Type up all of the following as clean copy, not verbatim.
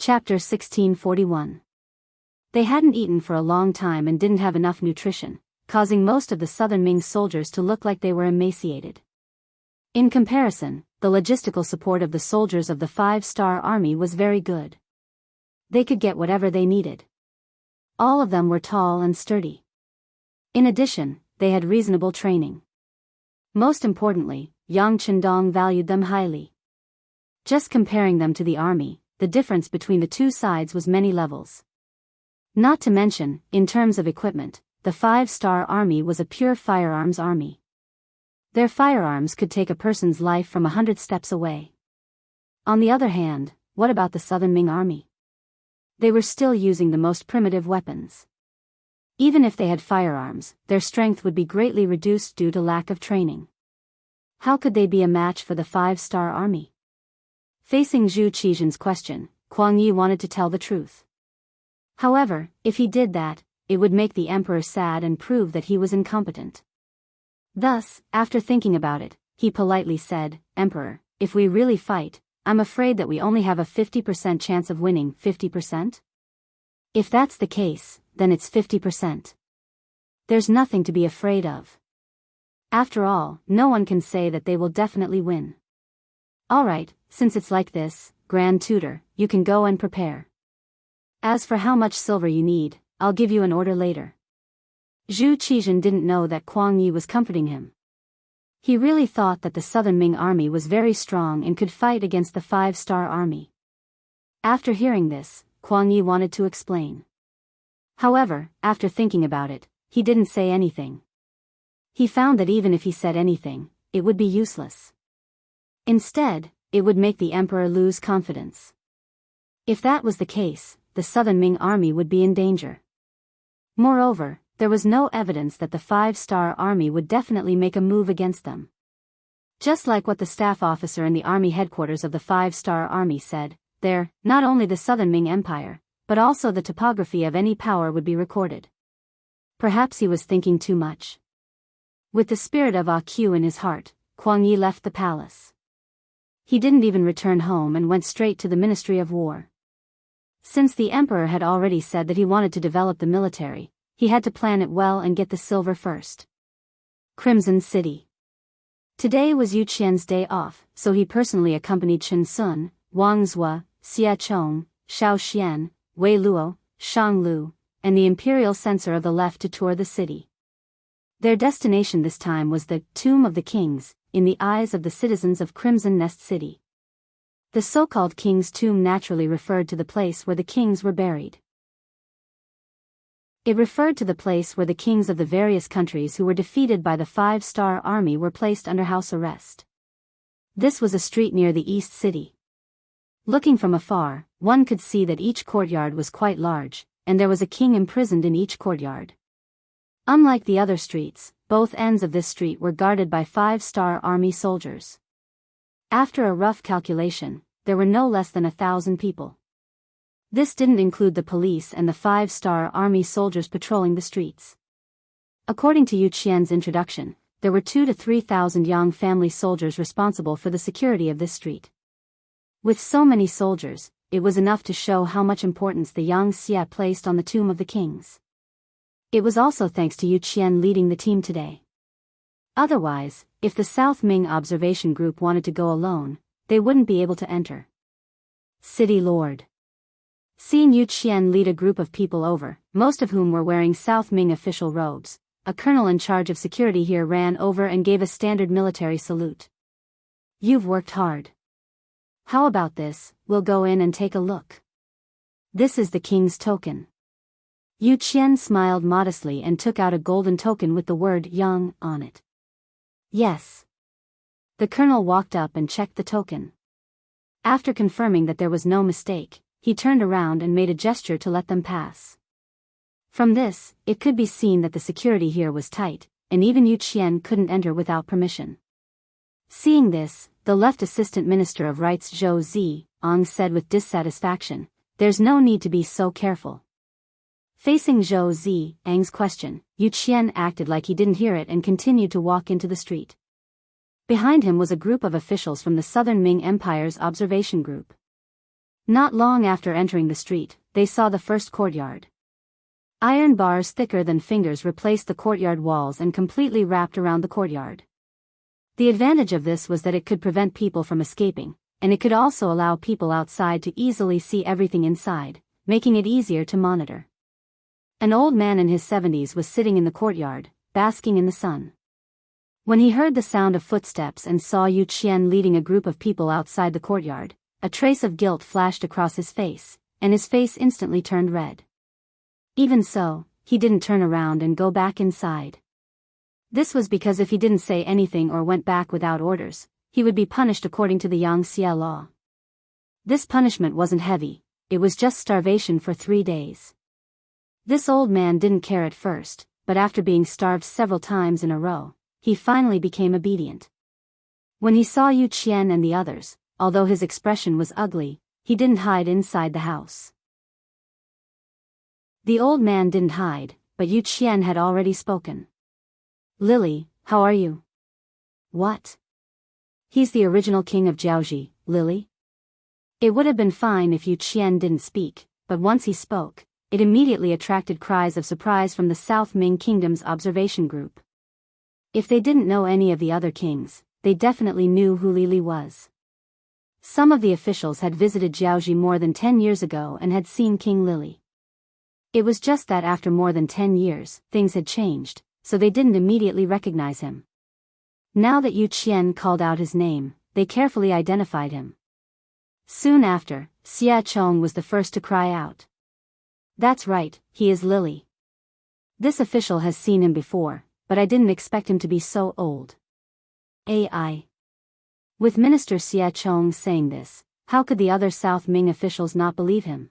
Chapter 1641. They hadn't eaten for a long time and didn't have enough nutrition, causing most of the southern Ming soldiers to look like they were emaciated. In comparison, the logistical support of the soldiers of the 5-star army was very good. They could get whatever they needed. All of them were tall and sturdy. In addition, they had reasonable training. Most importantly, Yang Chendong valued them highly. Just comparing them to the army, the difference between the two sides was many levels. Not to mention, in terms of equipment, the 5-star army was a pure firearms army. Their firearms could take a person's life from 100 steps away. On the other hand, what about the southern Ming army? They were still using the most primitive weapons. Even if they had firearms, their strength would be greatly reduced due to lack of training. How could they be a match for the 5-star army? Facing Zhu Qixian's question, Kuang Yi wanted to tell the truth. However, if he did that, it would make the emperor sad and prove that he was incompetent. Thus, after thinking about it, he politely said, "Emperor, if we really fight, I'm afraid that we only have a 50% chance of winning. 50%? If that's the case, then it's 50%. There's nothing to be afraid of. After all, no one can say that they will definitely win. Alright, since it's like this, Grand Tutor, you can go and prepare. As for how much silver you need, I'll give you an order later." Zhu Qixian didn't know that Kuang Yi was comforting him. He really thought that the southern Ming army was very strong and could fight against the 5-star army. After hearing this, Kuang Yi wanted to explain. However, after thinking about it, he didn't say anything. He found that even if he said anything, it would be useless. Instead, it would make the emperor lose confidence. If that was the case, the southern Ming army would be in danger. Moreover, there was no evidence that the 5-star army would definitely make a move against them. Just like what the staff officer in the army headquarters of the 5-star army said, there, not only the southern Ming Empire, but also the topography of any power would be recorded. Perhaps he was thinking too much. With the spirit of AQ in his heart, Kuang Yi left the palace. He didn't even return home and went straight to the Ministry of War. Since the emperor had already said that he wanted to develop the military, he had to plan it well and get the silver first. Crimson City. Today was Yu Qian's day off, so he personally accompanied Chen Sun, Wang Zhua, Xia Chong, Shao Xian, Wei Luo, Shang Lu, and the imperial censor of the left to tour the city. Their destination this time was the Tomb of the Kings, in the eyes of the citizens of Crimson Nest City. The so-called King's Tomb naturally referred to the place where the kings were buried. It referred to the place where the kings of the various countries who were defeated by the 5-star army were placed under house arrest. This was a street near the East City. Looking from afar, one could see that each courtyard was quite large, and there was a king imprisoned in each courtyard. Unlike the other streets, both ends of this street were guarded by 5-star army soldiers. After a rough calculation, there were no less than 1,000 people. This didn't include the police and the 5-star army soldiers patrolling the streets. According to Yu Qian's introduction, there were 2,000 to 3,000 Yang family soldiers responsible for the security of this street. With so many soldiers, it was enough to show how much importance the Yang Xia placed on the Tomb of the Kings. It was also thanks to Yu Qian leading the team today. Otherwise, if the South Ming observation group wanted to go alone, they wouldn't be able to enter. City Lord. Seeing Yu Qian lead a group of people over, most of whom were wearing South Ming official robes, a colonel in charge of security here ran over and gave a standard military salute. "You've worked hard. How about this, we'll go in and take a look. This is the king's token." Yu Qian smiled modestly and took out a golden token with the word Yang on it. "Yes." The colonel walked up and checked the token. After confirming that there was no mistake, he turned around and made a gesture to let them pass. From this, it could be seen that the security here was tight, and even Yu Qian couldn't enter without permission. Seeing this, the left assistant minister of rights Zhou Ziong said with dissatisfaction, "There's no need to be so careful." Facing Zhou Ziong's question, Yu Qian acted like he didn't hear it and continued to walk into the street. Behind him was a group of officials from the Southern Ming Empire's observation group. Not long after entering the street, they saw the first courtyard. Iron bars thicker than fingers replaced the courtyard walls and completely wrapped around the courtyard. The advantage of this was that it could prevent people from escaping, and it could also allow people outside to easily see everything inside, making it easier to monitor. An old man in his 70s was sitting in the courtyard, basking in the sun. When he heard the sound of footsteps and saw Yu Qian leading a group of people outside the courtyard, a trace of guilt flashed across his face, and his face instantly turned red. Even so, he didn't turn around and go back inside. This was because if he didn't say anything or went back without orders, he would be punished according to the Xianxia law. This punishment wasn't heavy, it was just starvation for 3 days. This old man didn't care at first, but after being starved several times in a row, he finally became obedient. When he saw Yu Qian and the others, although his expression was ugly, he didn't hide inside the house. The old man didn't hide, but Yu Qian had already spoken. "Lily, how are you?" "What?" "He's the original king of Jianghu, Lily." It would have been fine if Yu Qian didn't speak, but once he spoke, it immediately attracted cries of surprise from the South Ming Kingdom's observation group. If they didn't know any of the other kings, they definitely knew who Lily was. Some of the officials had visited Jianghu more than 10 years ago and had seen King Lily. It was just that after more than 10 years, things had changed, so they didn't immediately recognize him. Now that Yu Qian called out his name, they carefully identified him. Soon after, Xia Chong was the first to cry out. "That's right, he is Lily. This official has seen him before, but I didn't expect him to be so old." AI. With Minister Xia Chong saying this, how could the other South Ming officials not believe him?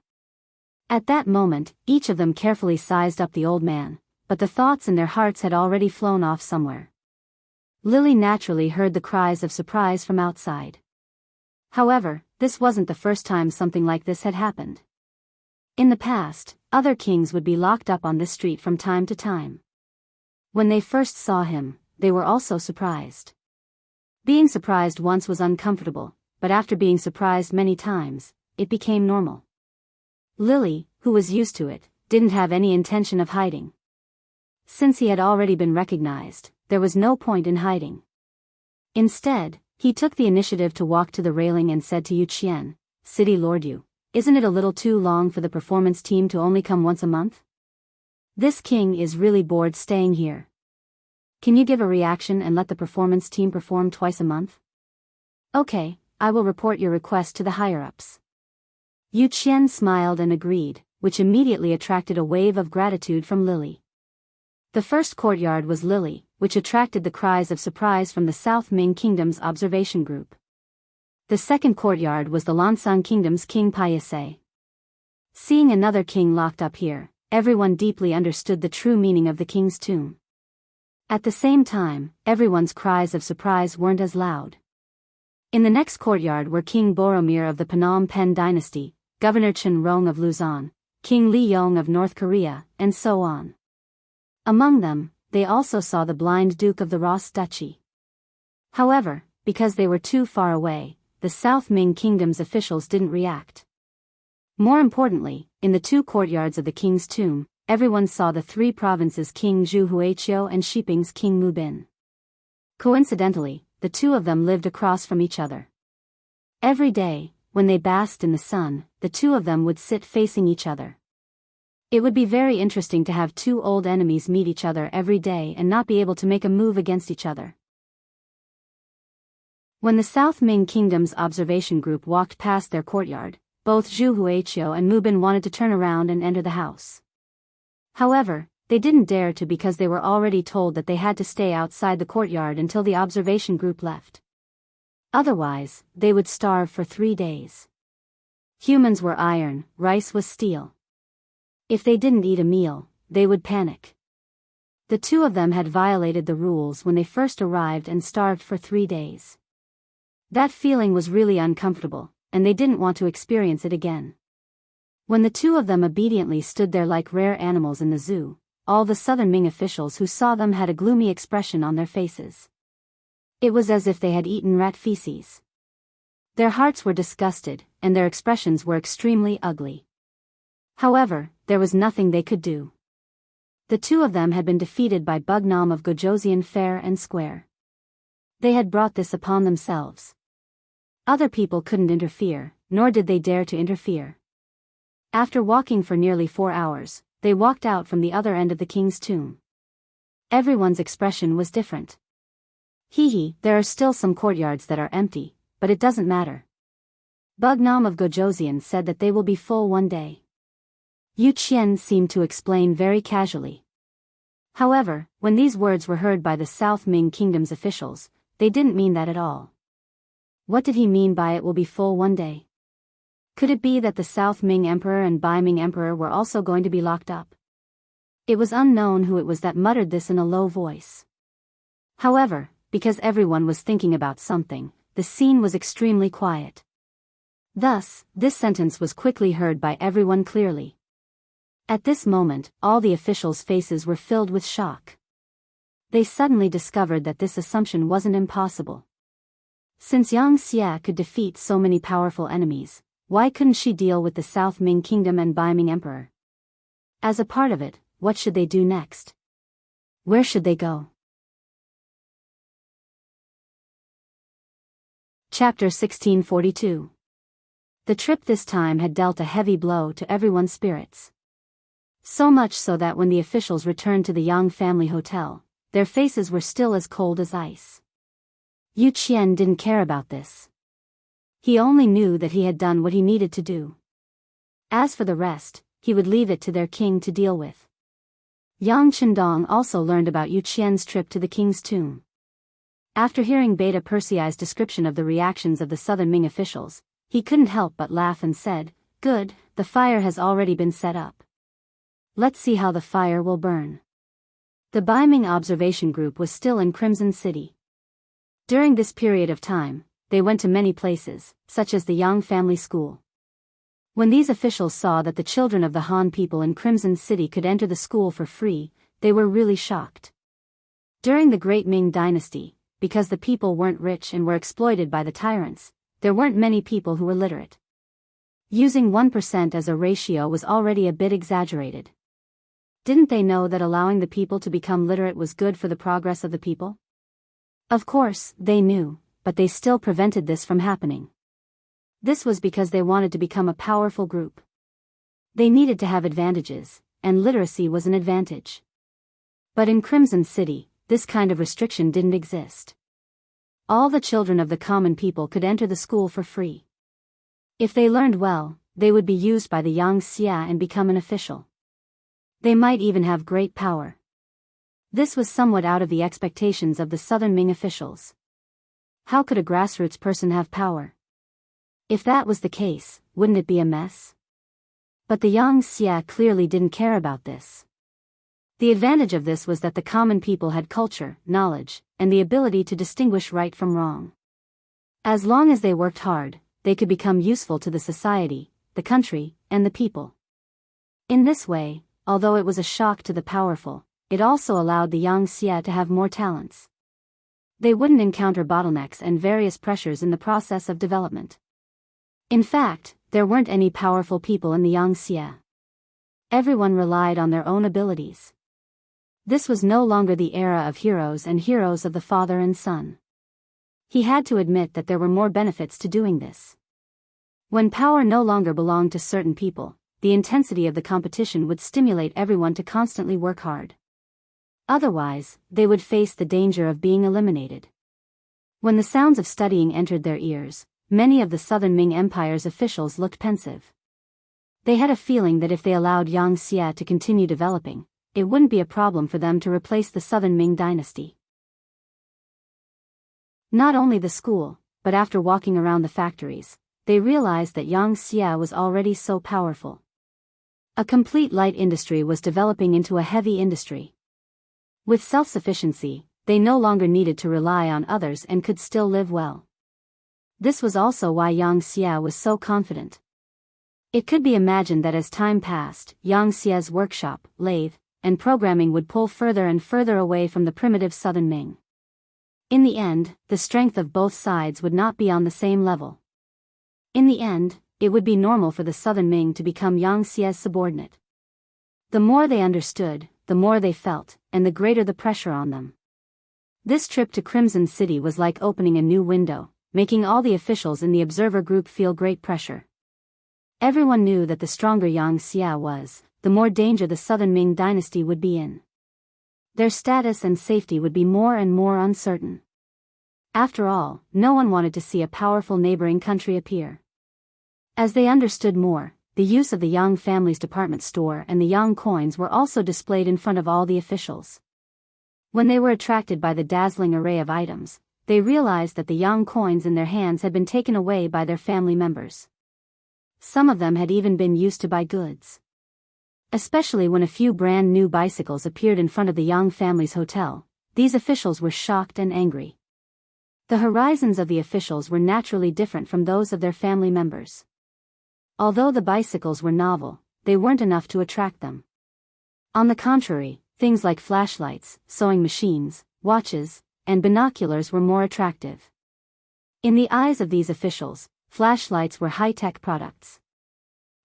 At that moment, each of them carefully sized up the old man, but the thoughts in their hearts had already flown off somewhere. Lily naturally heard the cries of surprise from outside. However, this wasn't the first time something like this had happened. In the past, other kings would be locked up on this street from time to time. When they first saw him, they were also surprised. Being surprised once was uncomfortable, but after being surprised many times, it became normal. Lily, who was used to it, didn't have any intention of hiding. Since he had already been recognized, there was no point in hiding. Instead, he took the initiative to walk to the railing and said to Yu Qian, "City Lord Yu, isn't it a little too long for the performance team to only come once a month? This king is really bored staying here. Can you give a reaction and let the performance team perform twice a month?" "Okay, I will report your request to the higher-ups." Yu Qian smiled and agreed, which immediately attracted a wave of gratitude from Lily. The first courtyard was Lily, which attracted the cries of surprise from the South Ming Kingdom's observation group. The second courtyard was the Lansang Kingdom's King Paise. Seeing another king locked up here, everyone deeply understood the true meaning of the king's tomb. At the same time, everyone's cries of surprise weren't as loud. In the next courtyard were King Boromir of the Phnom Penh Dynasty, Governor Chen Rong of Luzon, King Li Yong of North Korea, and so on. Among them, they also saw the blind Duke of the Ross Duchy. However, because they were too far away, the South Ming Kingdom's officials didn't react. More importantly, in the two courtyards of the king's tomb, everyone saw the three provinces' King Zhu Huaiqiu and Shiping's King Mu Bin. Coincidentally, the two of them lived across from each other. Every day, when they basked in the sun, the two of them would sit facing each other. It would be very interesting to have two old enemies meet each other every day and not be able to make a move against each other. When the South Ming Kingdom's observation group walked past their courtyard, both Zhu Huaiqiu and Mu Bin wanted to turn around and enter the house. However, they didn't dare to because they were already told that they had to stay outside the courtyard until the observation group left. Otherwise, they would starve for 3 days. Humans were iron, rice was steel. If they didn't eat a meal, they would panic. The two of them had violated the rules when they first arrived and starved for 3 days. That feeling was really uncomfortable, and they didn't want to experience it again. When the two of them obediently stood there like rare animals in the zoo, all the Southern Ming officials who saw them had a gloomy expression on their faces. It was as if they had eaten rat feces. Their hearts were disgusted, and their expressions were extremely ugly. However, there was nothing they could do. The two of them had been defeated by Bugnam of Gojoseon fair and square. They had brought this upon themselves. Other people couldn't interfere, nor did they dare to interfere. After walking for nearly 4 hours, they walked out from the other end of the king's tomb. Everyone's expression was different. Hee, there are still some courtyards that are empty, but it doesn't matter. Bugnam of Gojoseon said that they will be full one day. Yu Qian seemed to explain very casually. However, when these words were heard by the South Ming Kingdom's officials, they didn't mean that at all. What did he mean by it will be full one day? Could it be that the South Ming Emperor and Bai Ming Emperor were also going to be locked up? It was unknown who it was that muttered this in a low voice. However, because everyone was thinking about something, the scene was extremely quiet. Thus, this sentence was quickly heard by everyone clearly. At this moment, all the officials' faces were filled with shock. They suddenly discovered that this assumption wasn't impossible. Since Xianxia could defeat so many powerful enemies, why couldn't she deal with the South Ming Kingdom and Bai Ming Emperor? As a part of it, what should they do next? Where should they go? Chapter 1642. The trip this time had dealt a heavy blow to everyone's spirits. So much so that when the officials returned to the Yang family hotel, their faces were still as cold as ice. Yu Qian didn't care about this. He only knew that he had done what he needed to do. As for the rest, he would leave it to their king to deal with. Yang Chendong also learned about Yu Qian's trip to the king's tomb. After hearing Beta Persei's description of the reactions of the Southern Ming officials, he couldn't help but laugh and said, "Good, the fire has already been set up. Let's see how the fire will burn." The Bai Ming observation group was still in Crimson City. During this period of time, they went to many places, such as the Yang family school. When these officials saw that the children of the Han people in Crimson City could enter the school for free, they were really shocked. During the Great Ming Dynasty, because the people weren't rich and were exploited by the tyrants, there weren't many people who were literate. Using 1% as a ratio was already a bit exaggerated. Didn't they know that allowing the people to become literate was good for the progress of the people? Of course, they knew, but they still prevented this from happening. This was because they wanted to become a powerful group. They needed to have advantages, and literacy was an advantage. But in Crimson City, this kind of restriction didn't exist. All the children of the common people could enter the school for free. If they learned well, they would be used by the Yang Xia and become an official. They might even have great power. This was somewhat out of the expectations of the Southern Ming officials. How could a grassroots person have power? If that was the case, wouldn't it be a mess? But the Yang Xia clearly didn't care about this. The advantage of this was that the common people had culture, knowledge, and the ability to distinguish right from wrong. As long as they worked hard, they could become useful to the society, the country, and the people. In this way, although it was a shock to the powerful, it also allowed the Yang Xia to have more talents. They wouldn't encounter bottlenecks and various pressures in the process of development. In fact, there weren't any powerful people in the Yang Xia. Everyone relied on their own abilities. This was no longer the era of heroes and heroes of the father and son. He had to admit that there were more benefits to doing this. When power no longer belonged to certain people, the intensity of the competition would stimulate everyone to constantly work hard. Otherwise, they would face the danger of being eliminated. When the sounds of studying entered their ears, many of the Southern Ming Empire's officials looked pensive. They had a feeling that if they allowed Yang Xia to continue developing, it wouldn't be a problem for them to replace the Southern Ming dynasty. Not only the school, but after walking around the factories, they realized that Yang Xia was already so powerful. A complete light industry was developing into a heavy industry. With self-sufficiency, they no longer needed to rely on others and could still live well. This was also why Yang Xia was so confident. It could be imagined that as time passed, Yang Xia's workshop, lathe, and programming would pull further and further away from the primitive Southern Ming. In the end, the strength of both sides would not be on the same level. In the end, it would be normal for the Southern Ming to become Xia's subordinate. The more they understood, the more they felt, and the greater the pressure on them. This trip to Crimson City was like opening a new window, making all the officials in the observer group feel great pressure. Everyone knew that the stronger Xia was, the more danger the Southern Ming dynasty would be in. Their status and safety would be more and more uncertain. After all, no one wanted to see a powerful neighboring country appear. As they understood more, the use of the Yang family's department store and the Yang coins were also displayed in front of all the officials. When they were attracted by the dazzling array of items, they realized that the Yang coins in their hands had been taken away by their family members. Some of them had even been used to buy goods. Especially when a few brand new bicycles appeared in front of the Yang family's hotel, these officials were shocked and angry. The horizons of the officials were naturally different from those of their family members. Although the bicycles were novel, they weren't enough to attract them. On the contrary, things like flashlights, sewing machines, watches, and binoculars were more attractive. In the eyes of these officials, flashlights were high-tech products.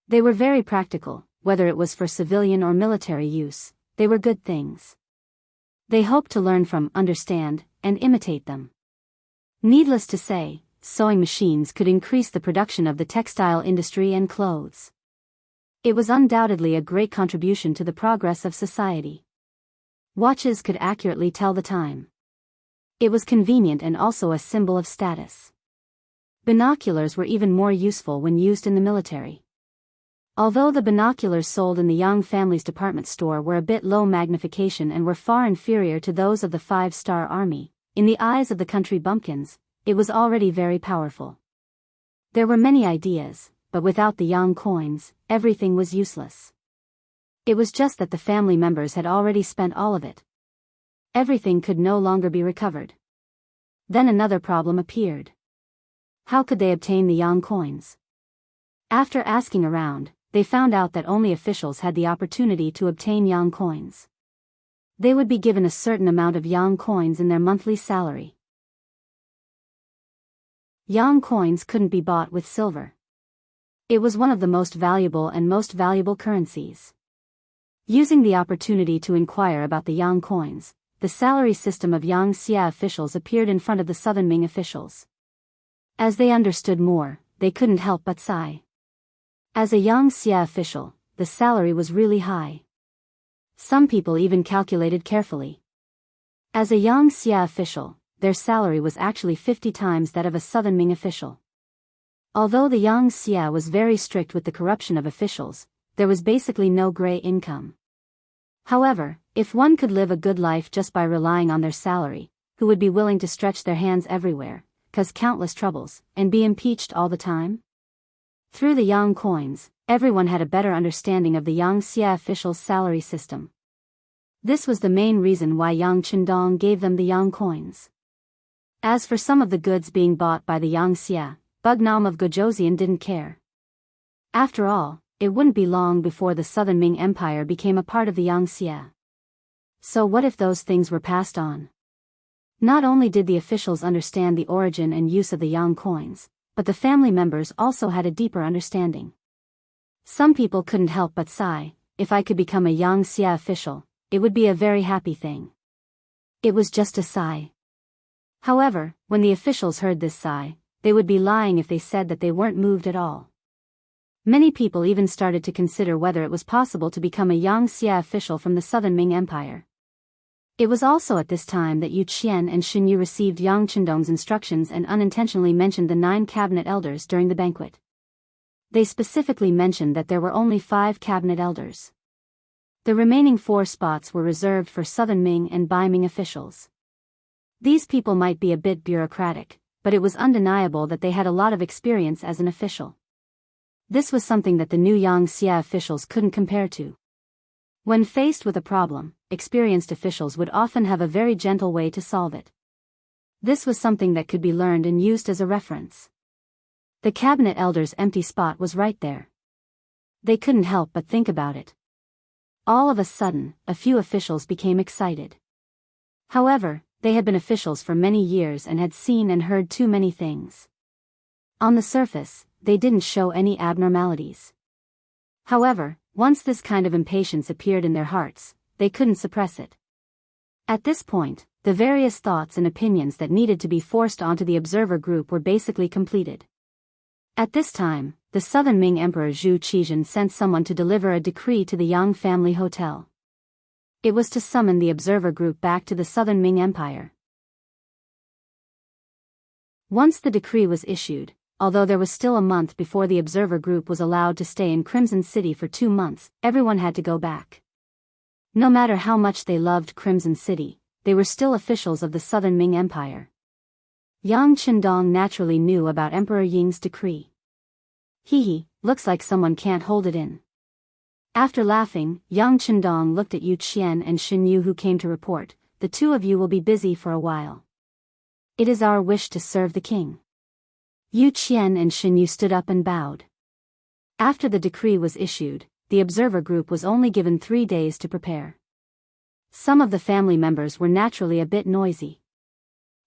They were very practical, whether it was for civilian or military use, they were good things. They hoped to learn from, understand, and imitate them. Needless to say, sewing machines could increase the production of the textile industry and clothes. It was undoubtedly a great contribution to the progress of society. Watches could accurately tell the time. It was convenient and also a symbol of status. Binoculars were even more useful when used in the military. Although the binoculars sold in the Yang family's department store were a bit low magnification and were far inferior to those of the five-star army, in the eyes of the country bumpkins, it was already very powerful. There were many ideas, but without the Yang coins, everything was useless. It was just that the family members had already spent all of it. Everything could no longer be recovered. Then another problem appeared. How could they obtain the Yang coins? After asking around, they found out that only officials had the opportunity to obtain Yang coins. They would be given a certain amount of Yang coins in their monthly salary. Yang coins couldn't be bought with silver. It was one of the most valuable currencies. Using the opportunity to inquire about the Yang coins, the salary system of Xia officials appeared in front of the Southern Ming officials. As they understood more, they couldn't help but sigh. As a Xia official, the salary was really high. Some people even calculated carefully. As a Xia official, their salary was actually 50 times that of a Southern Ming official. Although the Xia was very strict with the corruption of officials, there was basically no gray income. However, if one could live a good life just by relying on their salary, who would be willing to stretch their hands everywhere, cause countless troubles, and be impeached all the time? Through the Yang coins, everyone had a better understanding of the Xia officials' salary system. This was the main reason why Yang Qindong gave them the Yang coins. As for some of the goods being bought by the Xia, Bugnam of Gojoseon didn't care. After all, it wouldn't be long before the Southern Ming Empire became a part of the Xia. So what if those things were passed on? Not only did the officials understand the origin and use of the Yang coins, but the family members also had a deeper understanding. Some people couldn't help but sigh, if I could become a Xia official, it would be a very happy thing. It was just a sigh. However, when the officials heard this sigh, they would be lying if they said that they weren't moved at all. Many people even started to consider whether it was possible to become a Xia official from the Southern Ming Empire. It was also at this time that Yu Qian and Xin Yu received Yang Qindong's instructions and unintentionally mentioned the 9 cabinet elders during the banquet. They specifically mentioned that there were only 5 cabinet elders. The remaining 4 spots were reserved for Southern Ming and Bai Ming officials. These people might be a bit bureaucratic, but it was undeniable that they had a lot of experience as an official. This was something that the new Xia officials couldn't compare to. When faced with a problem, experienced officials would often have a very gentle way to solve it. This was something that could be learned and used as a reference. The cabinet elders' empty spot was right there. They couldn't help but think about it. All of a sudden, a few officials became excited. However, they had been officials for many years and had seen and heard too many things. On the surface, they didn't show any abnormalities. However, once this kind of impatience appeared in their hearts, they couldn't suppress it. At this point, the various thoughts and opinions that needed to be forced onto the observer group were basically completed. At this time, the Southern Ming Emperor Zhu Qizhen sent someone to deliver a decree to the Yang family hotel. It was to summon the observer group back to the Southern Ming Empire. Once the decree was issued, although there was still a month before the observer group was allowed to stay in Crimson City for 2 months, everyone had to go back. No matter how much they loved Crimson City, they were still officials of the Southern Ming Empire. Yang Qindong naturally knew about Emperor Ying's decree. Hee, looks like someone can't hold it in. After laughing, Yang Qindong looked at Yu Qian and Shen Yu, who came to report, "The two of you will be busy for a while. It is our wish to serve the king." Yu Qian and Shen Yu stood up and bowed. After the decree was issued, the observer group was only given 3 days to prepare. Some of the family members were naturally a bit noisy.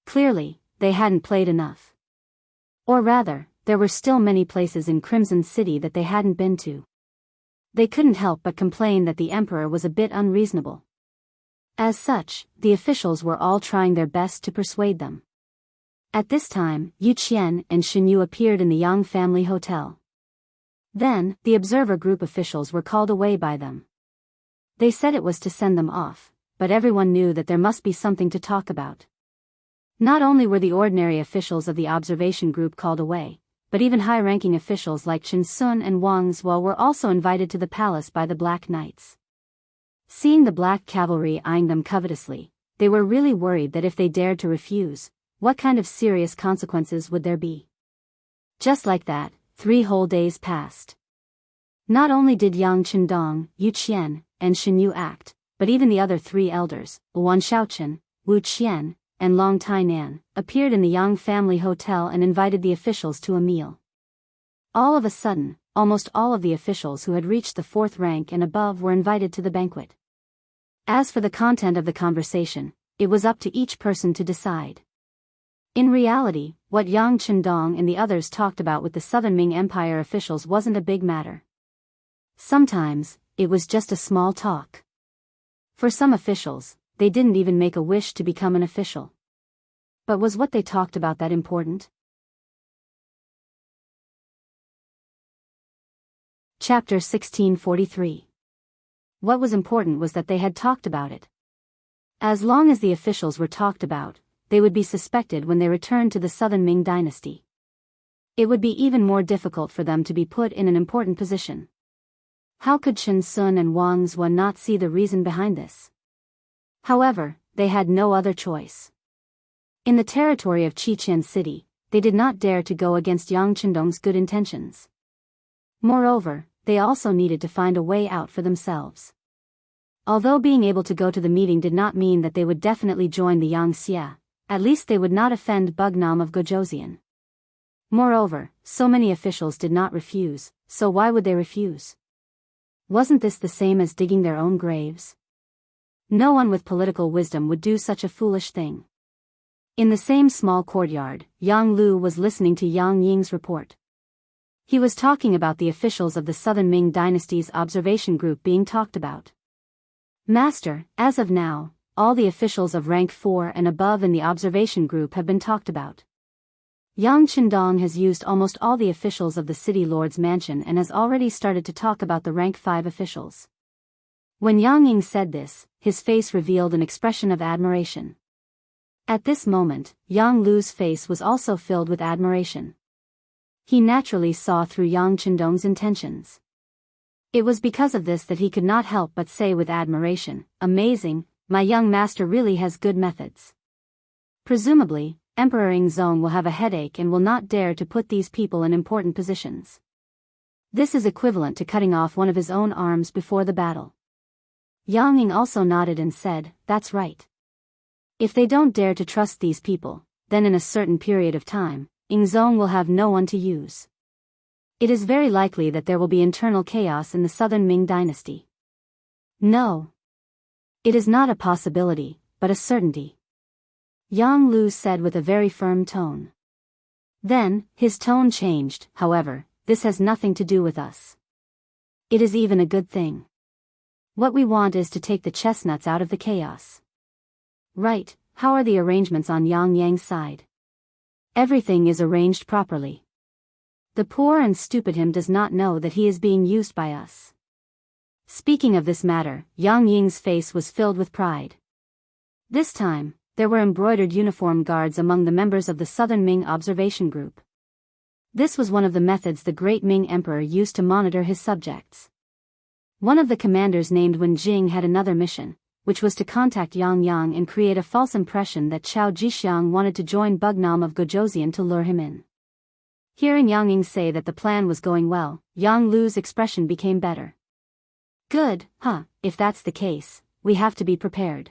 Clearly, they hadn't played enough. Or rather, there were still many places in Crimson City that they hadn't been to. They couldn't help but complain that the emperor was a bit unreasonable. As such, the officials were all trying their best to persuade them. At this time, Yu Qian and Shen Yu appeared in the Yang family hotel. Then, the observer group officials were called away by them. They said it was to send them off, but everyone knew that there must be something to talk about. Not only were the ordinary officials of the observation group called away, but even high-ranking officials like Chen Sun and Wang Zuo were also invited to the palace by the Black Knights. Seeing the Black Cavalry eyeing them covetously, they were really worried that if they dared to refuse, what kind of serious consequences would there be? Just like that, 3 whole days passed. Not only did Yang Qindong, Yu Qian, and Shen Yu act, but even the other 3 elders, Wan Shaochen, Wu Qian, and Long Tainan, appeared in the Yang family hotel and invited the officials to a meal. All of a sudden, almost all of the officials who had reached the 4th rank and above were invited to the banquet. As for the content of the conversation, it was up to each person to decide. In reality, what Yang Qindong and the others talked about with the Southern Ming Empire officials wasn't a big matter. Sometimes, it was just a small talk. For some officials, they didn't even make a wish to become an official. But was what they talked about that important? Chapter 1643. What was important was that they had talked about it. As long as the officials were talked about, they would be suspected when they returned to the Southern Ming dynasty. It would be even more difficult for them to be put in an important position. How could Chen Sun and Wang Zuo not see the reason behind this? However, they had no other choice. In the territory of Qiqian City, they did not dare to go against Yang Qindong's good intentions. Moreover, they also needed to find a way out for themselves. Although being able to go to the meeting did not mean that they would definitely join the Yang Xia, at least they would not offend Bugnam of Gojoseon. Moreover, so many officials did not refuse, so why would they refuse? Wasn't this the same as digging their own graves? No one with political wisdom would do such a foolish thing. In the same small courtyard, Yang Lu was listening to Yang Ying's report. He was talking about the officials of the Southern Ming Dynasty's observation group being talked about. Master, as of now, all the officials of rank 4 and above in the observation group have been talked about. Yang Qindong has used almost all the officials of the city lord's mansion and has already started to talk about the rank 5 officials. When Yang Ying said this, his face revealed an expression of admiration. At this moment, Yang Lu's face was also filled with admiration. He naturally saw through Yang Qindong's intentions. It was because of this that he could not help but say with admiration, "Amazing, my young master really has good methods." Presumably, Emperor Yingzong will have a headache and will not dare to put these people in important positions. This is equivalent to cutting off one of his own arms before the battle. Yang Ying also nodded and said, "That's right. If they don't dare to trust these people, then in a certain period of time, Yingzong will have no one to use. It is very likely that there will be internal chaos in the Southern Ming dynasty." "No. It is not a possibility, but a certainty," Yang Lu said with a very firm tone. Then, his tone changed. However, this has nothing to do with us. It is even a good thing. What we want is to take the chestnuts out of the chaos. Right, how are the arrangements on Yang Yang's side? Everything is arranged properly. The poor and stupid him does not know that he is being used by us. Speaking of this matter, Yang Ying's face was filled with pride. This time, there were embroidered uniform guards among the members of the Southern Ming Observation Group. This was one of the methods the great Ming Emperor used to monitor his subjects. One of the commanders named Wen Jing had another mission, which was to contact Yang Yang and create a false impression that Chao Jixiang wanted to join Bugnam of Gojosian to lure him in. Hearing Yang Ying say that the plan was going well, Yang Lu's expression became better. Good, if that's the case, we have to be prepared.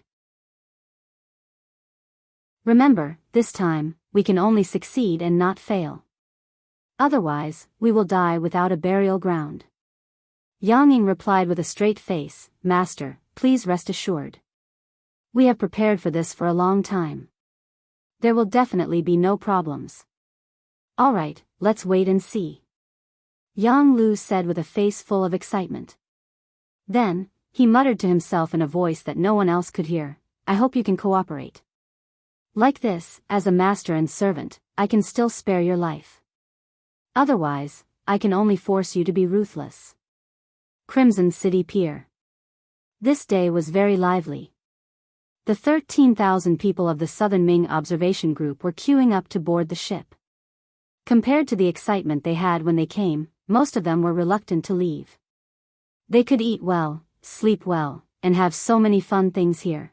Remember, this time, we can only succeed and not fail. Otherwise, we will die without a burial ground. Yang Ying replied with a straight face, Master, please rest assured. We have prepared for this for a long time. There will definitely be no problems. Alright, let's wait and see. Yang Lu said with a face full of excitement. Then, he muttered to himself in a voice that no one else could hear, I hope you can cooperate. Like this, as a master and servant, I can still spare your life. Otherwise, I can only force you to be ruthless. Crimson City Pier. This day was very lively. The 13,000 people of the Southern Ming Observation Group were queuing up to board the ship. Compared to the excitement they had when they came, most of them were reluctant to leave. They could eat well, sleep well, and have so many fun things here.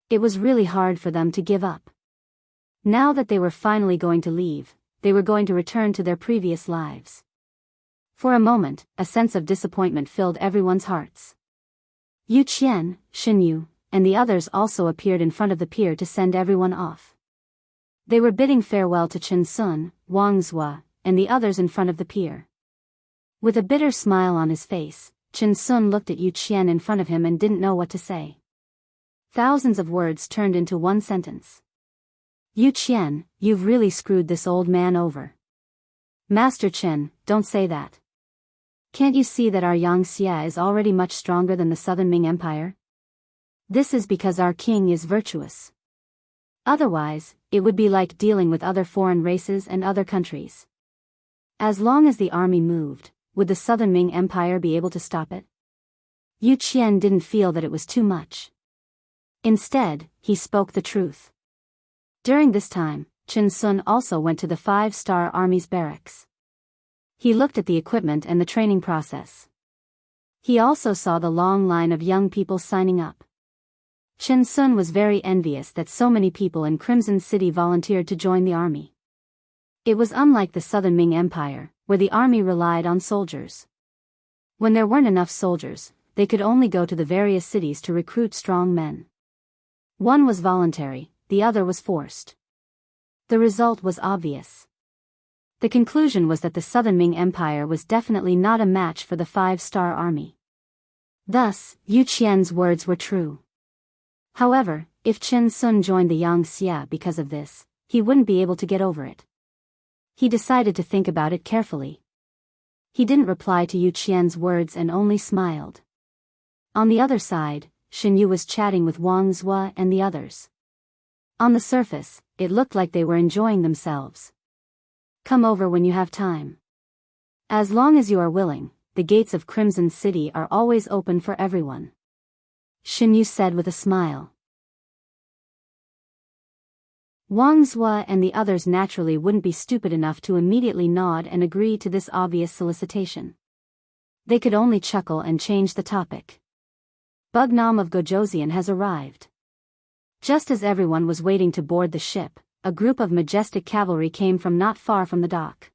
It was really hard for them to give up. Now that they were finally going to leave, they were going to return to their previous lives. For a moment, a sense of disappointment filled everyone's hearts. Yu Qian, Shen Yu, and the others also appeared in front of the pier to send everyone off. They were bidding farewell to Chen Sun, Wang Zhua, and the others in front of the pier. With a bitter smile on his face, Chen Sun looked at Yu Qian in front of him and didn't know what to say. Thousands of words turned into one sentence. Yu Qian, you've really screwed this old man over. Master Chen, don't say that. Can't you see that our Xianxia is already much stronger than the Southern Ming Empire? This is because our king is virtuous. Otherwise, it would be like dealing with other foreign races and other countries. As long as the army moved, would the Southern Ming Empire be able to stop it? Yu Qian didn't feel that it was too much. Instead, he spoke the truth. During this time, Chen Sun also went to the 5-star Army's barracks. He looked at the equipment and the training process. He also saw the long line of young people signing up. Chen Sun was very envious that so many people in Crimson City volunteered to join the army. It was unlike the Southern Ming Empire, where the army relied on soldiers. When there weren't enough soldiers, they could only go to the various cities to recruit strong men. One was voluntary, the other was forced. The result was obvious. The conclusion was that the Southern Ming Empire was definitely not a match for the 5-star army. Thus, Yu Qian's words were true. However, if Chen Sun joined the Xianxia because of this, he wouldn't be able to get over it. He decided to think about it carefully. He didn't reply to Yu Qian's words and only smiled. On the other side, Shen Yu was chatting with Wang Zhua and the others. On the surface, it looked like they were enjoying themselves. Come over when you have time. As long as you are willing, the gates of Crimson City are always open for everyone. Shen Yu said with a smile. Wang Zhua and the others naturally wouldn't be stupid enough to immediately nod and agree to this obvious solicitation. They could only chuckle and change the topic. Bugnam of Gojosian has arrived. Just as everyone was waiting to board the ship, a group of majestic cavalry came from not far from the dock.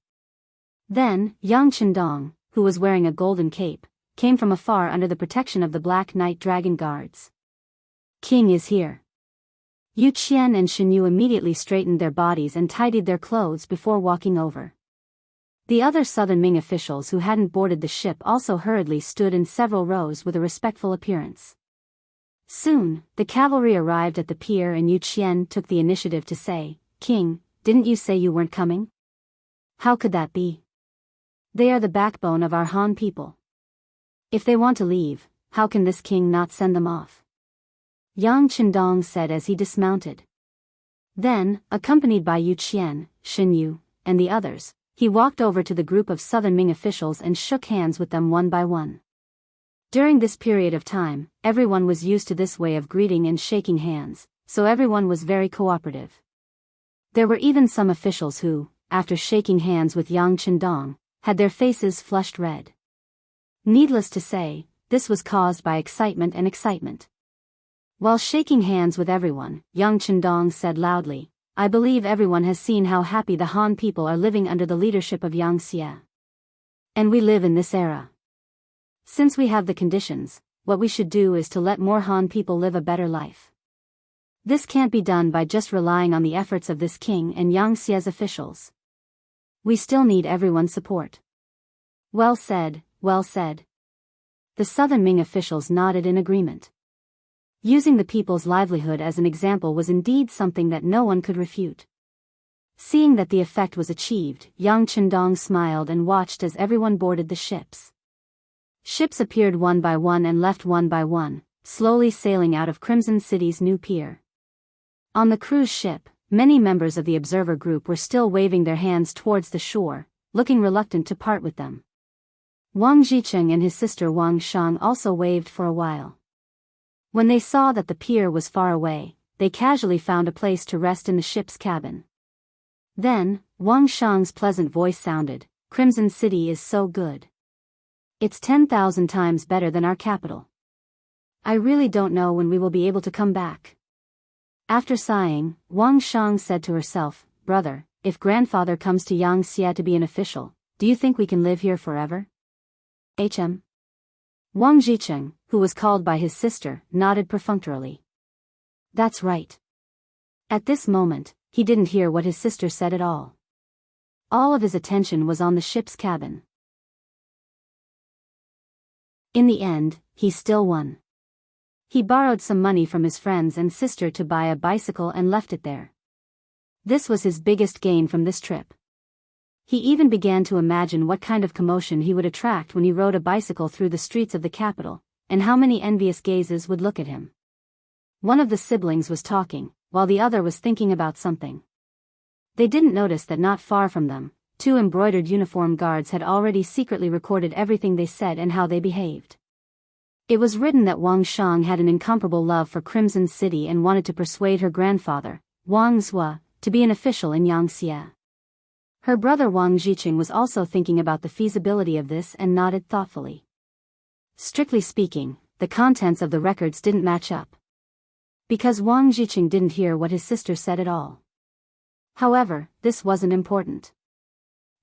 Then, Yang Chendong, who was wearing a golden cape, came from afar under the protection of the Black Knight Dragon Guards. King is here. Yu Qian and Shen Yu immediately straightened their bodies and tidied their clothes before walking over. The other Southern Ming officials who hadn't boarded the ship also hurriedly stood in several rows with a respectful appearance. Soon, the cavalry arrived at the pier and Yu Qian took the initiative to say, King, didn't you say you weren't coming? How could that be? They are the backbone of our Han people. If they want to leave, how can this king not send them off? Yang Qindong said as he dismounted. Then, accompanied by Wuxia Xianxia, and the others, he walked over to the group of Southern Ming officials and shook hands with them one by one. During this period of time, everyone was used to this way of greeting and shaking hands, so everyone was very cooperative. There were even some officials who, after shaking hands with Yang Qindong, had their faces flushed red. Needless to say, this was caused by excitement. While shaking hands with everyone, Yang Qindong said loudly, "I believe everyone has seen how happy the Han people are living under the leadership of Xianxia. And we live in this era. Since we have the conditions, what we should do is to let more Han people live a better life. This can't be done by just relying on the efforts of this king and Xianxia's officials. We still need everyone's support." Well said, well said. The Southern Ming officials nodded in agreement. Using the people's livelihood as an example was indeed something that no one could refute. Seeing that the effect was achieved, Yang Qindong smiled and watched as everyone boarded the ships. Ships appeared one by one and left one by one, slowly sailing out of Crimson City's new pier. On the cruise ship, many members of the observer group were still waving their hands towards the shore, looking reluctant to part with them. Wang Zhicheng and his sister Wang Shang also waved for a while. When they saw that the pier was far away, they casually found a place to rest in the ship's cabin. Then, Wang Shang's pleasant voice sounded, "Crimson City is so good. It's 10,000 times better than our capital. I really don't know when we will be able to come back." After sighing, Wang Shang said to herself, "Brother, if grandfather comes to Xianxia to be an official, do you think we can live here forever?" Wang Zhicheng, who was called by his sister, nodded perfunctorily. "That's right." At this moment, he didn't hear what his sister said at all. All of his attention was on the ship's cabin. In the end, he still won. He borrowed some money from his friends and sister to buy a bicycle and left it there. This was his biggest gain from this trip. He even began to imagine what kind of commotion he would attract when he rode a bicycle through the streets of the capital, and how many envious gazes would look at him. One of the siblings was talking, while the other was thinking about something. They didn't notice that not far from them, two embroidered uniform guards had already secretly recorded everything they said and how they behaved. It was written that Wang Shang had an incomparable love for Crimson City and wanted to persuade her grandfather, Wang Zhua, to be an official in Xianxia. Her brother Wang Zhicheng was also thinking about the feasibility of this and nodded thoughtfully. Strictly speaking, the contents of the records didn't match up. Because Wang Zhicheng didn't hear what his sister said at all. However, this wasn't important.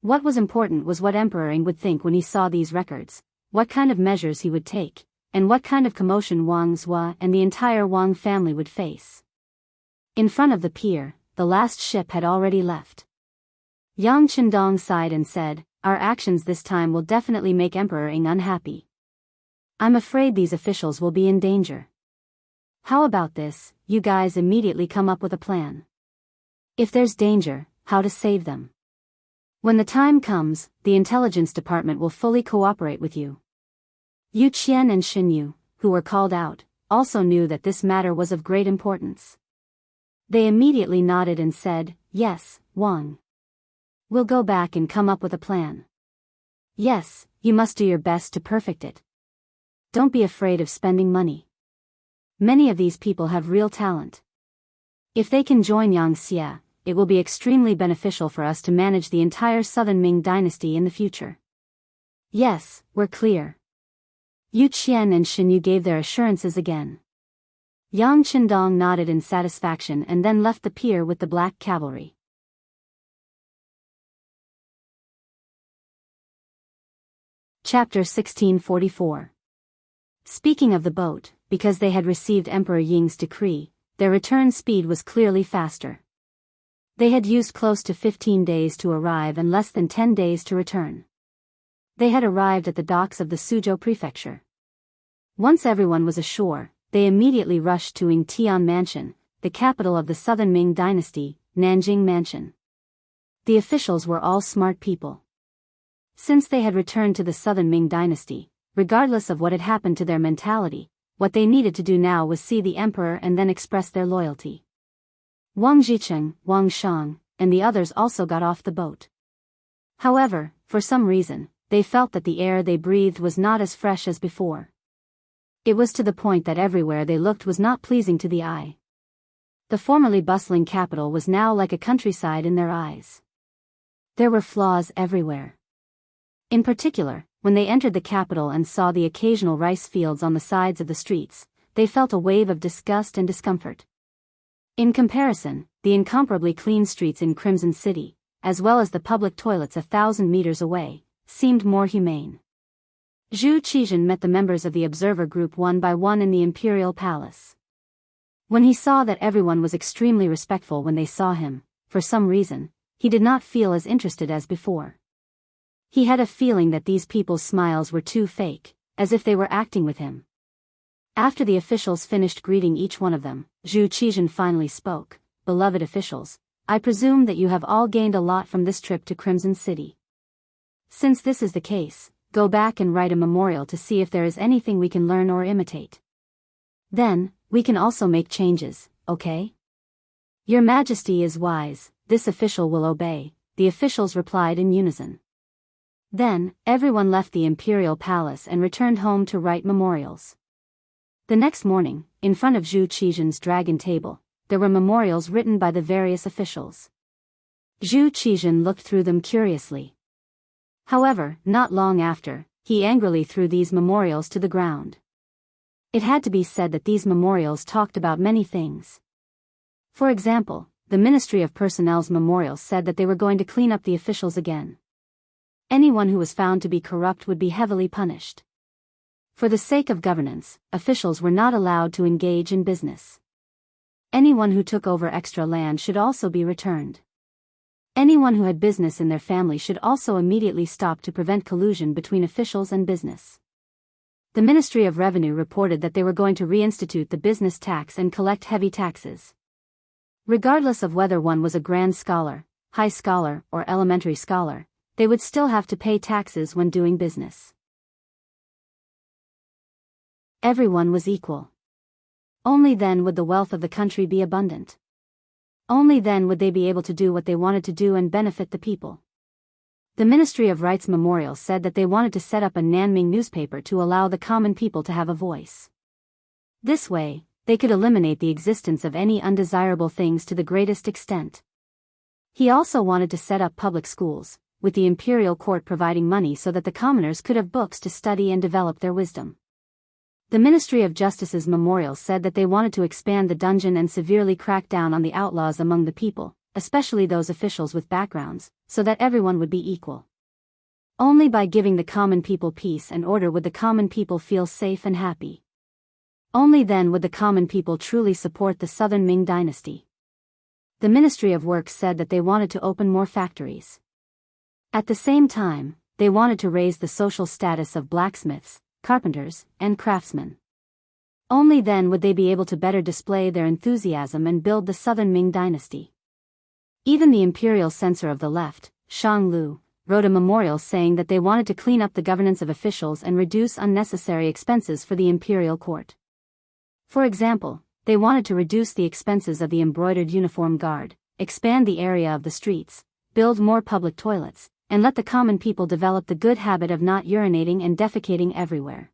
What was important was what Emperor Ying would think when he saw these records, what kind of measures he would take, and what kind of commotion Wang Zhua and the entire Wang family would face. In front of the pier, the last ship had already left. Yang Qindong sighed and said, "Our actions this time will definitely make Emperor Ying unhappy. I'm afraid these officials will be in danger. How about this, you guys immediately come up with a plan. If there's danger, how to save them. When the time comes, the intelligence department will fully cooperate with you." Yu Qian and Xin Yu, who were called out, also knew that this matter was of great importance. They immediately nodded and said, "Yes, Wang. We'll go back and come up with a plan. Yes, you must do your best to perfect it. Don't be afraid of spending money. Many of these people have real talent. If they can join Xianxia, it will be extremely beneficial for us to manage the entire Southern Ming dynasty in the future." "Yes, we're clear." Yu Qian and Xin Yu gave their assurances again. Yang Qindong nodded in satisfaction and then left the pier with the black cavalry. Chapter 1644. Speaking of the boat, because they had received Emperor Ying's decree, their return speed was clearly faster. They had used close to 15 days to arrive and less than 10 days to return. They had arrived at the docks of the Suzhou prefecture. Once everyone was ashore, they immediately rushed to Yingtian Mansion, the capital of the Southern Ming dynasty, Nanjing Mansion. The officials were all smart people. Since they had returned to the Southern Ming dynasty, regardless of what had happened to their mentality, what they needed to do now was see the emperor and then express their loyalty. Wang Jicheng, Wang Shang, and the others also got off the boat. However, for some reason, they felt that the air they breathed was not as fresh as before. It was to the point that everywhere they looked was not pleasing to the eye. The formerly bustling capital was now like a countryside in their eyes. There were flaws everywhere. In particular, when they entered the capital and saw the occasional rice fields on the sides of the streets, they felt a wave of disgust and discomfort. In comparison, the incomparably clean streets in Crimson City, as well as the public toilets 1,000 meters away, seemed more humane. Zhu Qizhen met the members of the observer group one by one in the imperial palace. When he saw that everyone was extremely respectful when they saw him, for some reason, he did not feel as interested as before. He had a feeling that these people's smiles were too fake, as if they were acting with him. After the officials finished greeting each one of them, Zhu Qizhen finally spoke. "Beloved officials, I presume that you have all gained a lot from this trip to Crimson City. Since this is the case, go back and write a memorial to see if there is anything we can learn or imitate. Then, we can also make changes, okay? Your Majesty is wise, this official will obey," the officials replied in unison. Then, everyone left the imperial palace and returned home to write memorials. The next morning, in front of Zhu Qizhen's dragon table, there were memorials written by the various officials. Zhu Qizhen looked through them curiously. However, not long after, he angrily threw these memorials to the ground. It had to be said that these memorials talked about many things. For example, the Ministry of Personnel's memorials said that they were going to clean up the officials again. Anyone who was found to be corrupt would be heavily punished. For the sake of governance, officials were not allowed to engage in business. Anyone who took over extra land should also be returned. Anyone who had business in their family should also immediately stop to prevent collusion between officials and business. The Ministry of Revenue reported that they were going to reinstitute the business tax and collect heavy taxes. Regardless of whether one was a grand scholar, high scholar, or elementary scholar, they would still have to pay taxes when doing business. Everyone was equal. Only then would the wealth of the country be abundant. Only then would they be able to do what they wanted to do and benefit the people. The Ministry of Rights Memorial said that they wanted to set up a Nanming newspaper to allow the common people to have a voice. This way, they could eliminate the existence of any undesirable things to the greatest extent. He also wanted to set up public schools, with the imperial court providing money so that the commoners could have books to study and develop their wisdom. The Ministry of Justice's memorial said that they wanted to expand the dungeon and severely crack down on the outlaws among the people, especially those officials with backgrounds, so that everyone would be equal. Only by giving the common people peace and order would the common people feel safe and happy. Only then would the common people truly support the Southern Ming dynasty. The Ministry of Works said that they wanted to open more factories. At the same time, they wanted to raise the social status of blacksmiths, carpenters, and craftsmen. Only then would they be able to better display their enthusiasm and build the Southern Ming dynasty. Even the imperial censor of the left, Shang Lu, wrote a memorial saying that they wanted to clean up the governance of officials and reduce unnecessary expenses for the imperial court. For example, they wanted to reduce the expenses of the embroidered uniform guard, expand the area of the streets, build more public toilets, and let the common people develop the good habit of not urinating and defecating everywhere.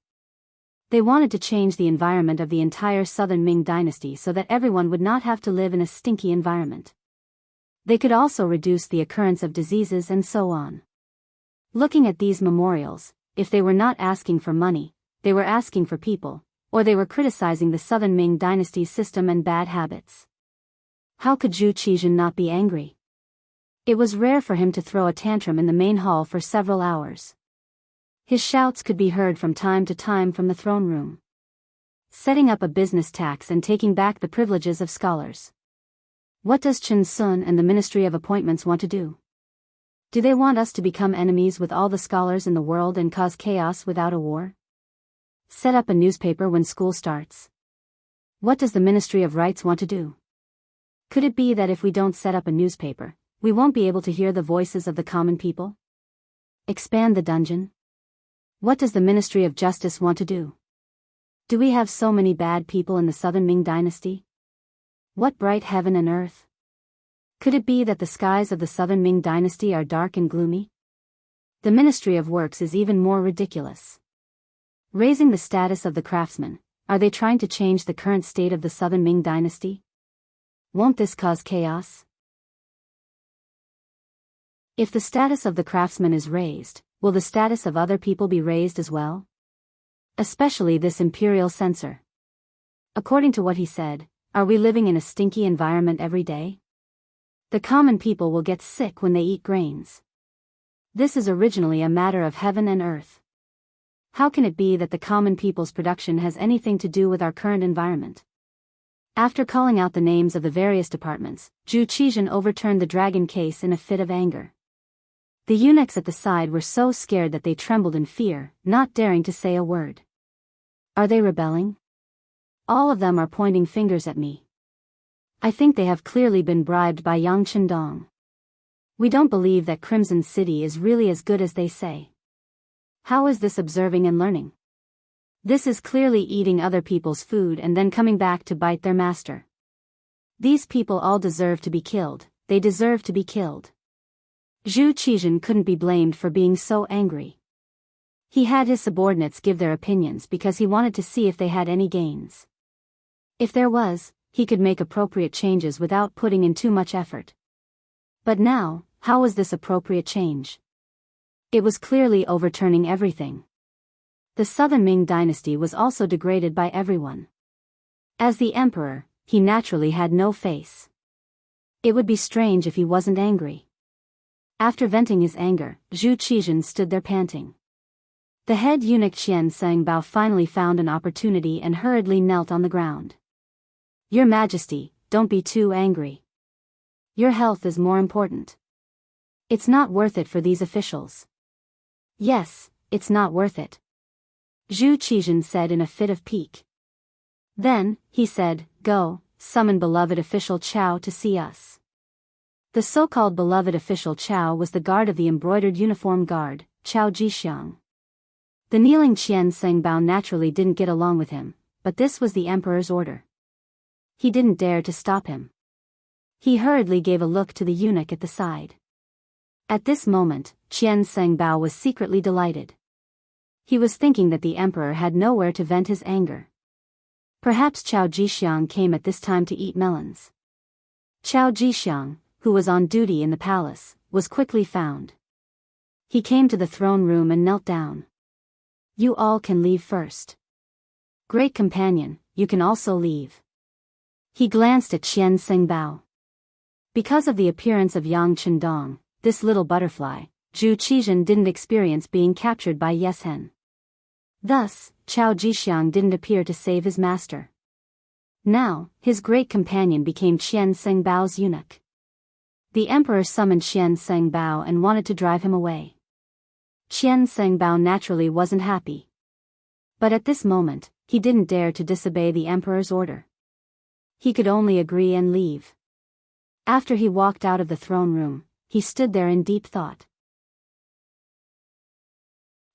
They wanted to change the environment of the entire Southern Ming dynasty so that everyone would not have to live in a stinky environment. They could also reduce the occurrence of diseases and so on. Looking at these memorials, if they were not asking for money, they were asking for people, or they were criticizing the Southern Ming dynasty's system and bad habits. How could Zhu Qizhen not be angry? It was rare for him to throw a tantrum in the main hall for several hours. His shouts could be heard from time to time from the throne room. Setting up a business tax and taking back the privileges of scholars. What does Chen Sun and the Ministry of Appointments want to do? Do they want us to become enemies with all the scholars in the world and cause chaos without a war? Set up a newspaper when school starts. What does the Ministry of Rights want to do? Could it be that if we don't set up a newspaper, We won't be able to hear the voices of the common people? Expand the dungeon? What does the Ministry of Justice want to do? Do we have so many bad people in the Southern Ming Dynasty? What bright heaven and earth? Could it be that the skies of the Southern Ming Dynasty are dark and gloomy? The Ministry of Works is even more ridiculous. Raising the status of the craftsmen, are they trying to change the current state of the Southern Ming Dynasty? Won't this cause chaos? If the status of the craftsman is raised, will the status of other people be raised as well? Especially this imperial censor. According to what he said, are we living in a stinky environment every day? The common people will get sick when they eat grains. This is originally a matter of heaven and earth. How can it be that the common people's production has anything to do with our current environment? After calling out the names of the various departments, Zhu Qizhen overturned the dragon case in a fit of anger. The eunuchs at the side were so scared that they trembled in fear, not daring to say a word. Are they rebelling? All of them are pointing fingers at me. I think they have clearly been bribed by Yang Chendong. We don't believe that Crimson City is really as good as they say. How is this observing and learning? This is clearly eating other people's food and then coming back to bite their master. These people all deserve to be killed, they deserve to be killed. Zhu Qizhen couldn't be blamed for being so angry. He had his subordinates give their opinions because he wanted to see if they had any gains. If there was, he could make appropriate changes without putting in too much effort. But now, how was this appropriate change? It was clearly overturning everything. The Southern Ming Dynasty was also degraded by everyone. As the emperor, he naturally had no face. It would be strange if he wasn't angry. After venting his anger, Zhu Qizhen stood there panting. The head eunuch Qian Sangbao finally found an opportunity and hurriedly knelt on the ground. Your Majesty, don't be too angry. Your health is more important. It's not worth it for these officials. Yes, it's not worth it. Zhu Qizhen said in a fit of pique. Then, he said, go, summon beloved official Chao to see us. The so-called beloved official Chao was the guard of the embroidered uniform guard, Chao Jixiang. The kneeling Qian Sangbao naturally didn't get along with him, but this was the emperor's order. He didn't dare to stop him. He hurriedly gave a look to the eunuch at the side. At this moment, Qian Sangbao was secretly delighted. He was thinking that the emperor had nowhere to vent his anger. Perhaps Chao Jixiang came at this time to eat melons. Chao Jixiang, who was on duty in the palace, was quickly found. He came to the throne room and knelt down. You all can leave first. Great companion, you can also leave. He glanced at Qian Sangbao. Because of the appearance of Yang Chendong, this little butterfly, Zhu Qizhen didn't experience being captured by Yeshen. Thus, Chao Jixiang didn't appear to save his master. Now, his great companion became Qian Sengbao's eunuch. The emperor summoned Qian Sangbao and wanted to drive him away. Qian Sangbao naturally wasn't happy. But at this moment, he didn't dare to disobey the emperor's order. He could only agree and leave. After he walked out of the throne room, he stood there in deep thought.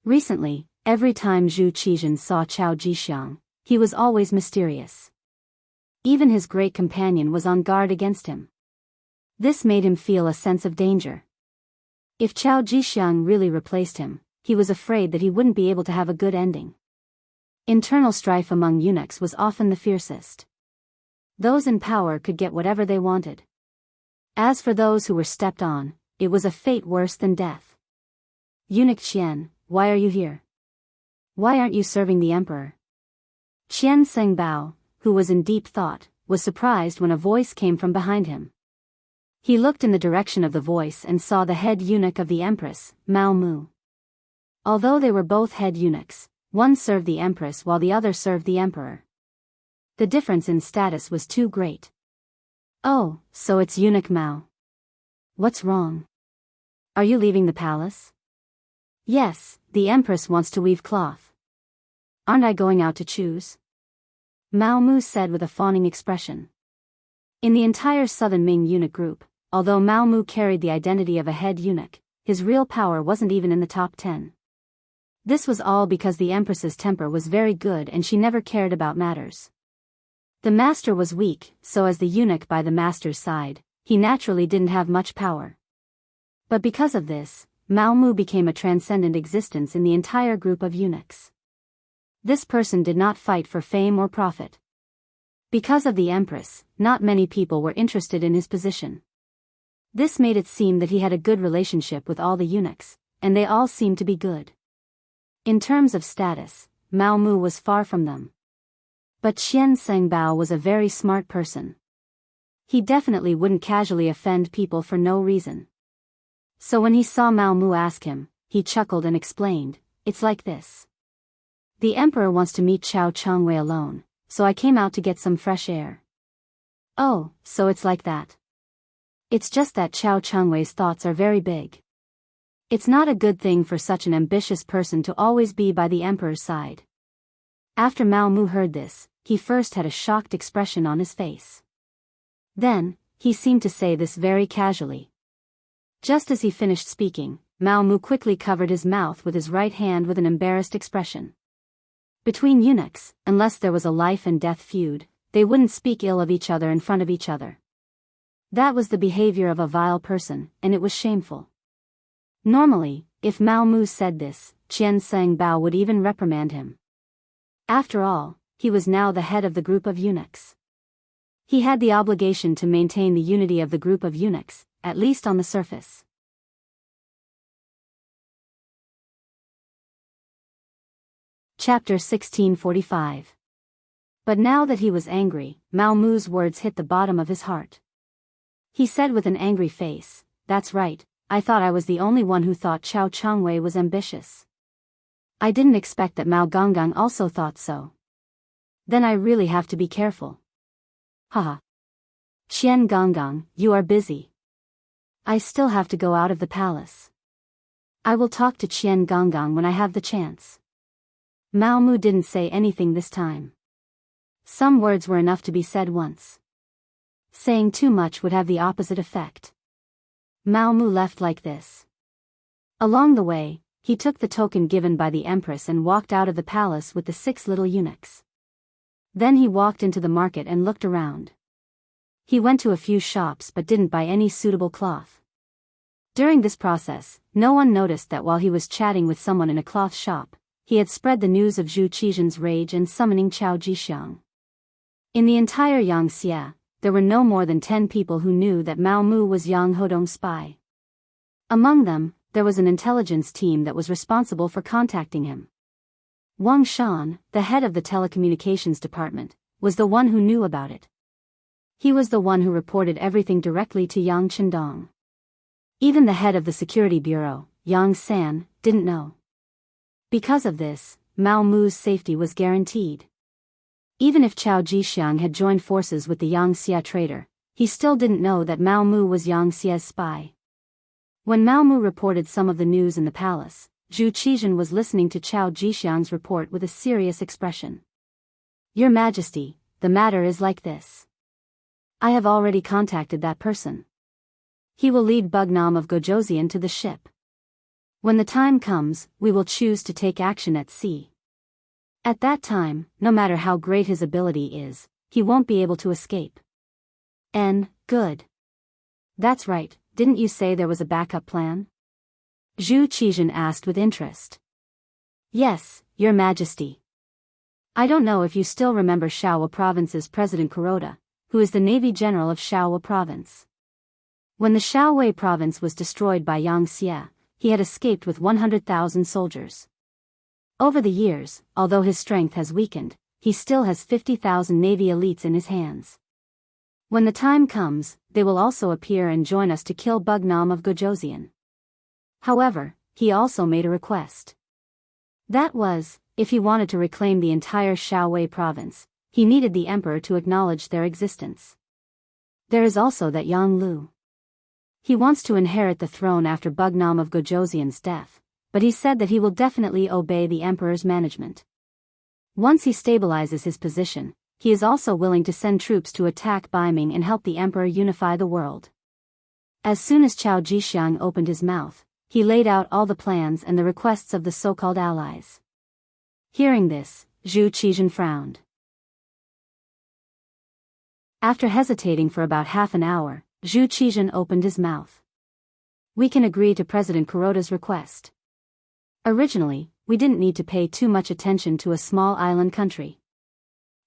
Recently, every time Zhu Qizhen saw Chao Jixiang, he was always mysterious. Even his great companion was on guard against him. This made him feel a sense of danger. If Chao Jixiang really replaced him, he was afraid that he wouldn't be able to have a good ending. Internal strife among eunuchs was often the fiercest. Those in power could get whatever they wanted. As for those who were stepped on, it was a fate worse than death. Eunuch Qian, why are you here? Why aren't you serving the emperor? Qian Sangbao, who was in deep thought, was surprised when a voice came from behind him. He looked in the direction of the voice and saw the head eunuch of the empress, Mao Mu. Although they were both head eunuchs, one served the empress while the other served the emperor. The difference in status was too great. Oh, so it's eunuch Mao. What's wrong? Are you leaving the palace? Yes, the empress wants to weave cloth. Aren't I going out to choose? Mao Mu said with a fawning expression. In the entire Southern Ming eunuch group, although Mao Mu carried the identity of a head eunuch, his real power wasn't even in the top 10. This was all because the Empress's temper was very good and she never cared about matters. The master was weak, so as the eunuch by the master's side, he naturally didn't have much power. But because of this, Mao Mu became a transcendent existence in the entire group of eunuchs. This person did not fight for fame or profit. Because of the Empress, not many people were interested in his position. This made it seem that he had a good relationship with all the eunuchs, and they all seemed to be good. In terms of status, Mao Mu was far from them. But Qian Sengbao was a very smart person. He definitely wouldn't casually offend people for no reason. So when he saw Mao Mu ask him, he chuckled and explained, "It's like this. The emperor wants to meet Xiao Changwei alone, so I came out to get some fresh air." "Oh, so it's like that. It's just that Xiao Changwei's thoughts are very big. It's not a good thing for such an ambitious person to always be by the emperor's side." After Mao Mu heard this, he first had a shocked expression on his face. Then, he seemed to say this very casually. Just as he finished speaking, Mao Mu quickly covered his mouth with his right hand with an embarrassed expression. Between eunuchs, unless there was a life and death feud, they wouldn't speak ill of each other in front of each other. That was the behavior of a vile person, and it was shameful. Normally, if Mao Mu said this, Qian Sengbao would even reprimand him. After all, he was now the head of the group of eunuchs. He had the obligation to maintain the unity of the group of eunuchs, at least on the surface. Chapter 1645. But now that he was angry, Mao Mu's words hit the bottom of his heart. He said with an angry face, "That's right, I thought I was the only one who thought Xiao Changwei was ambitious. I didn't expect that Mao Gonggang also thought so. Then I really have to be careful. Haha. Qian Gonggang, you are busy. I still have to go out of the palace. I will talk to Qian Gonggang when I have the chance." Mao Mu didn't say anything this time. Some words were enough to be said once. Saying too much would have the opposite effect. Mao Mu left like this. Along the way, he took the token given by the Empress and walked out of the palace with the 6 little eunuchs. Then he walked into the market and looked around. He went to a few shops but didn't buy any suitable cloth. During this process, no one noticed that while he was chatting with someone in a cloth shop, he had spread the news of Zhu Qizhen's rage and summoning Chao Jixiang. In the entire Yangxia, there were no more than 10 people who knew that Mao Mu was Yang Hodong's spy. Among them, there was an intelligence team that was responsible for contacting him. Wang Shan, the head of the telecommunications department, was the one who knew about it. He was the one who reported everything directly to Yang Chendong. Even the head of the security bureau, Yang San, didn't know. Because of this, Mao Mu's safety was guaranteed. Even if Chao Jixiang had joined forces with the Yangxia traitor, he still didn't know that Mao Mu was Yangxia's spy. When Mao Mu reported some of the news in the palace, Zhu Qizhen was listening to Chao Jixiang's report with a serious expression. "Your Majesty, the matter is like this. I have already contacted that person. He will lead Bugnam of Gojoseon to the ship. When the time comes, we will choose to take action at sea. At that time, no matter how great his ability is, he won't be able to escape." Good. That's right, didn't you say there was a backup plan? Zhu Qizhen asked with interest. "Yes, Your Majesty. I don't know if you still remember Shaowa Province's President Kuroda, who is the Navy General of Shaowa Province. When the Shaowei Province was destroyed by Yangxia, he had escaped with 100,000 soldiers. Over the years, although his strength has weakened, he still has 50,000 Navy elites in his hands. When the time comes, they will also appear and join us to kill Bugnam of Gojoseon. However, he also made a request. That was, if he wanted to reclaim the entire Shaowei province, he needed the emperor to acknowledge their existence. There is also that Yang Lu. He wants to inherit the throne after Bugnam of Gojoseon's death, but he said that he will definitely obey the emperor's management. Once he stabilizes his position, he is also willing to send troops to attack Baiming and help the emperor unify the world. As soon as Xiao Jixiang opened his mouth, he laid out all the plans and the requests of the so-called allies. Hearing this, Zhu Qizhen frowned. After hesitating for about half an hour, Zhu Qizhen opened his mouth. We can agree to President Kuroda's request. Originally, we didn't need to pay too much attention to a small island country.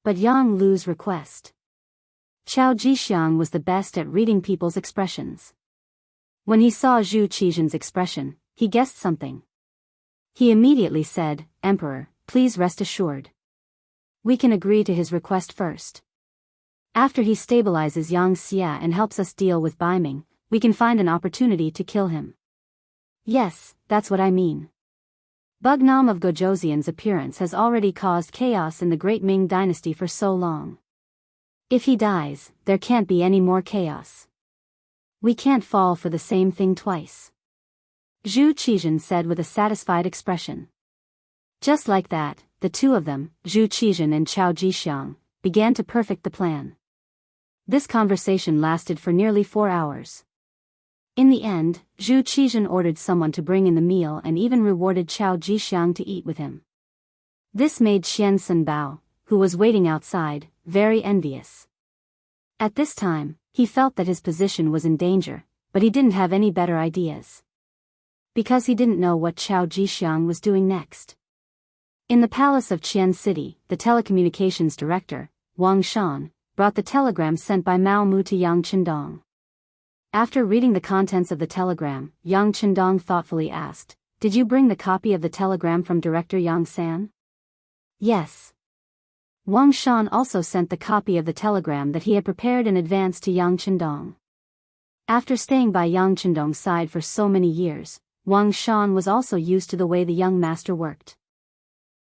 But Yang Lu's request. Xiao Jixiang was the best at reading people's expressions. When he saw Zhu Qizhen's expression, he guessed something. He immediately said, Emperor, please rest assured. We can agree to his request first. After he stabilizes Yang Xia and helps us deal with Baiming, we can find an opportunity to kill him. Yes, that's what I mean. Bugnam of Gojoseon's appearance has already caused chaos in the Great Ming Dynasty for so long. If he dies, there can't be any more chaos. We can't fall for the same thing twice. Zhu Qizhen said with a satisfied expression. Just like that, the two of them, Zhu Qizhen and Xiao Jixiang, began to perfect the plan. This conversation lasted for nearly 4 hours. In the end, Zhu Qizhen ordered someone to bring in the meal and even rewarded Xiao Jixiang to eat with him. This made Xian Sanbao, who was waiting outside, very envious. At this time, he felt that his position was in danger, but he didn't have any better ideas. Because he didn't know what Xiao Jixiang was doing next. In the palace of Qian City, the telecommunications director, Wang Shan, brought the telegram sent by Mao Mu to Yang Qindong. After reading the contents of the telegram, Yang Qindong thoughtfully asked, Did you bring the copy of the telegram from Director Yang San? Yes. Wang Shan also sent the copy of the telegram that he had prepared in advance to Yang Qindong. After staying by Yang Qindong's side for so many years, Wang Shan was also used to the way the young master worked.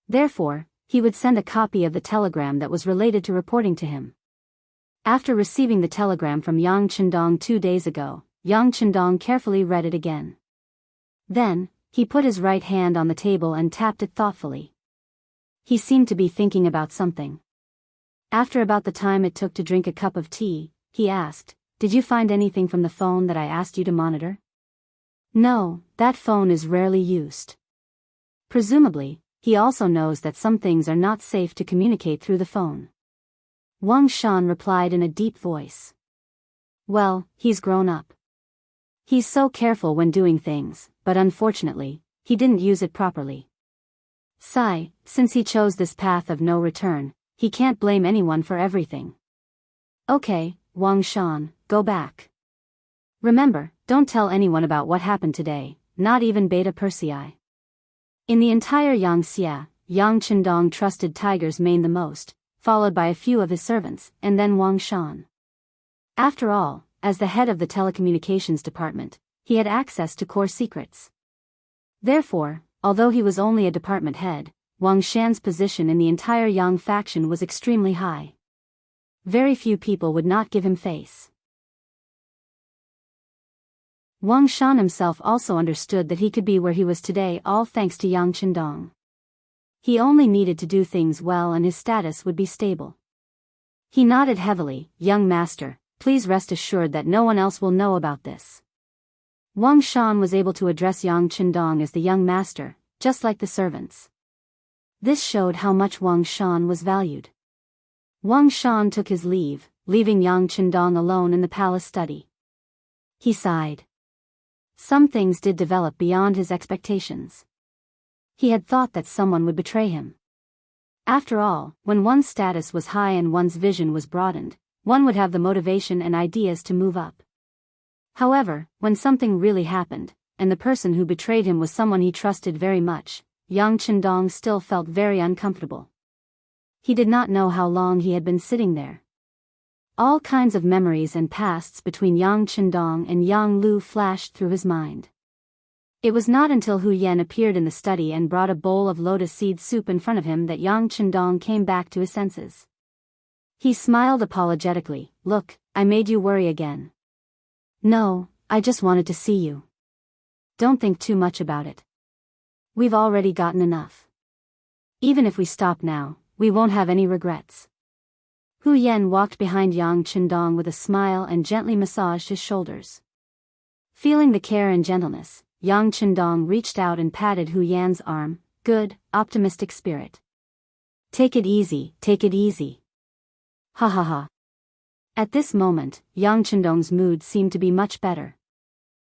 Therefore, he would send a copy of the telegram that was related to reporting to him. After receiving the telegram from Yang Qindong 2 days ago, Yang Qindong carefully read it again. Then, he put his right hand on the table and tapped it thoughtfully. He seemed to be thinking about something. After about the time it took to drink a cup of tea, he asked, Did you find anything from the phone that I asked you to monitor? No, that phone is rarely used. Presumably, he also knows that some things are not safe to communicate through the phone. Wang Shan replied in a deep voice. Well, he's grown up. He's so careful when doing things, but unfortunately, he didn't use it properly. Since he chose this path of no return, he can't blame anyone for everything. Okay, Wang Shan, go back. Remember, don't tell anyone about what happened today, not even Beta Persei. In the entire Yangxia, Yang Qindong trusted Tiger's Mane the most, followed by a few of his servants, and then Wang Shan. After all, as the head of the telecommunications department, he had access to core secrets. Therefore, although he was only a department head, Wang Shan's position in the entire Yang faction was extremely high. Very few people would not give him face. Wang Shan himself also understood that he could be where he was today all thanks to Yang Qindong. He only needed to do things well and his status would be stable. He nodded heavily, Young Master, please rest assured that no one else will know about this. Wang Shan was able to address Yang Qindong as the young master, just like the servants. This showed how much Wang Shan was valued. Wang Shan took his leave, leaving Yang Qindong alone in the palace study. He sighed. Some things did develop beyond his expectations. He had thought that someone would betray him. After all, when one's status was high and one's vision was broadened, one would have the motivation and ideas to move up. However, when something really happened, and the person who betrayed him was someone he trusted very much, Yang Qindong still felt very uncomfortable. He did not know how long he had been sitting there. All kinds of memories and pasts between Yang Qindong and Yang Lu flashed through his mind. It was not until Hu Yan appeared in the study and brought a bowl of lotus seed soup in front of him that Yang Qindong came back to his senses. He smiled apologetically, Look, I made you worry again. No, I just wanted to see you. Don't think too much about it. We've already gotten enough. Even if we stop now, we won't have any regrets. Hu Yan walked behind Yang Qindong with a smile and gently massaged his shoulders. Feeling the care and gentleness, Yang Chendong reached out and patted Hu Yan's arm. Good, optimistic spirit. Take it easy, take it easy. Ha ha ha. At this moment, Yang Chendong's mood seemed to be much better.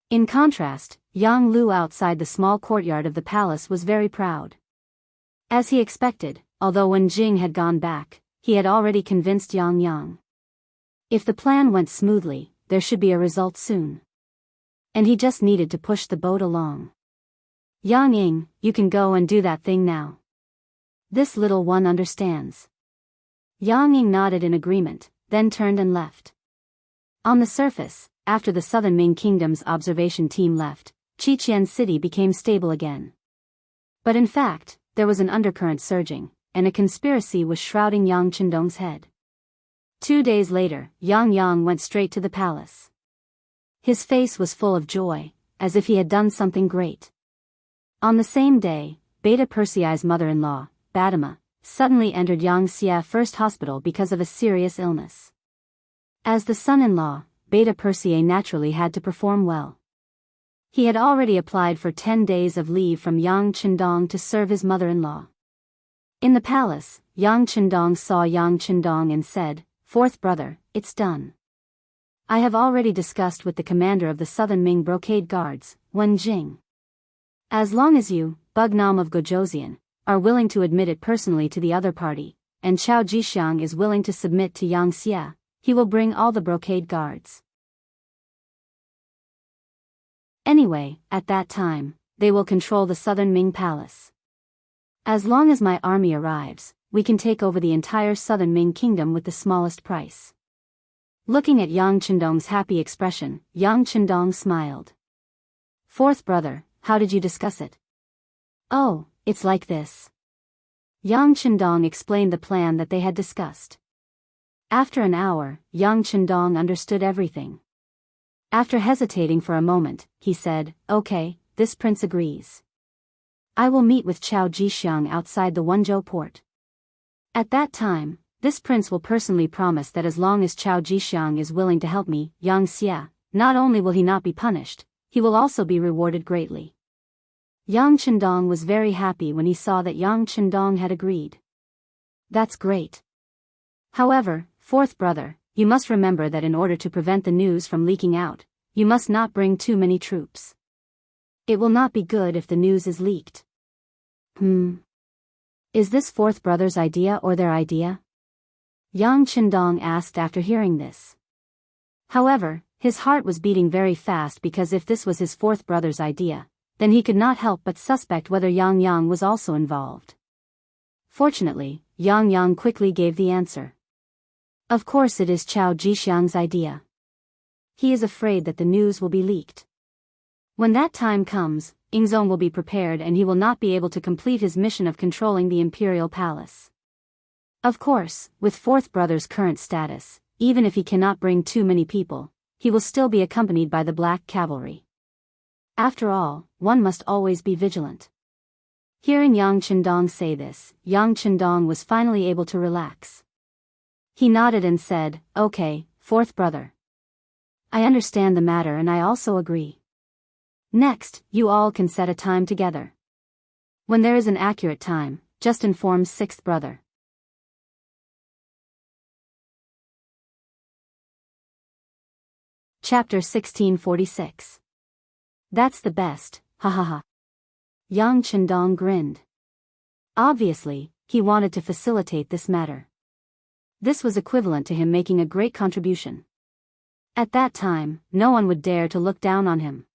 In contrast, Yang Lu outside the small courtyard of the palace was very proud. As he expected, although Wen Jing had gone back, he had already convinced Yang. If the plan went smoothly, there should be a result soon. And he just needed to push the boat along. Yang Ying, you can go and do that thing now. This little one understands. Yang Ying nodded in agreement, then turned and left. On the surface, after the Southern Ming Kingdom's observation team left, Qiqian City became stable again. But in fact, there was an undercurrent surging, and a conspiracy was shrouding Yang Chendong's head. 2 days later, Yang went straight to the palace. His face was full of joy, as if he had done something great. On the same day, Beta Persei's mother-in-law, Badama, suddenly entered Yangxia First Hospital because of a serious illness. As the son-in-law, Beta Persei naturally had to perform well. He had already applied for 10 days of leave from Yang Chendong to serve his mother-in-law. In the palace, Yang Chendong saw Yang Chendong and said, "Fourth brother, it's done. I have already discussed with the commander of the Southern Ming Brocade Guards, Wen Jing. As long as you, Bugnam of Gojoseon, are willing to admit it personally to the other party, and Chao Jixiang is willing to submit to Yangxia, he will bring all the Brocade Guards. Anyway, at that time, they will control the Southern Ming Palace. As long as my army arrives, we can take over the entire Southern Ming Kingdom with the smallest price." Looking at Yang Chendong's happy expression, Yang Chendong smiled. "Fourth brother, how did you discuss it?" "Oh, it's like this." Yang Chendong explained the plan that they had discussed. After an hour, Yang Chendong understood everything. After hesitating for a moment, he said, "Okay, this prince agrees. I will meet with Chao Jixiang outside the Wenzhou port. At that time, this prince will personally promise that as long as Chao Jixiang is willing to help me, Yangxia, not only will he not be punished, he will also be rewarded greatly." Yang Chendong was very happy when he saw that Yang Chendong had agreed. "That's great. However, fourth brother, you must remember that in order to prevent the news from leaking out, you must not bring too many troops. It will not be good if the news is leaked." Is this fourth brother's idea or their idea?" Yang Chendong asked after hearing this. However, his heart was beating very fast because if this was his fourth brother's idea, then he could not help but suspect whether Yang was also involved. Fortunately, Yang quickly gave the answer. "Of course it is Chao Jixiang's idea. He is afraid that the news will be leaked. When that time comes, Ingzong will be prepared and he will not be able to complete his mission of controlling the imperial palace. Of course, with fourth brother's current status, even if he cannot bring too many people, he will still be accompanied by the black cavalry. After all, one must always be vigilant." Hearing Yang Chendong say this, Yang Chendong was finally able to relax. He nodded and said, "Okay, fourth brother. I understand the matter and I also agree. Next, you all can set a time together. When there is an accurate time, just inform sixth brother." Chapter 1646. "That's the best, ha ha ha." Yang Chendong grinned. Obviously, he wanted to facilitate this matter. This was equivalent to him making a great contribution. At that time, no one would dare to look down on him.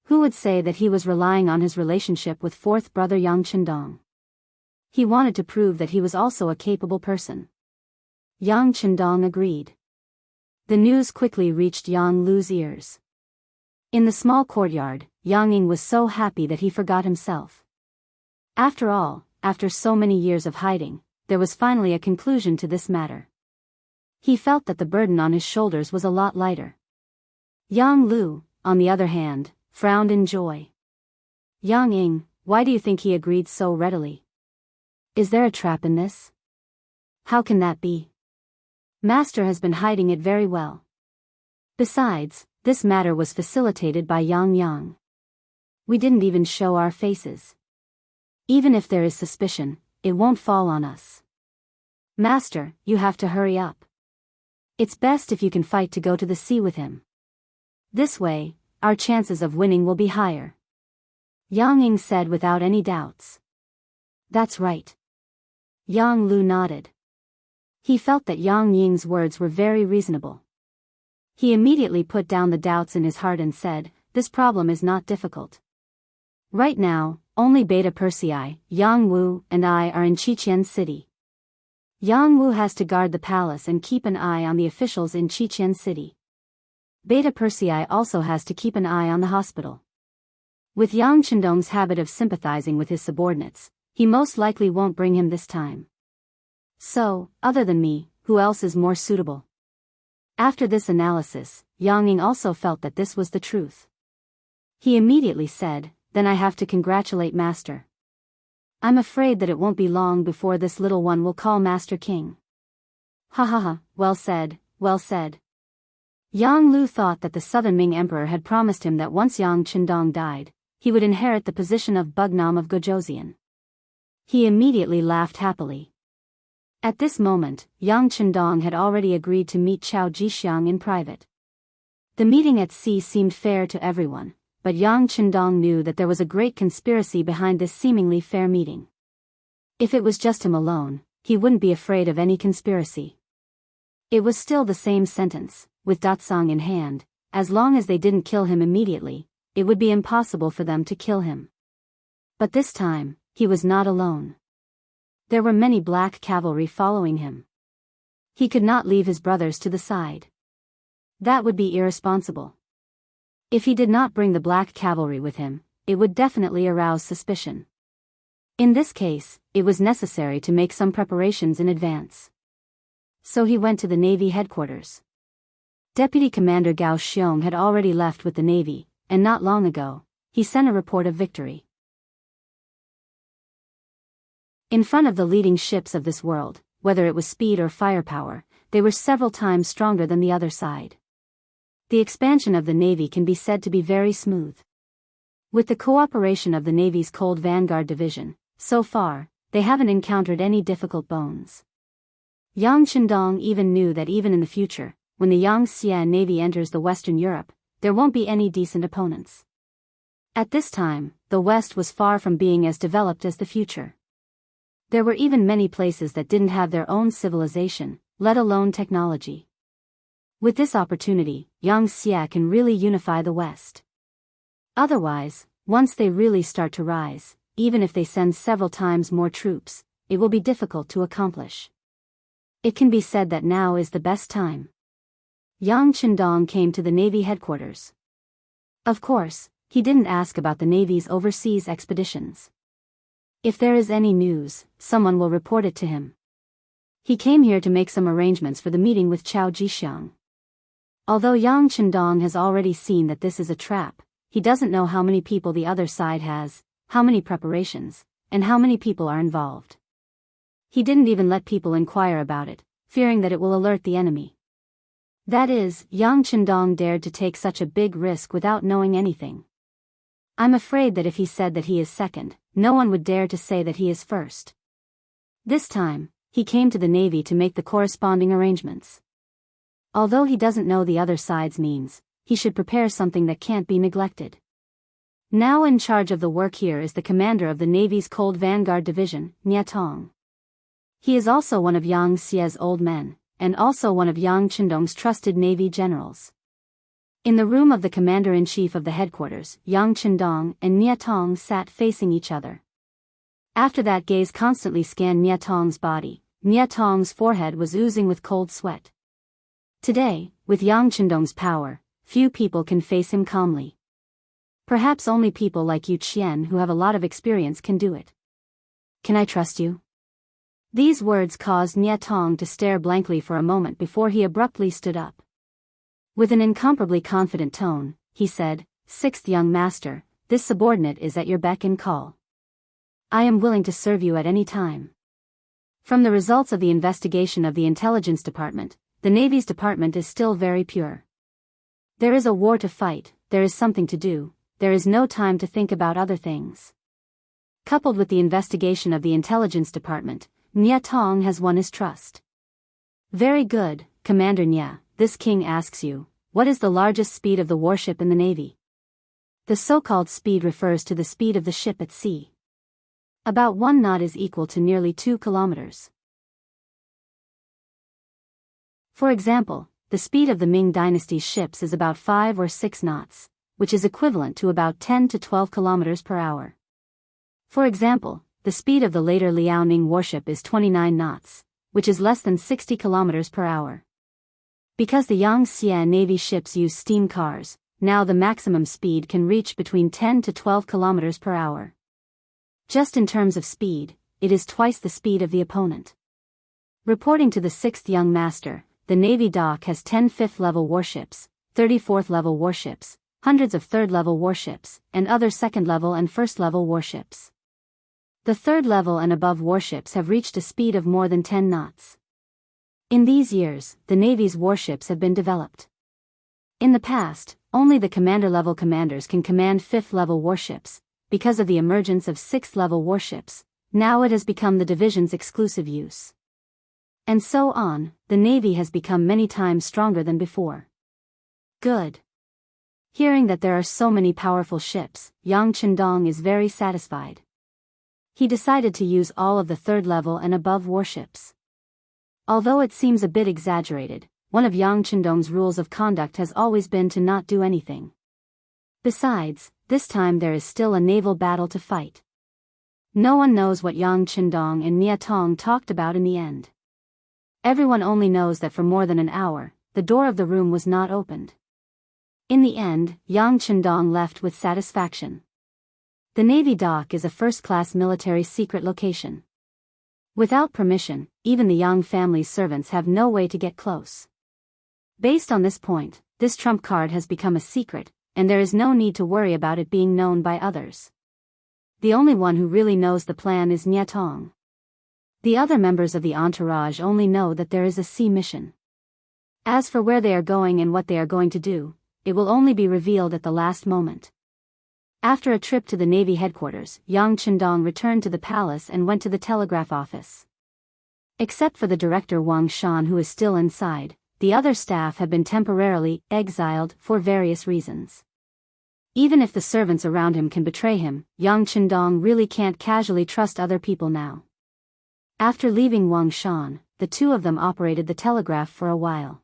Who would say that he was relying on his relationship with fourth brother Yang Chendong? He wanted to prove that he was also a capable person. Yang Chendong agreed. The news quickly reached Yang Lu's ears. In the small courtyard, Yang Ying was so happy that he forgot himself. After all, after so many years of hiding, there was finally a conclusion to this matter. He felt that the burden on his shoulders was a lot lighter. Yang Lu, on the other hand, frowned in joy. "Yang Ying, why do you think he agreed so readily? Is there a trap in this? How can that be? Master has been hiding it very well. Besides, This matter was facilitated by Yang Yang. We didn't even show our faces. Even if there is suspicion, it won't fall on us. Master, you have to hurry up. It's best if you can fight to go to the sea with him. This way, our chances of winning will be higher. Yang Ying said without any doubts. That's right. Yang Lu nodded. He felt that Yang Ying's words were very reasonable. He immediately put down the doubts in his heart and said, this problem is not difficult. Right now, only Beta Persei, Yang Wu, and I are in Qiqian City. Yang Wu has to guard the palace and keep an eye on the officials in Qiqian City. Beta Persei also has to keep an eye on the hospital. With Yang Chendong's habit of sympathizing with his subordinates, he most likely won't bring him this time. So, other than me, who else is more suitable? After this analysis, Yang Ying also felt that this was the truth. He immediately said, then I have to congratulate Master. I'm afraid that it won't be long before this little one will call Master King. Ha ha ha, well said, well said. Yang Lu thought that the Southern Ming Emperor had promised him that once Yang Chendong died, he would inherit the position of Bugnam of Gojoseon. He immediately laughed happily. At this moment, Yang Chendong had already agreed to meet Chao Jixiang in private. The meeting at sea seemed fair to everyone, but Yang Chendong knew that there was a great conspiracy behind this seemingly fair meeting. If it was just him alone, he wouldn't be afraid of any conspiracy. It was still the same sentence, with Datsang in hand, as long as they didn't kill him immediately, it would be impossible for them to kill him. But this time, he was not alone. There were many black cavalry following him. He could not leave his brothers to the side. That would be irresponsible. If he did not bring the black cavalry with him, it would definitely arouse suspicion. In this case, it was necessary to make some preparations in advance. So he went to the Navy headquarters. Deputy Commander Gao Xiong had already left with the Navy, and not long ago, he sent a report of victory. In front of the leading ships of this world, whether it was speed or firepower, they were several times stronger than the other side. The expansion of the Navy can be said to be very smooth. With the cooperation of the Navy's Cold Vanguard Division, so far, they haven't encountered any difficult bones. Yang Chendong even knew that even in the future, when the Yangtze Navy enters the Western Europe, there won't be any decent opponents. At this time, the West was far from being as developed as the future. There were even many places that didn't have their own civilization, let alone technology. With this opportunity, Yangtze can really unify the West. Otherwise, once they really start to rise, even if they send several times more troops, it will be difficult to accomplish. It can be said that now is the best time. Yang Chendong came to the Navy headquarters. Of course, he didn't ask about the Navy's overseas expeditions. If there is any news, someone will report it to him. He came here to make some arrangements for the meeting with Chao Jixiang. Although Yang Chendong has already seen that this is a trap, he doesn't know how many people the other side has, how many preparations, and how many people are involved. He didn't even let people inquire about it, fearing that it will alert the enemy. That is, Yang Chendong dared to take such a big risk without knowing anything. I'm afraid that if he said that he is second, no one would dare to say that he is first. This time, he came to the Navy to make the corresponding arrangements. Although he doesn't know the other side's means, he should prepare something that can't be neglected. Now in charge of the work here is the commander of the Navy's Cold Vanguard Division, Nia Tong. He is also one of Yang Xie's old men, and also one of Yang Chendong's trusted Navy generals. In the room of the commander-in-chief of the headquarters, Yang Chendong and Nia Tong sat facing each other. After that gaze constantly scanned Nia Tong's body, Nia Tong's forehead was oozing with cold sweat. Today, with Yang Chendong's power, few people can face him calmly. Perhaps only people like Yu Qian who have a lot of experience can do it. Can I trust you? These words caused Nia Tong to stare blankly for a moment before he abruptly stood up. With an incomparably confident tone, he said, "Sixth young master, this subordinate is at your beck and call. I am willing to serve you at any time." From the results of the investigation of the Intelligence Department, the Navy's department is still very pure. There is a war to fight, there is something to do, there is no time to think about other things. Coupled with the investigation of the intelligence department, Nia Tong has won his trust. Very good, Commander Nia, this king asks you, what is the largest speed of the warship in the Navy? The so-called speed refers to the speed of the ship at sea. About 1 knot is equal to nearly 2 kilometers. For example, the speed of the Ming Dynasty's ships is about 5 or 6 knots, which is equivalent to about 10 to 12 kilometers per hour. For example, the speed of the later Liaoning warship is 29 knots, which is less than 60 kilometers per hour. Because the Yangtze Navy ships use steam cars, now the maximum speed can reach between 10 to 12 kilometers per hour. Just in terms of speed, it is twice the speed of the opponent. Reporting to the 6th Young Master, the Navy dock has 10 5th-level warships, 30 4th-level warships, hundreds of 3rd-level warships, and other 2nd-level and 1st-level warships. The 3rd-level and above warships have reached a speed of more than 10 knots. In these years, the Navy's warships have been developed. In the past, only the commander-level commanders can command 5th-level warships. Because of the emergence of 6th-level warships, now it has become the division's exclusive use. And so on, the Navy has become many times stronger than before. Good. Hearing that there are so many powerful ships, Yang Chendong is very satisfied. He decided to use all of the 3rd-level and above warships. Although it seems a bit exaggerated, one of Yang Chendong's rules of conduct has always been to not do anything. Besides, this time there is still a naval battle to fight. No one knows what Yang Chendong and Nia Tong talked about in the end. Everyone only knows that for more than an hour, the door of the room was not opened. In the end, Yang Chendong left with satisfaction. The Navy dock is a first-class military secret location. Without permission, even the Yang family's servants have no way to get close. Based on this point, this trump card has become a secret, and there is no need to worry about it being known by others. The only one who really knows the plan is Nia Tong. The other members of the entourage only know that there is a sea mission. As for where they are going and what they are going to do, it will only be revealed at the last moment. After a trip to the Navy headquarters, Yang Chendong returned to the palace and went to the telegraph office. Except for the director Wang Shan, who is still inside, the other staff have been temporarily exiled for various reasons. Even if the servants around him can betray him, Yang Chendong really can't casually trust other people now. After leaving Wang Shan, the two of them operated the telegraph for a while.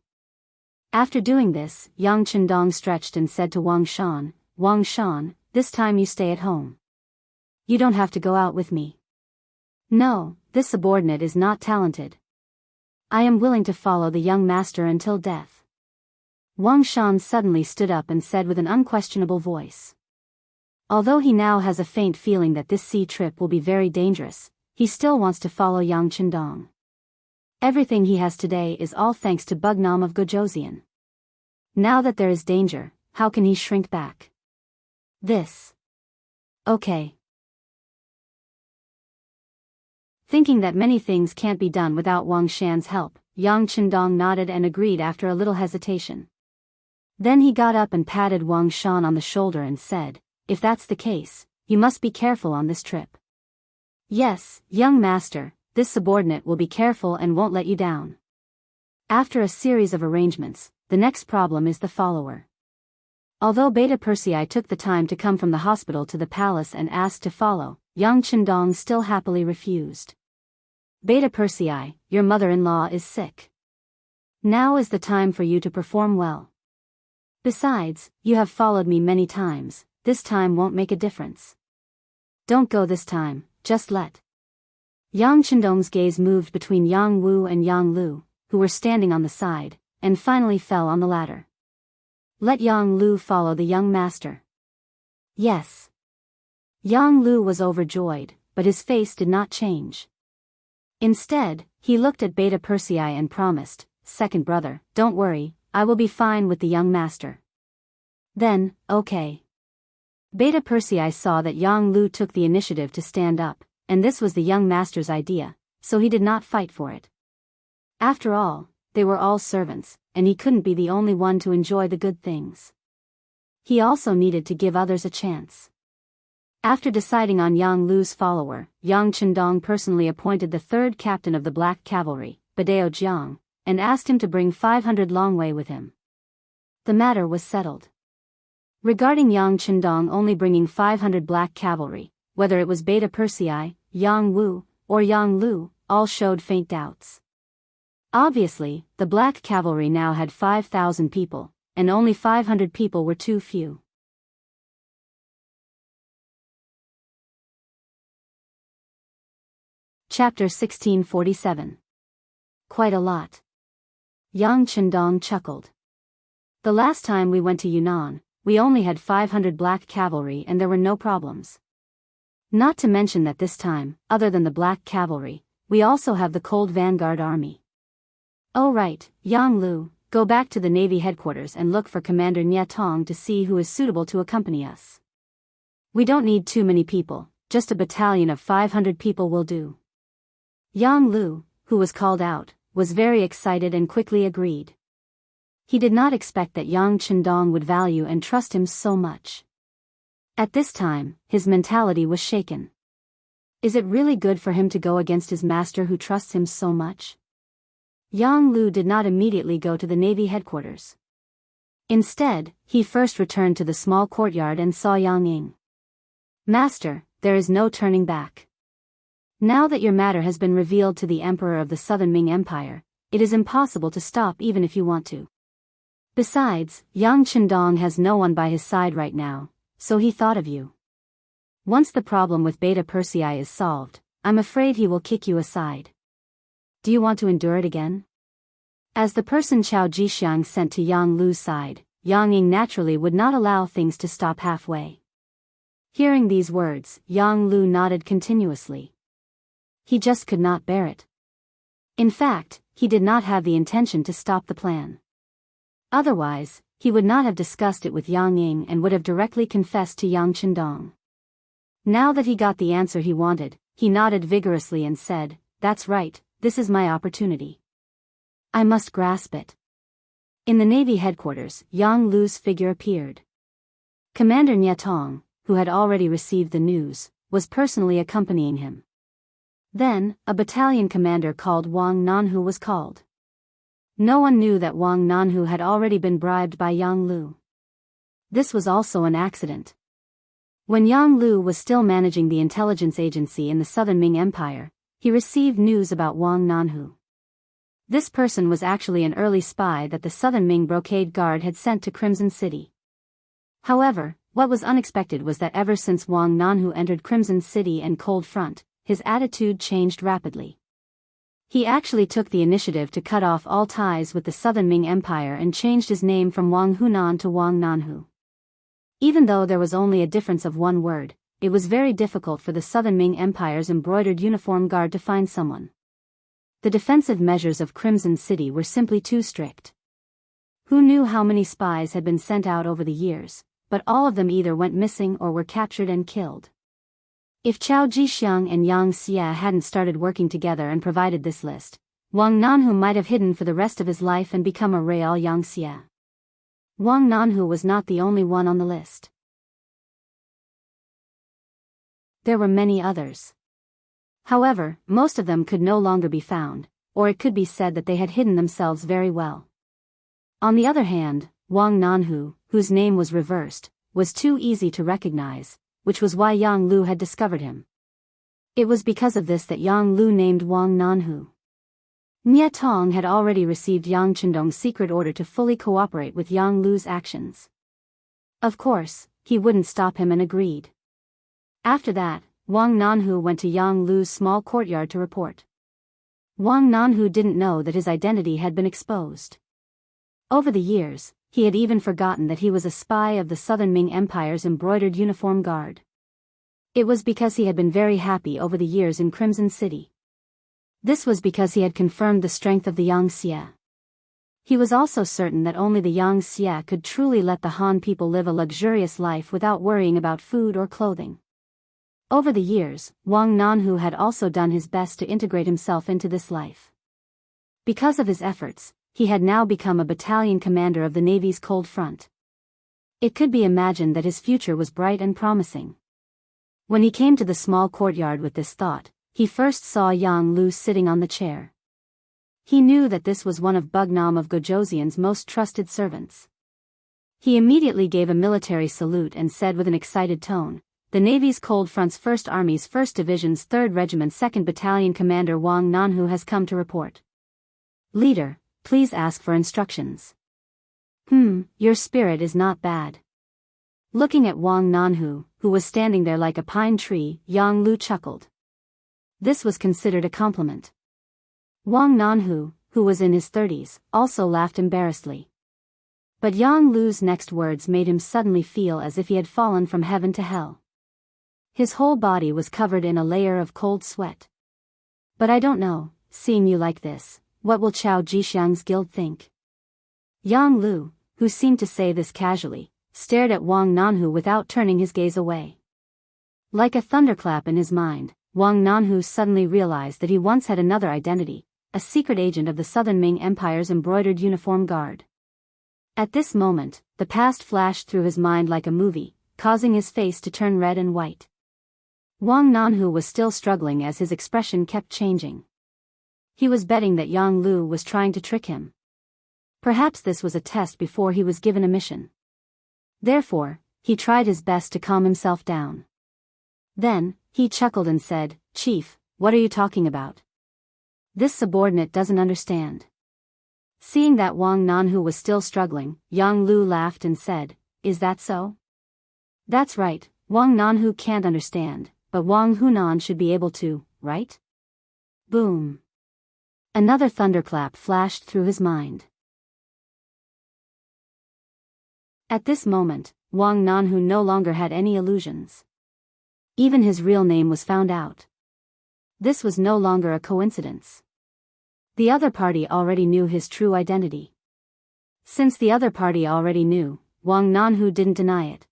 After doing this, Yang Chendong stretched and said to Wang Shan, this time you stay at home. You don't have to go out with me. No, this subordinate is not talented. I am willing to follow the young master until death. Wang Shan suddenly stood up and said with an unquestionable voice. Although he now has a faint feeling that this sea trip will be very dangerous, he still wants to follow Yang Chendong. Everything he has today is all thanks to Bugnam of Gojoseon. Now that there is danger, how can he shrink back? Okay. Thinking that many things can't be done without Wang Shan's help, Yang Chendong nodded and agreed after a little hesitation. Then he got up and patted Wang Shan on the shoulder and said, if that's the case, you must be careful on this trip. Yes, young master, this subordinate will be careful and won't let you down. After a series of arrangements, the next problem is the follower. Although Beta Persei took the time to come from the hospital to the palace and asked to follow, Yang Chendong still happily refused. Beta Persei, your mother-in-law is sick. Now is the time for you to perform well. Besides, you have followed me many times, this time won't make a difference. Don't go this time, just let. Yang Chendong's gaze moved between Yang Wu and Yang Lu, who were standing on the side, and finally fell on the latter. Let Yang Lu follow the young master. Yes. Yang Lu was overjoyed, but his face did not change. Instead, he looked at Beta Persei and promised, second brother, don't worry, I will be fine with the young master. Then, okay. Beta Persei saw that Yang Lu took the initiative to stand up, and this was the young master's idea, so he did not fight for it. After all, they were all servants, and he couldn't be the only one to enjoy the good things. He also needed to give others a chance. After deciding on Yang Lu's follower, Yang Chendong personally appointed the third captain of the Black Cavalry, Badao Jiang, and asked him to bring 500 Longwei with him. The matter was settled. Regarding Yang Chendong only bringing 500 Black Cavalry, whether it was Beta Persei, Yang Wu, or Yang Lu, all showed faint doubts. Obviously, the Black Cavalry now had 5,000 people, and only 500 people were too few. Chapter 1647. Quite a lot. Yang Chendong chuckled. The last time we went to Yunnan, we only had 500 Black Cavalry and there were no problems. Not to mention that this time, other than the Black Cavalry, we also have the Cold Vanguard Army. Oh right, Yang Lu, go back to the Navy headquarters and look for Commander Nye Tong to see who is suitable to accompany us. We don't need too many people, just a battalion of 500 people will do. Yang Lu, who was called out, was very excited and quickly agreed. He did not expect that Yang Chendong would value and trust him so much. At this time, his mentality was shaken. Is it really good for him to go against his master who trusts him so much? Yang Lu did not immediately go to the Navy headquarters. Instead, he first returned to the small courtyard and saw Yang Ying. Master, there is no turning back. Now that your matter has been revealed to the Emperor of the Southern Ming Empire, it is impossible to stop even if you want to. Besides, Yang Chendong has no one by his side right now, so he thought of you. Once the problem with Beta Persei is solved, I'm afraid he will kick you aside. Do you want to endure it again? As the person Chao Jixiang sent to Yang Lu's side, Yang Ying naturally would not allow things to stop halfway. Hearing these words, Yang Lu nodded continuously. He just could not bear it. In fact, he did not have the intention to stop the plan. Otherwise, he would not have discussed it with Yang Ying and would have directly confessed to Yang Chendong. Now that he got the answer he wanted, he nodded vigorously and said, "That's right, this is my opportunity. I must grasp it." In the Navy headquarters, Yang Lu's figure appeared. Commander Nye Tong, who had already received the news, was personally accompanying him. Then, a battalion commander called Wang Nanhu was called. No one knew that Wang Nanhu had already been bribed by Yang Lu. This was also an accident. When Yang Lu was still managing the intelligence agency in the Southern Ming Empire, he received news about Wang Nanhu. This person was actually an early spy that the Southern Ming Brocade Guard had sent to Crimson City. However, what was unexpected was that ever since Wang Nanhu entered Crimson City and Cold Front, his attitude changed rapidly. He actually took the initiative to cut off all ties with the Southern Ming Empire and changed his name from Wang Hunan to Wang Nanhu. Even though there was only a difference of one word, it was very difficult for the Southern Ming Empire's embroidered uniform guard to find someone. The defensive measures of Crimson City were simply too strict. Who knew how many spies had been sent out over the years, but all of them either went missing or were captured and killed. If Chao Jixiang and Yang Xia hadn't started working together and provided this list, Wang Nanhu might have hidden for the rest of his life and become a real Yang Xia. Wang Nanhu was not the only one on the list. There were many others. However, most of them could no longer be found, or it could be said that they had hidden themselves very well. On the other hand, Wang Nanhu, whose name was reversed, was too easy to recognize, which was why Yang Lu had discovered him. It was because of this that Yang Lu named Wang Nanhu. Nye Tong had already received Yang Chendong's secret order to fully cooperate with Yang Lu's actions. Of course, he wouldn't stop him and agreed. After that, Wang Nanhu went to Yang Lu's small courtyard to report. Wang Nanhu didn't know that his identity had been exposed. Over the years, he had even forgotten that he was a spy of the Southern Ming Empire's embroidered uniform guard. It was because he had been very happy over the years in Crimson City. This was because he had confirmed the strength of the Yang Xia. He was also certain that only the Yang Xia could truly let the Han people live a luxurious life without worrying about food or clothing. Over the years, Wang Nanhu had also done his best to integrate himself into this life. Because of his efforts, he had now become a battalion commander of the Navy's cold front. It could be imagined that his future was bright and promising. When he came to the small courtyard with this thought, he first saw Yang Lu sitting on the chair. He knew that this was one of Bugnam of Gojoseon's most trusted servants. He immediately gave a military salute and said with an excited tone, "The Navy's Cold Front's 1st Army's 1st Division's 3rd Regiment 2nd Battalion Commander Wang Nanhu has come to report. Leader, please ask for instructions." Your spirit is not bad." Looking at Wang Nanhu, who was standing there like a pine tree, Yang Lu chuckled. This was considered a compliment. Wang Nanhu, who was in his 30s, also laughed embarrassedly. But Yang Lu's next words made him suddenly feel as if he had fallen from heaven to hell. His whole body was covered in a layer of cold sweat. "But I don't know, seeing you like this, what will Chao Jixiang's guild think?" Yang Lu, who seemed to say this casually, stared at Wang Nanhu without turning his gaze away. Like a thunderclap in his mind, Wang Nanhu suddenly realized that he once had another identity, a secret agent of the Southern Ming Empire's embroidered uniform guard. At this moment, the past flashed through his mind like a movie, causing his face to turn red and white. Wang Nanhu was still struggling as his expression kept changing. He was betting that Yang Lu was trying to trick him. Perhaps this was a test before he was given a mission. Therefore, he tried his best to calm himself down. Then, he chuckled and said, "Chief, what are you talking about? This subordinate doesn't understand." Seeing that Wang Nanhu was still struggling, Yang Lu laughed and said, "Is that so?" "That's right, Wang Nanhu can't understand, but Wang Hunan should be able to, right?" Boom. Another thunderclap flashed through his mind. At this moment, Wang Nanhu no longer had any illusions. Even his real name was found out. This was no longer a coincidence. The other party already knew his true identity. Since the other party already knew, Wang Nanhu didn't deny it.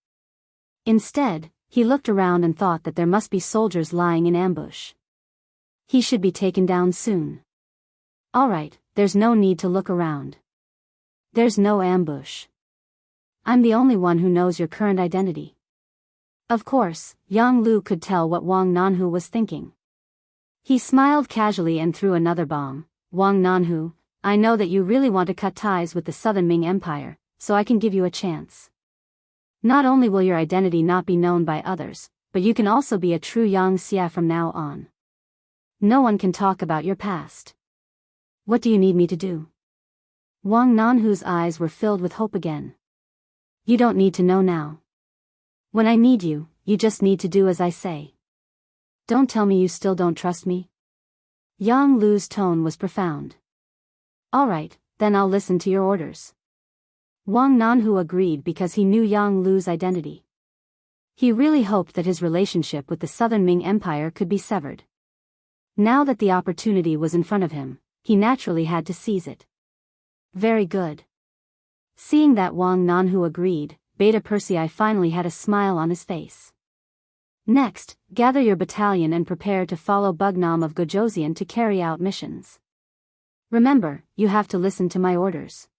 Instead, he looked around and thought that there must be soldiers lying in ambush. He should be taken down soon. Alright, there's no need to look around. There's no ambush. I'm the only one who knows your current identity. Of course, Yang Lu could tell what Wang Nanhu was thinking. He smiled casually and threw another bomb. "Wang Nanhu, I know that you really want to cut ties with the Southern Ming Empire, so I can give you a chance. Not only will your identity not be known by others, but you can also be a true Xianxia from now on. No one can talk about your past. What do you need me to do?" Wang Nanhu's eyes were filled with hope again. "You don't need to know now. When I need you, you just need to do as I say. Don't tell me you still don't trust me." Yang Lu's tone was profound. "Alright, then I'll listen to your orders." Wang Nanhu agreed because he knew Yang Lu's identity. He really hoped that his relationship with the Southern Ming Empire could be severed. Now that the opportunity was in front of him, he naturally had to seize it. Very good. Seeing that Wang Nanhu agreed, Beta Persei finally had a smile on his face. "Next, gather your battalion and prepare to follow Bugnam of Gojoseon to carry out missions. Remember, you have to listen to my orders.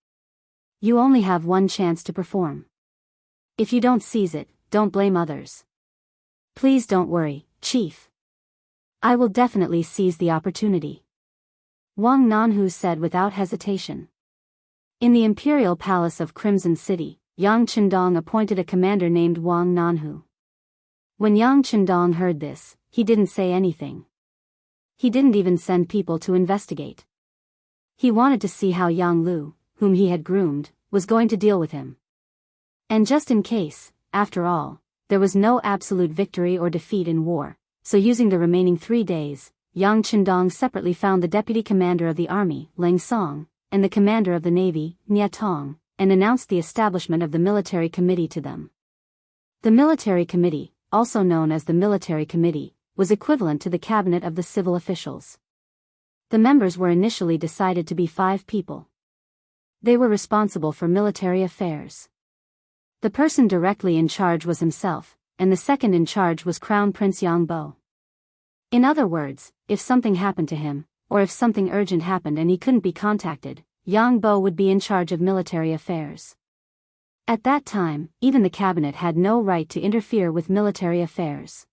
You only have one chance to perform. If you don't seize it, don't blame others. Please don't worry, Chief. I will definitely seize the opportunity," Wang Nanhu said without hesitation. In the imperial palace of Crimson City, Yang Chendong appointed a commander named Wang Nanhu. When Yang Chendong heard this, he didn't say anything. He didn't even send people to investigate. He wanted to see how Yang Lu, whom he had groomed, was going to deal with him. And just in case, after all, there was no absolute victory or defeat in war, so using the remaining 3 days, Yang Chendong separately found the deputy commander of the army, Ling Song, and the commander of the navy, Nia Tong, and announced the establishment of the military committee to them. The military committee, also known as the military committee, was equivalent to the cabinet of the civil officials. The members were initially decided to be 5 people. They were responsible for military affairs. The person directly in charge was himself, and the second in charge was Crown Prince Yang Bo. In other words, if something happened to him, or if something urgent happened and he couldn't be contacted, Yang Bo would be in charge of military affairs. At that time, even the cabinet had no right to interfere with military affairs.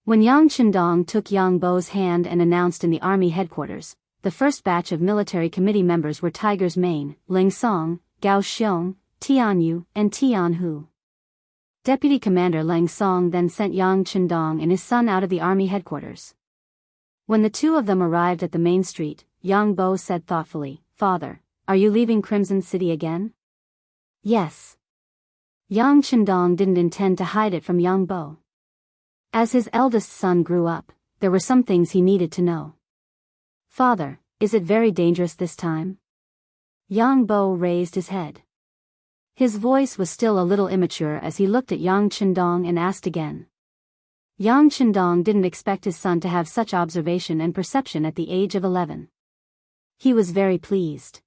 When Yang Chendong took Yang Bo's hand and announced in the army headquarters, the first batch of military committee members were Tiger's Mane, Ling Song, Gao Xiong, Tian Yu, and Tian Hu. Deputy Commander Ling Song then sent Yang Chendong and his son out of the army headquarters. When the two of them arrived at the main street, Yang Bo said thoughtfully, "Father, are you leaving Crimson City again?" "Yes." Yang Chendong didn't intend to hide it from Yang Bo. As his eldest son grew up, there were some things he needed to know. "Father, is it very dangerous this time?" Yang Bo raised his head. His voice was still a little immature as he looked at Yang Chendong and asked again. Yang Chendong didn't expect his son to have such observation and perception at the age of 11. He was very pleased.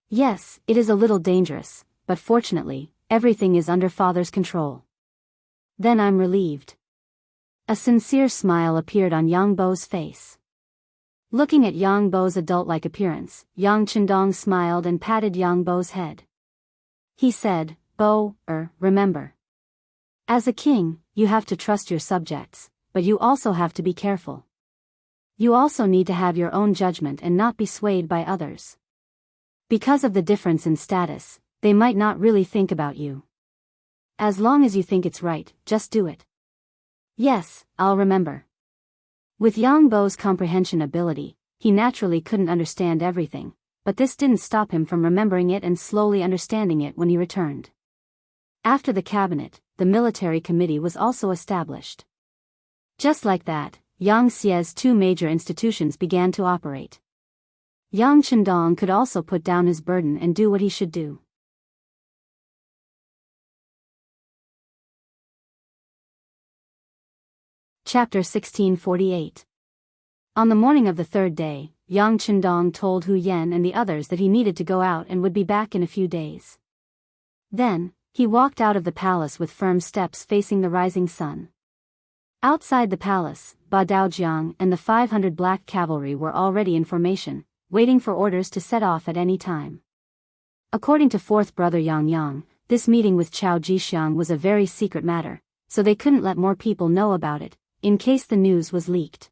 "Yes, it is a little dangerous, but fortunately, everything is under father's control." "Then I'm relieved." A sincere smile appeared on Yang Bo's face. Looking at Yang Bo's adult-like appearance, Yang Chendong smiled and patted Yang Bo's head. He said, Remember. As a king, you have to trust your subjects, but you also have to be careful. You also need to have your own judgment and not be swayed by others. Because of the difference in status, they might not really think about you. As long as you think it's right, just do it." "Yes, I'll remember." With Yang Bo's comprehension ability, he naturally couldn't understand everything, but this didn't stop him from remembering it and slowly understanding it when he returned. After the cabinet, the military committee was also established. Just like that, Yangtze's two major institutions began to operate. Yang Chendong could also put down his burden and do what he should do. Chapter 1648. On the morning of the third day, Yang Chendong told Hu Yen and the others that he needed to go out and would be back in a few days. Then, he walked out of the palace with firm steps facing the rising sun. Outside the palace, Ba Daojiang and the 500 black cavalry were already in formation, waiting for orders to set off at any time. According to fourth brother Yang Yang, this meeting with Chao Jixiang was a very secret matter, so they couldn't let more people know about it, in case the news was leaked.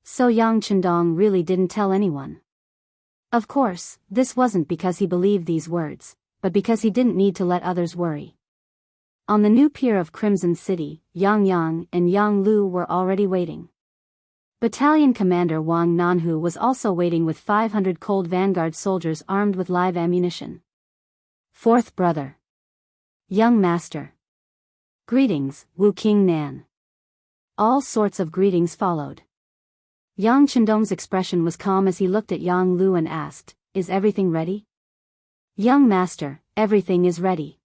So Yang Chendong really didn't tell anyone. Of course, this wasn't because he believed these words, but because he didn't need to let others worry. On the new pier of Crimson City, Yang Yang and Yang Lu were already waiting. Battalion Commander Wang Nanhu was also waiting with 500 cold vanguard soldiers armed with live ammunition. Fourth brother. Young master. Greetings, Wu King Nan. All sorts of greetings followed. Yang Chendong's expression was calm as he looked at Yang Lu and asked, "Is everything ready?" "Young master, everything is ready.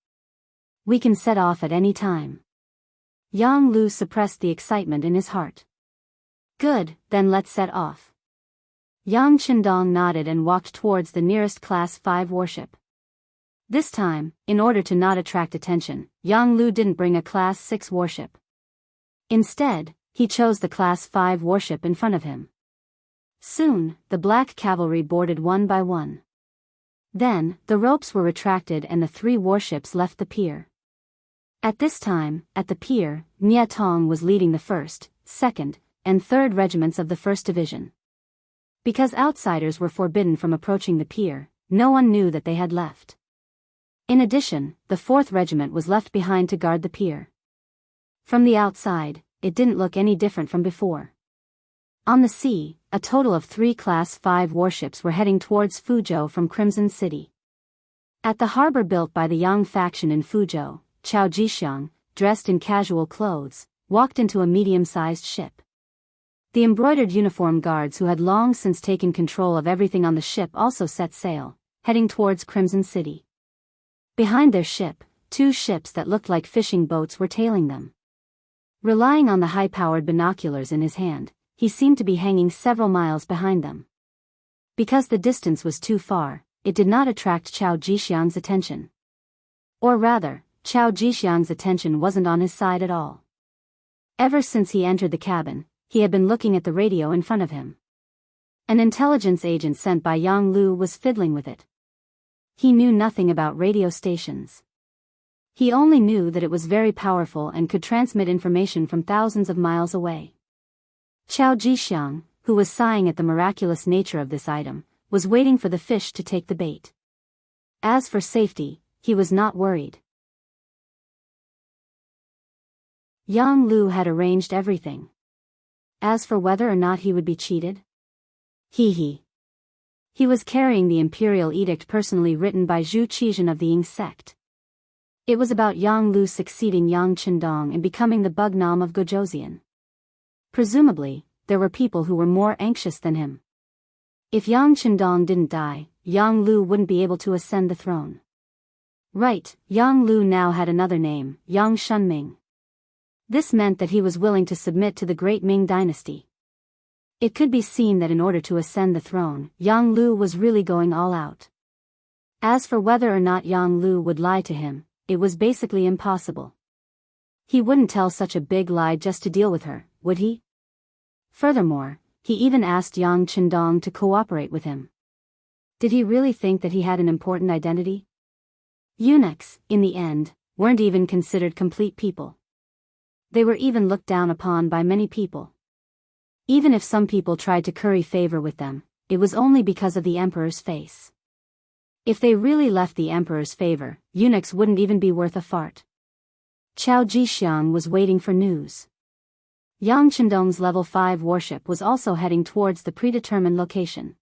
We can set off at any time." Yang Lu suppressed the excitement in his heart. "Good, then let's set off." Yang Chendong nodded and walked towards the nearest Class 5 warship. This time, in order to not attract attention, Yang Lu didn't bring a Class 6 warship. Instead, he chose the Class 5 warship in front of him. Soon, the black cavalry boarded one by one. Then, the ropes were retracted and the three warships left the pier. At this time, at the pier, Nia Tong was leading the 1st, 2nd, and 3rd regiments of the 1st Division. Because outsiders were forbidden from approaching the pier, no one knew that they had left. In addition, the 4th Regiment was left behind to guard the pier. From the outside, it didn't look any different from before. On the sea, a total of 3 Class 5 warships were heading towards Fuzhou from Crimson City. At the harbor built by the Yang faction in Fuzhou, Chao Jixiang, dressed in casual clothes, walked into a medium-sized ship. The embroidered uniform guards who had long since taken control of everything on the ship also set sail, heading towards Crimson City. Behind their ship, 2 ships that looked like fishing boats were tailing them. Relying on the high-powered binoculars in his hand, he seemed to be hanging several miles behind them. Because the distance was too far, it did not attract Chao Jixiang's attention. Or rather, Chao Jixiang's attention wasn't on his side at all. Ever since he entered the cabin, he had been looking at the radio in front of him. An intelligence agent sent by Yang Lu was fiddling with it. He knew nothing about radio stations. He only knew that it was very powerful and could transmit information from thousands of miles away. Qiao Jixiang, who was sighing at the miraculous nature of this item, was waiting for the fish to take the bait. As for safety, he was not worried. Yang Lu had arranged everything. As for whether or not he would be cheated? He was carrying the imperial edict personally written by Zhu Qizhen of the Ying sect. It was about Yang Lu succeeding Yang Qindong and becoming the Bugnam of Gojoseon. Presumably, there were people who were more anxious than him. If Yang Qindong didn't die, Yang Lu wouldn't be able to ascend the throne. Right, Yang Lu now had another name, Yang Shunming. This meant that he was willing to submit to the great Ming dynasty. It could be seen that in order to ascend the throne, Yang Lu was really going all out. As for whether or not Yang Lu would lie to him, it was basically impossible. He wouldn't tell such a big lie just to deal with her, would he? Furthermore, he even asked Yang Qindong to cooperate with him. Did he really think that he had an important identity? Eunuchs, in the end, weren't even considered complete people. They were even looked down upon by many people. Even if some people tried to curry favor with them, it was only because of the emperor's face. If they really left the emperor's favor, eunuchs wouldn't even be worth a fart. Qiao Jixiang was waiting for news. Yang Qindong's level 5 warship was also heading towards the predetermined location.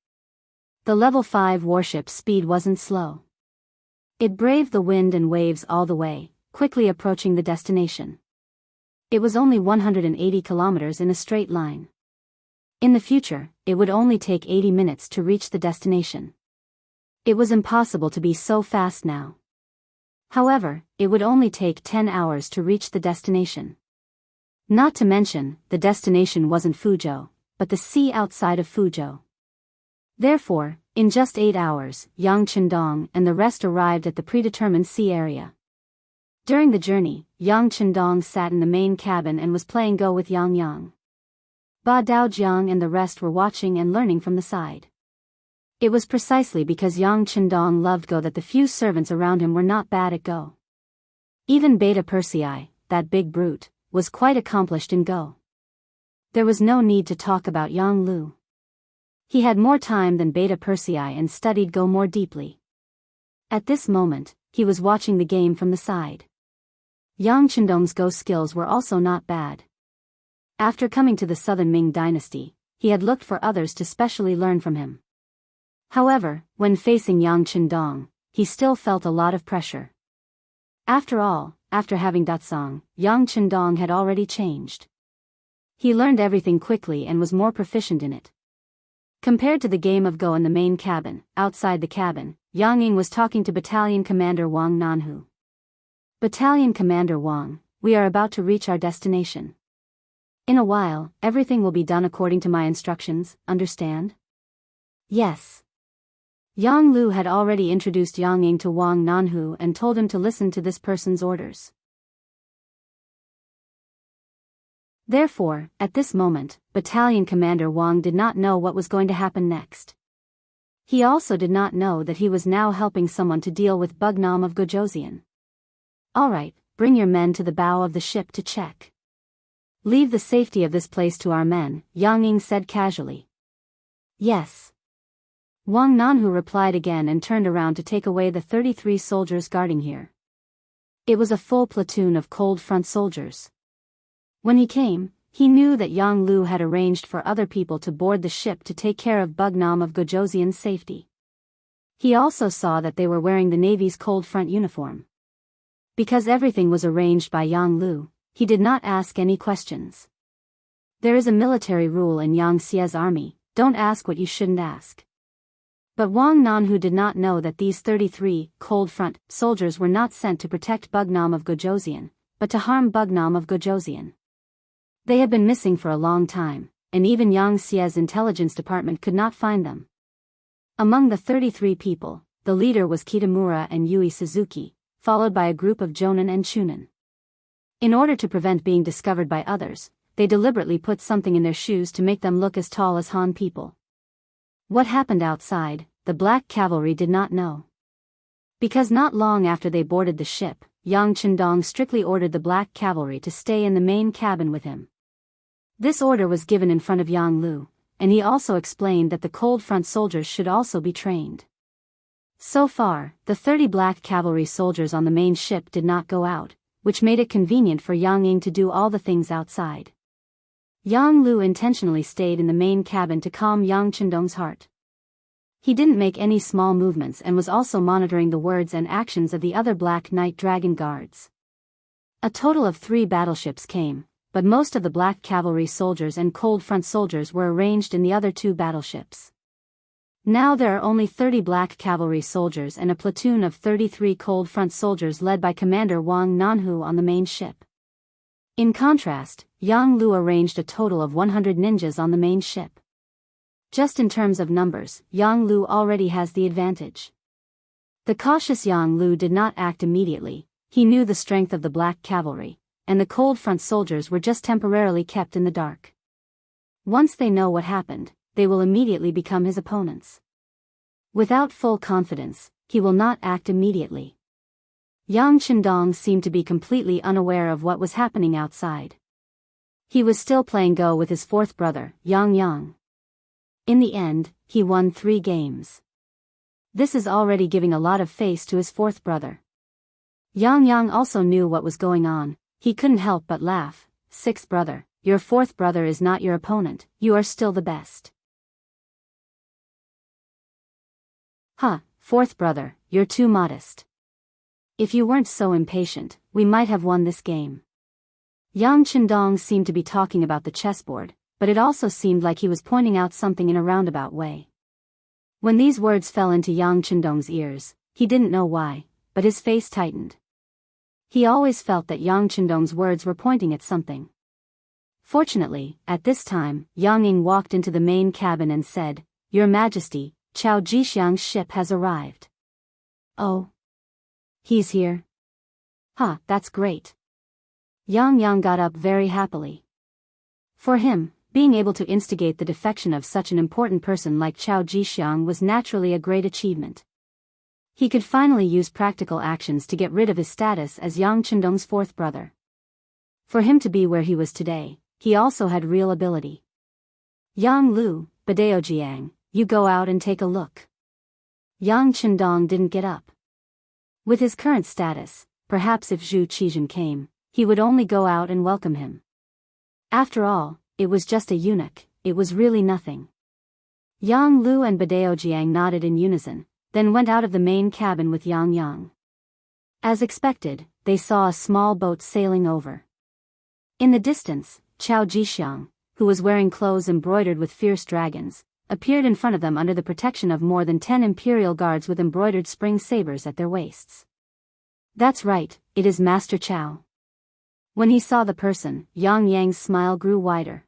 The level 5 warship's speed wasn't slow. It braved the wind and waves all the way, quickly approaching the destination. It was only 180 kilometers in a straight line. In the future, it would only take 80 minutes to reach the destination. It was impossible to be so fast now. However, it would only take 10 hours to reach the destination. Not to mention, the destination wasn't Fuzhou, but the sea outside of Fuzhou. Therefore, in just 8 hours, Yang Qindong and the rest arrived at the predetermined sea area. During the journey, Yang Qindong sat in the main cabin and was playing Go with Yang Yang. Ba Daojiang and the rest were watching and learning from the side. It was precisely because Yang Qindong loved Go that the few servants around him were not bad at Go. Even Beta Persei, that big brute, was quite accomplished in Go. There was no need to talk about Yang Lu. He had more time than Beta Persei and studied Go more deeply. At this moment, he was watching the game from the side. Yang Qindong's Go skills were also not bad. After coming to the Southern Ming dynasty, he had looked for others to specially learn from him. However, when facing Yang Qindong, he still felt a lot of pressure. After all, after having Datsang, Yang Qindong had already changed. He learned everything quickly and was more proficient in it. Compared to the game of Go in the main cabin, outside the cabin, Yang Ying was talking to Battalion Commander Wang Nanhu. Battalion Commander Wang, we are about to reach our destination. In a while, everything will be done according to my instructions, understand? Yes. Yang Lu had already introduced Yang Ying to Wang Nanhu and told him to listen to this person's orders. Therefore, at this moment, Battalion Commander Wang did not know what was going to happen next. He also did not know that he was now helping someone to deal with Bugnam of Gojoseon. Alright, bring your men to the bow of the ship to check. Leave the safety of this place to our men, Yang Ying said casually. Yes. Wang Nanhu replied again and turned around to take away the 33 soldiers guarding here. It was a full platoon of cold front soldiers. When he came, he knew that Yang Lu had arranged for other people to board the ship to take care of Bugnam of Gojoseon's safety. He also saw that they were wearing the Navy's cold front uniform. Because everything was arranged by Yang Lu, he did not ask any questions. There is a military rule in Yang Xie's army, don't ask what you shouldn't ask. But Wang Nanhu did not know that these 33 cold front soldiers were not sent to protect Bugnam of Gojoseon, but to harm Bugnam of Gojoseon. They had been missing for a long time, and even Yang Xie's intelligence department could not find them. Among the 33 people, the leader was Kitamura and Yui Suzuki, followed by a group of Jonin and Chunin. In order to prevent being discovered by others, they deliberately put something in their shoes to make them look as tall as Han people. What happened outside, the Black Cavalry did not know. Because not long after they boarded the ship, Yang Chendong strictly ordered the Black Cavalry to stay in the main cabin with him. This order was given in front of Yang Lu, and he also explained that the cold front soldiers should also be trained. So far, the 30 Black Cavalry soldiers on the main ship did not go out, which made it convenient for Yang Ying to do all the things outside. Yang Lu intentionally stayed in the main cabin to calm Yang Chendong's heart. He didn't make any small movements and was also monitoring the words and actions of the other Black Knight Dragon Guards. A total of 3 battleships came, but most of the Black Cavalry soldiers and Cold Front soldiers were arranged in the other 2 battleships. Now there are only 30 Black Cavalry soldiers and a platoon of 33 Cold Front soldiers led by Commander Wang Nanhu on the main ship. In contrast, Yang Lu arranged a total of 100 ninjas on the main ship. Just in terms of numbers, Yang Lu already has the advantage. The cautious Yang Lu did not act immediately. He knew the strength of the Black Cavalry, and the Cold Front soldiers were just temporarily kept in the dark. Once they know what happened, they will immediately become his opponents. Without full confidence, he will not act immediately. Yang Chendong seemed to be completely unaware of what was happening outside. He was still playing Go with his 4th brother, Yang Yang. In the end, he won 3 games. This is already giving a lot of face to his 4th brother. Yang Yang also knew what was going on. He couldn't help but laugh. 6th brother, your 4th brother is not your opponent, you are still the best. Huh, 4th brother, you're too modest. If you weren't so impatient, we might have won this game. Yang Chendong seemed to be talking about the chessboard, but it also seemed like he was pointing out something in a roundabout way. When these words fell into Yang Chendong's ears, he didn't know why, but his face tightened. He always felt that Yang Chendong's words were pointing at something. Fortunately, at this time, Yang Ying walked into the main cabin and said, "Your Majesty, Chao Jixiang's ship has arrived." "Oh. He's here? Huh, that's great." Yang Yang got up very happily. For him, being able to instigate the defection of such an important person like Chao Jixiang was naturally a great achievement. He could finally use practical actions to get rid of his status as Yang Chendong's 4th brother. For him to be where he was today, he also had real ability. "Yang Lu, Badaojiang, you go out and take a look." Yang Chendong didn't get up. With his current status, perhaps if Zhu Qizhen came, he would only go out and welcome him. After all, it was just a eunuch, it was really nothing. Yang Lu and Badaojiang nodded in unison, then went out of the main cabin with Yang Yang. As expected, they saw a small boat sailing over. In the distance, Chao Jixiang, who was wearing clothes embroidered with fierce dragons, appeared in front of them under the protection of more than 10 imperial guards with embroidered spring sabers at their waists. "That's right, it is Master Chao." When he saw the person, Yang Yang's smile grew wider.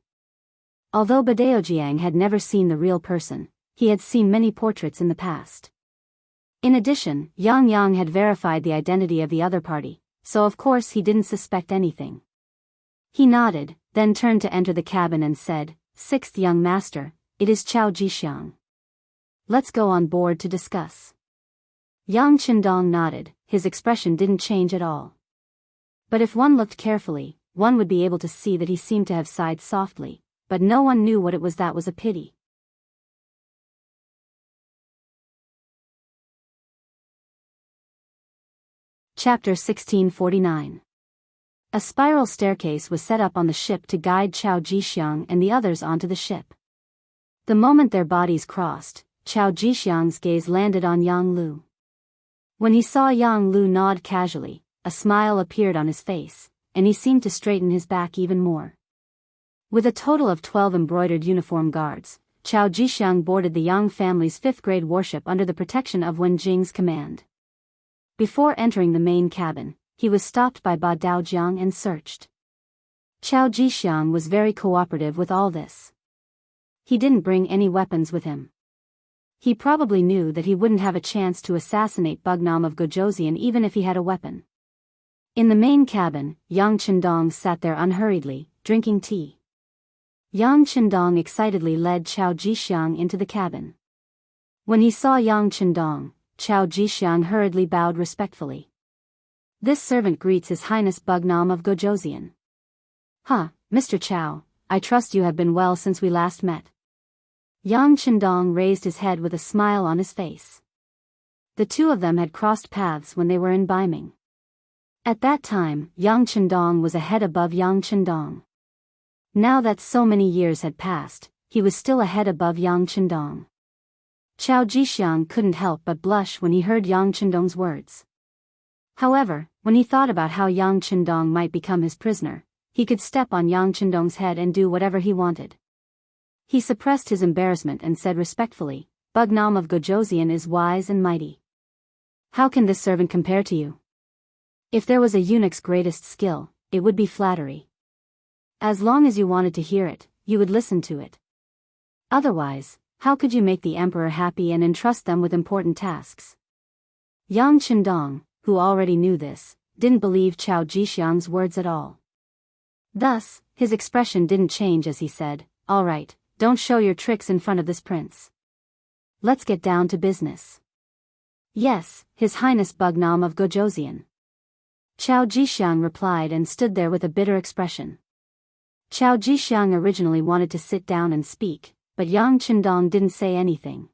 Although Badaojiang had never seen the real person, he had seen many portraits in the past. In addition, Yang Yang had verified the identity of the other party, so of course he didn't suspect anything. He nodded, then turned to enter the cabin and said, "6th young master, it is Chao Jixiang. Let's go on board to discuss." Yang Chendong nodded, his expression didn't change at all. But if one looked carefully, one would be able to see that he seemed to have sighed softly, but no one knew what it was. That was a pity. Chapter 1649. A spiral staircase was set up on the ship to guide Chao Jixiang and the others onto the ship. The moment their bodies crossed, Chao Jixiang's gaze landed on Yang Lu. When he saw Yang Lu nod casually, a smile appeared on his face, and he seemed to straighten his back even more. With a total of 12 embroidered uniform guards, Chao Jixiang boarded the Yang family's 5th-grade warship under the protection of Wen Jing's command. Before entering the main cabin, he was stopped by Ba Daojiang and searched. Chao Jixiang was very cooperative with all this. He didn't bring any weapons with him. He probably knew that he wouldn't have a chance to assassinate Bugnam of Gojoseon even if he had a weapon. In the main cabin, Yang Chendong sat there unhurriedly, drinking tea. Yang Chendong excitedly led Chao Jixiang into the cabin. When he saw Yang Chendong, Chao Jixiang hurriedly bowed respectfully. This servant greets His Highness Bugnam of Gojoseon. Huh, Mr. Chao, I trust you have been well since we last met. Yang Chendong raised his head with a smile on his face. The two of them had crossed paths when they were in Baiming. At that time, Yang Chendong was a head above Yang Chendong. Now that so many years had passed, he was still a head above Yang Chendong. Chao Jixiang couldn't help but blush when he heard Yang Chendong's words. However, when he thought about how Yang Chendong might become his prisoner, he could step on Yang Chendong's head and do whatever he wanted. He suppressed his embarrassment and said respectfully, Bugnam of Gojoseon is wise and mighty. How can this servant compare to you? If there was a eunuch's greatest skill, it would be flattery. As long as you wanted to hear it, you would listen to it. Otherwise, how could you make the emperor happy and entrust them with important tasks? Yang Chendong, who already knew this, didn't believe Chao Jixiang's words at all. Thus, his expression didn't change as he said, All right, don't show your tricks in front of this prince. Let's get down to business. Yes, His Highness Bugnam of Gojoseon. Chao Jixiang replied and stood there with a bitter expression. Chao Jixiang originally wanted to sit down and speak, but Yang Chendong didn't say anything.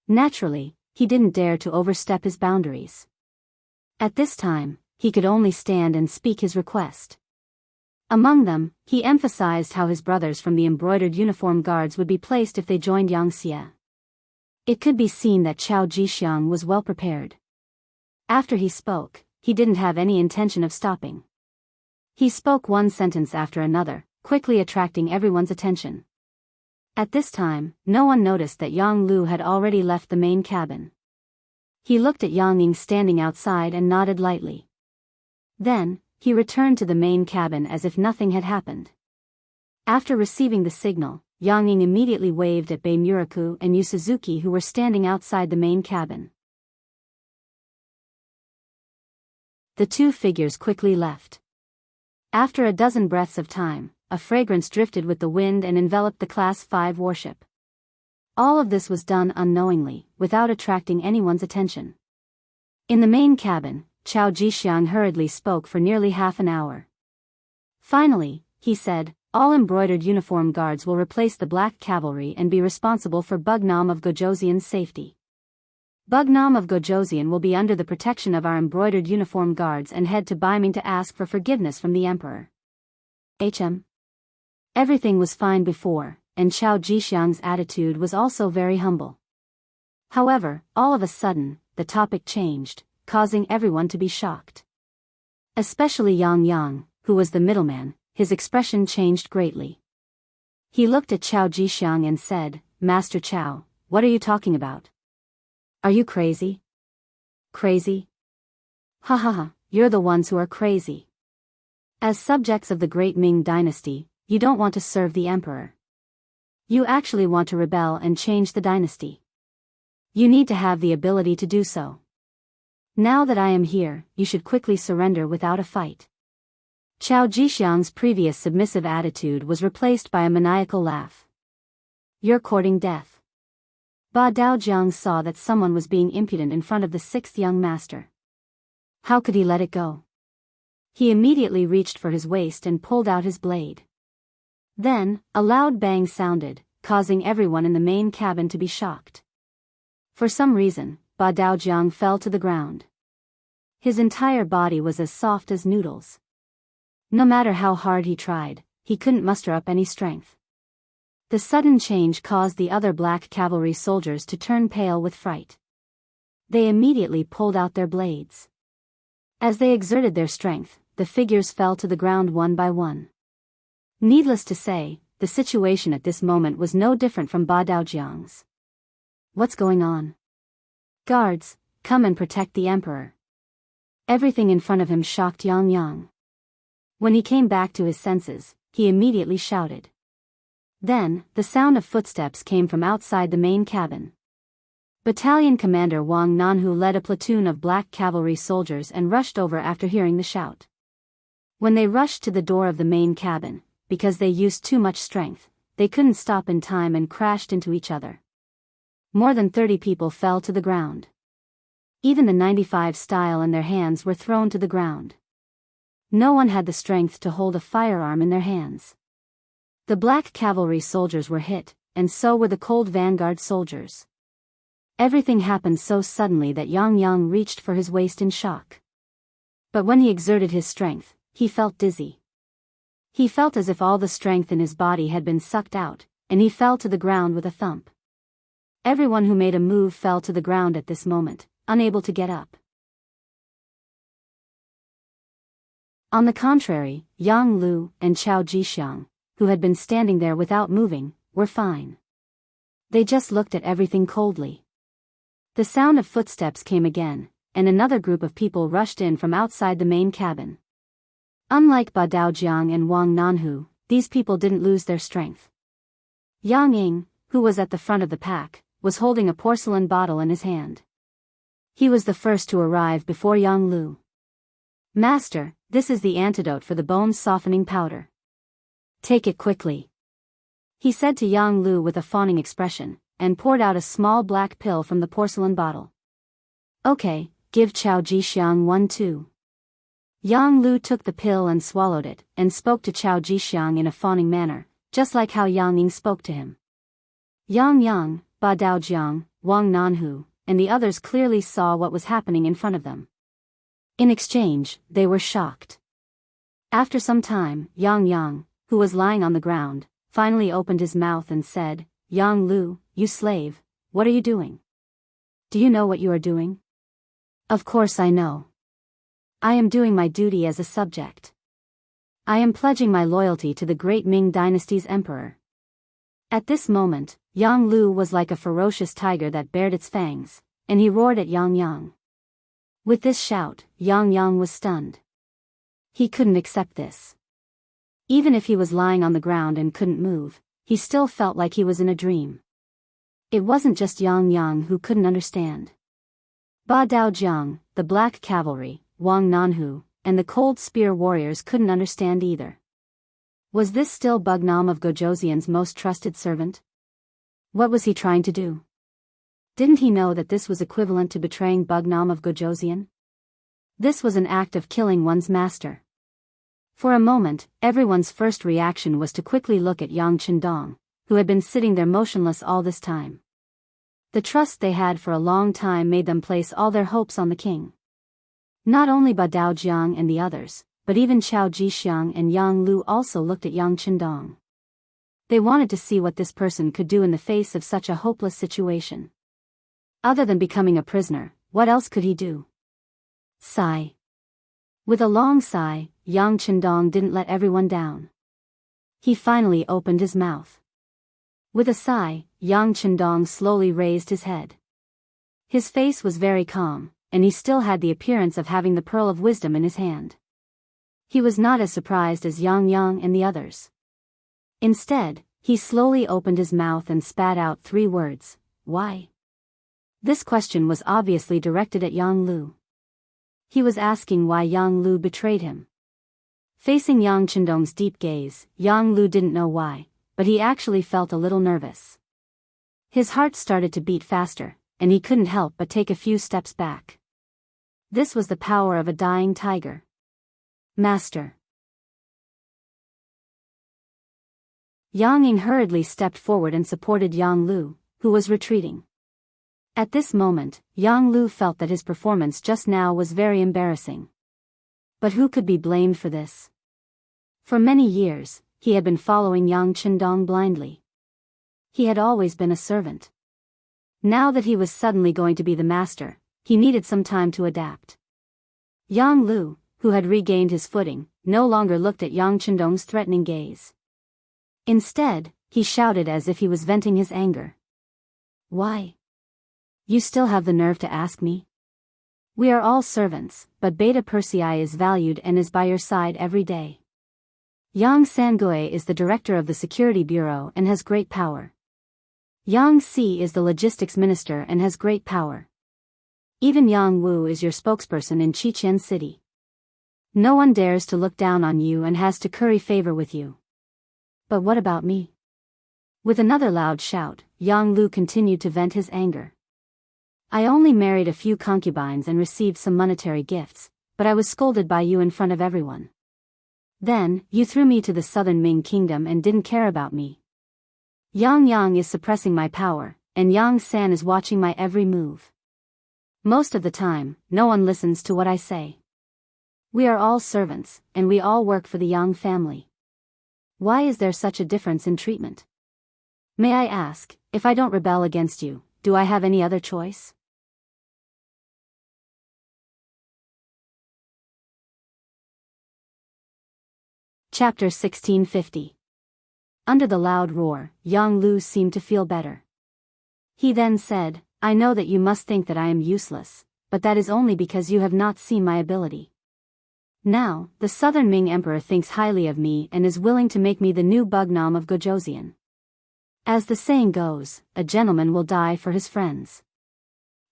Naturally, he didn't dare to overstep his boundaries. At this time, he could only stand and speak his request. Among them, he emphasized how his brothers from the embroidered uniform guards would be placed if they joined Xianxia. It could be seen that Chao Jixiang was well prepared. After he spoke, he didn't have any intention of stopping. He spoke one sentence after another, quickly attracting everyone's attention. At this time, no one noticed that Yang Lu had already left the main cabin. He looked at Yang Ying standing outside and nodded lightly. Then, he returned to the main cabin as if nothing had happened. After receiving the signal, Yang Ying immediately waved at Bei Muraku and Yu Suzuki who were standing outside the main cabin. The two figures quickly left. After a dozen breaths of time, a fragrance drifted with the wind and enveloped the Class 5 warship. All of this was done unknowingly, without attracting anyone's attention. In the main cabin, Chao Jixiang hurriedly spoke for nearly half an hour. Finally, he said, All embroidered uniform guards will replace the black cavalry and be responsible for Bugnam of Gojoseon's safety. Bugnam of Gojoseon will be under the protection of our embroidered uniform guards and head to Baiming to ask for forgiveness from the emperor. Everything was fine before, and Chao Jixiang's attitude was also very humble. However, all of a sudden, the topic changed, causing everyone to be shocked. Especially Yang Yang, who was the middleman, his expression changed greatly. He looked at Chao Jixiang and said, Master Chao, what are you talking about? Are you crazy? Crazy? Ha ha ha, you're the ones who are crazy. As subjects of the great Ming dynasty, you don't want to serve the emperor. You actually want to rebel and change the dynasty. You need to have the ability to do so. Now that I am here, you should quickly surrender without a fight. Chao Jixiang's previous submissive attitude was replaced by a maniacal laugh. You're courting death. Ba Daojiang saw that someone was being impudent in front of the sixth young master. How could he let it go? He immediately reached for his waist and pulled out his blade. Then, a loud bang sounded, causing everyone in the main cabin to be shocked. For some reason, Ba Daojiang fell to the ground. His entire body was as soft as noodles. No matter how hard he tried, he couldn't muster up any strength. The sudden change caused the other black cavalry soldiers to turn pale with fright. They immediately pulled out their blades. As they exerted their strength, the figures fell to the ground one by one. Needless to say, the situation at this moment was no different from Ba Daojiang's. What's going on? Guards, come and protect the emperor. Everything in front of him shocked Yang Yang. When he came back to his senses, he immediately shouted. Then, the sound of footsteps came from outside the main cabin. Battalion Commander Wang Nanhu led a platoon of black cavalry soldiers and rushed over after hearing the shout. When they rushed to the door of the main cabin, because they used too much strength, they couldn't stop in time and crashed into each other. More than 30 people fell to the ground. Even the 95 style and their hands were thrown to the ground. No one had the strength to hold a firearm in their hands. The black cavalry soldiers were hit, and so were the cold vanguard soldiers. Everything happened so suddenly that Yang reached for his waist in shock. But when he exerted his strength, he felt dizzy. He felt as if all the strength in his body had been sucked out, and he fell to the ground with a thump. Everyone who made a move fell to the ground at this moment, unable to get up. On the contrary, Yang Lu and Chao Jixiang, who had been standing there without moving, were fine. They just looked at everything coldly. The sound of footsteps came again, and another group of people rushed in from outside the main cabin. Unlike Ba Daojiang and Wang Nanhu, these people didn't lose their strength. Yang Ying, who was at the front of the pack, was holding a porcelain bottle in his hand. He was the first to arrive before Yang Lu. "Master, this is the antidote for the bone-softening powder. Take it quickly," he said to Yang Lu with a fawning expression, and poured out a small black pill from the porcelain bottle. "Okay, give Chao Jixiang one too." Yang Lu took the pill and swallowed it, and spoke to Chao Jixiang in a fawning manner, just like how Yang Ying spoke to him. Yang, Ba Daojiang, Wang Nanhu, and the others clearly saw what was happening in front of them. In exchange, they were shocked. After some time, Yang, who was lying on the ground, finally opened his mouth and said, "Yang Lu, you slave, what are you doing? Do you know what you are doing?" "Of course I know. I am doing my duty as a subject. I am pledging my loyalty to the great Ming Dynasty's emperor." At this moment, Yang Lu was like a ferocious tiger that bared its fangs, and he roared at Yang. With this shout, Yang was stunned. He couldn't accept this. Even if he was lying on the ground and couldn't move, he still felt like he was in a dream. It wasn't just Yang who couldn't understand. Ba Daojiang, the black cavalry, Wang Nanhu, and the cold spear warriors couldn't understand either. Was this still Bugnam of Gojoseon's most trusted servant? What was he trying to do? Didn't he know that this was equivalent to betraying Bugnam of Gojoseon? This was an act of killing one's master. For a moment, everyone's first reaction was to quickly look at Yang Chendong, who had been sitting there motionless all this time. The trust they had for a long time made them place all their hopes on the king. Not only Ba Daojiang and the others, but even Chao Jixiang and Yang Lu also looked at Yang Chendong. They wanted to see what this person could do in the face of such a hopeless situation. Other than becoming a prisoner, what else could he do? Sigh. With a long sigh, Yang Chendong didn't let everyone down. He finally opened his mouth. With a sigh, Yang Chendong slowly raised his head. His face was very calm, and he still had the appearance of having the pearl of wisdom in his hand. He was not as surprised as Yang and the others. Instead, he slowly opened his mouth and spat out 3 words, "Why?" This question was obviously directed at Yang Lu. He was asking why Yang Lu betrayed him. Facing Yang Chendong's deep gaze, Yang Lu didn't know why, but he actually felt a little nervous. His heart started to beat faster, and he couldn't help but take a few steps back. This was the power of a dying tiger. "Master." Yang Ying hurriedly stepped forward and supported Yang Lu, who was retreating. At this moment, Yang Lu felt that his performance just now was very embarrassing. But who could be blamed for this? For many years, he had been following Yang Chendong blindly. He had always been a servant. Now that he was suddenly going to be the master, he needed some time to adapt. Yang Lu, who had regained his footing, no longer looked at Yang Chendong's threatening gaze. Instead, he shouted as if he was venting his anger. "Why? You still have the nerve to ask me? We are all servants, but Beta Persei is valued and is by your side every day. Yang Sangui is the director of the Security Bureau and has great power. Yang Si is the logistics minister and has great power. Even Yang Wu is your spokesperson in Qiqian City. No one dares to look down on you and has to curry favor with you. But what about me? With another loud shout, Yang Lu continued to vent his anger. I only married a few concubines and received some monetary gifts, but I was scolded by you in front of everyone. Then, you threw me to the southern Ming kingdom and didn't care about me. Yang is suppressing my power, and Yang San is watching my every move. Most of the time, no one listens to what I say. We are all servants, and we all work for the Yang family. Why is there such a difference in treatment? May I ask, if I don't rebel against you, do I have any other choice? Chapter 1650. Under the loud roar, Yang Lu seemed to feel better. He then said, I know that you must think that I am useless, but that is only because you have not seen my ability. Now, the Southern Ming Emperor thinks highly of me and is willing to make me the new Bugnam of Gojoseon. As the saying goes, a gentleman will die for his friends.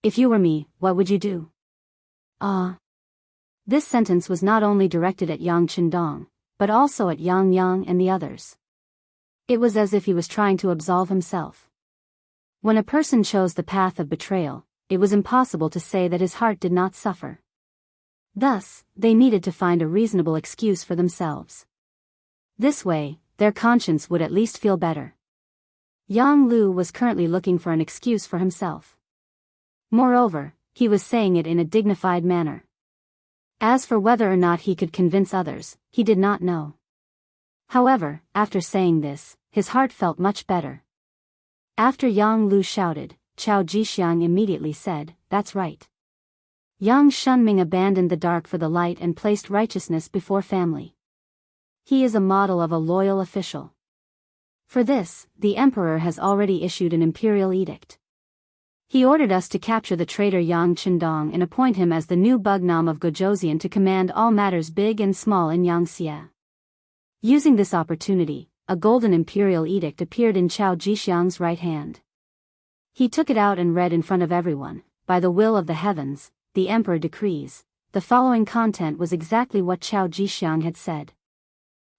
If you were me, what would you do? This sentence was not only directed at Yang Chendong, but also at Yang and the others. It was as if he was trying to absolve himself. When a person chose the path of betrayal, it was impossible to say that his heart did not suffer. Thus, they needed to find a reasonable excuse for themselves. This way, their conscience would at least feel better. Yang Lu was currently looking for an excuse for himself. Moreover, he was saying it in a dignified manner. As for whether or not he could convince others, he did not know. However, after saying this, his heart felt much better. After Yang Lu shouted, Chao Jixiang immediately said, That's right. Yang Shunming abandoned the dark for the light and placed righteousness before family. He is a model of a loyal official. For this, the emperor has already issued an imperial edict. He ordered us to capture the traitor Yang Chendong and appoint him as the new Bugnam of Gojoseon to command all matters big and small in Yangxia. Using this opportunity, a golden imperial edict appeared in Chao Jixiang's right hand. He took it out and read in front of everyone, By the will of the heavens, the emperor decrees. The following content was exactly what Chao Jixiang had said.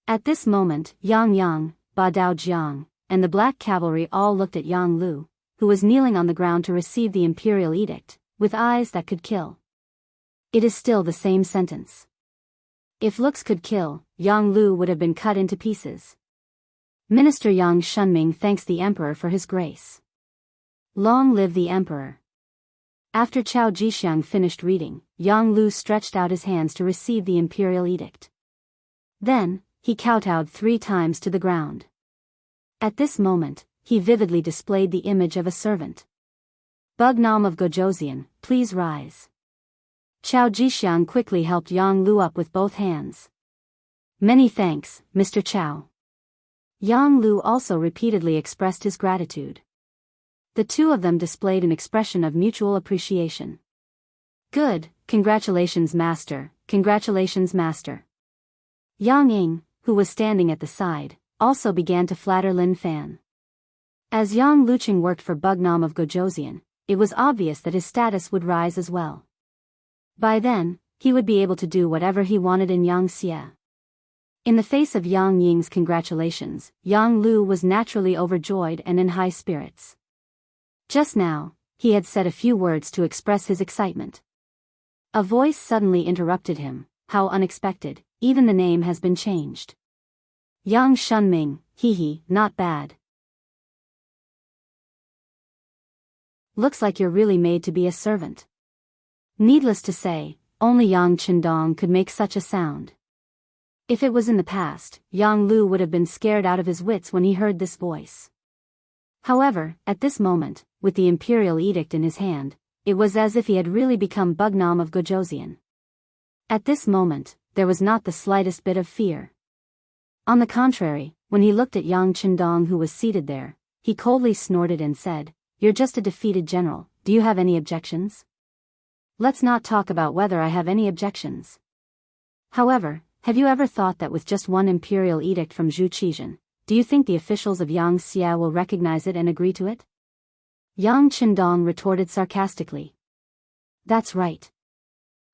At this moment, Yang, Ba Dao Jiang, and the Black Cavalry all looked at Yang Lu, who was kneeling on the ground to receive the imperial edict, with eyes that could kill. It is still the same sentence. If looks could kill, Yang Lu would have been cut into pieces. Minister Yang Shunming thanks the emperor for his grace. Long live the emperor. After Chao Jixiang finished reading, Yang Lu stretched out his hands to receive the imperial edict. Then, he kowtowed 3 times to the ground. At this moment, he vividly displayed the image of a servant. Bugnam of Gojoseon, please rise. Chao Jixiang quickly helped Yang Lu up with both hands. Many thanks, Mr. Chao. Yang Lu also repeatedly expressed his gratitude. The two of them displayed an expression of mutual appreciation. Good, congratulations master, congratulations master. Yang Ying, who was standing at the side, also began to flatter Lin Fan. As Yang Luqing worked for Bugnam of Gojoseon, it was obvious that his status would rise as well. By then, he would be able to do whatever he wanted in Yangxia. In the face of Yang Ying's congratulations, Yang Lu was naturally overjoyed and in high spirits. Just now, he had said a few words to express his excitement. A voice suddenly interrupted him. How unexpected, even the name has been changed. Yang Shunming, not bad. Looks like you're really made to be a servant. Needless to say, only Yang Chendong could make such a sound. If it was in the past, Yang Lu would have been scared out of his wits when he heard this voice. However, at this moment, with the imperial edict in his hand, it was as if he had really become Bugnam of Gojoseon. At this moment, there was not the slightest bit of fear. On the contrary, when he looked at Yang Chendong who was seated there, he coldly snorted and said, You're just a defeated general, do you have any objections? Let's not talk about whether I have any objections. However, have you ever thought that with just one imperial edict from Zhu Qizhen, do you think the officials of Yangxia will recognize it and agree to it? Yang Chendong retorted sarcastically. That's right.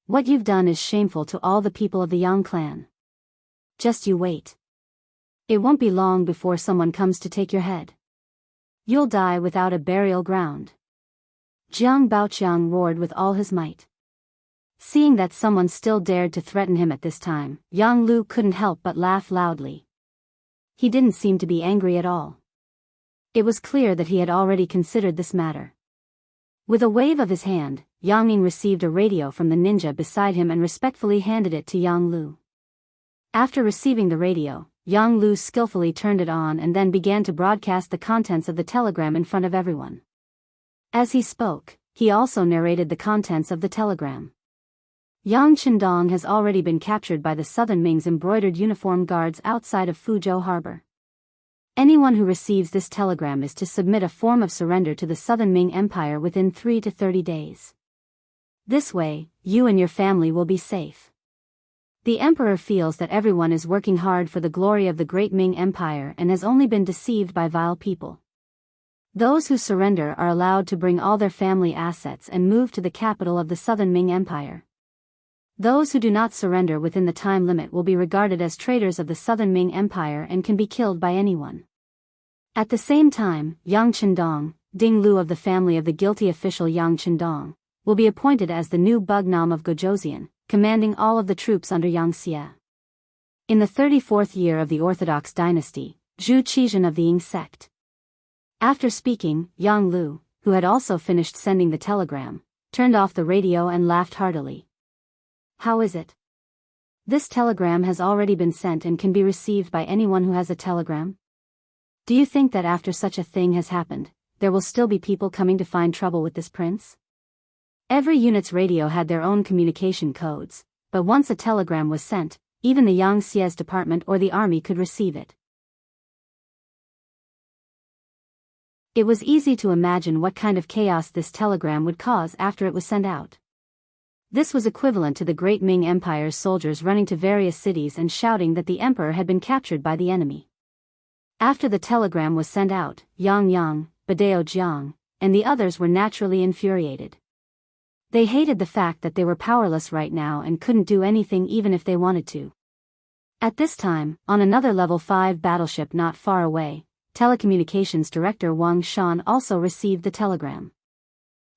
What you've done is shameful to all the people of the Yang clan. Just you wait. It won't be long before someone comes to take your head. You'll die without a burial ground. Jiang Baoqiang roared with all his might. Seeing that someone still dared to threaten him at this time, Yang Lu couldn't help but laugh loudly. He didn't seem to be angry at all. It was clear that he had already considered this matter. With a wave of his hand, Yang Ning received a radio from the ninja beside him and respectfully handed it to Yang Lu. After receiving the radio, Yang Lu skillfully turned it on and then began to broadcast the contents of the telegram in front of everyone. As he spoke, he also narrated the contents of the telegram. Yang Qindong has already been captured by the Southern Ming's embroidered uniform guards outside of Fuzhou Harbor. Anyone who receives this telegram is to submit a form of surrender to the Southern Ming Empire within 3 to 30 days. This way, you and your family will be safe. The emperor feels that everyone is working hard for the glory of the great Ming Empire and has only been deceived by vile people. Those who surrender are allowed to bring all their family assets and move to the capital of the Southern Ming Empire. Those who do not surrender within the time limit will be regarded as traitors of the Southern Ming Empire and can be killed by anyone. At the same time, Yang Qindong, Ding Lu of the family of the guilty official Yang Qindong, will be appointed as the new Bugnam of Gojoseon, commanding all of the troops under Yang Xie. In the 34th year of the Orthodox dynasty, Zhu Qizhen of the Ying sect. After speaking, Yang Lu, who had also finished sending the telegram, turned off the radio and laughed heartily. How is it? This telegram has already been sent and can be received by anyone who has a telegram? Do you think that after such a thing has happened, there will still be people coming to find trouble with this prince? Every unit's radio had their own communication codes, but once a telegram was sent, even the Yang Xie's department or the army could receive it. It was easy to imagine what kind of chaos this telegram would cause after it was sent out. This was equivalent to the Great Ming Empire's soldiers running to various cities and shouting that the emperor had been captured by the enemy. After the telegram was sent out, Yang Yang, Badao Jiang, and the others were naturally infuriated. They hated the fact that they were powerless right now and couldn't do anything even if they wanted to. At this time, on another level 5 battleship not far away, telecommunications director Wang Shan also received the telegram.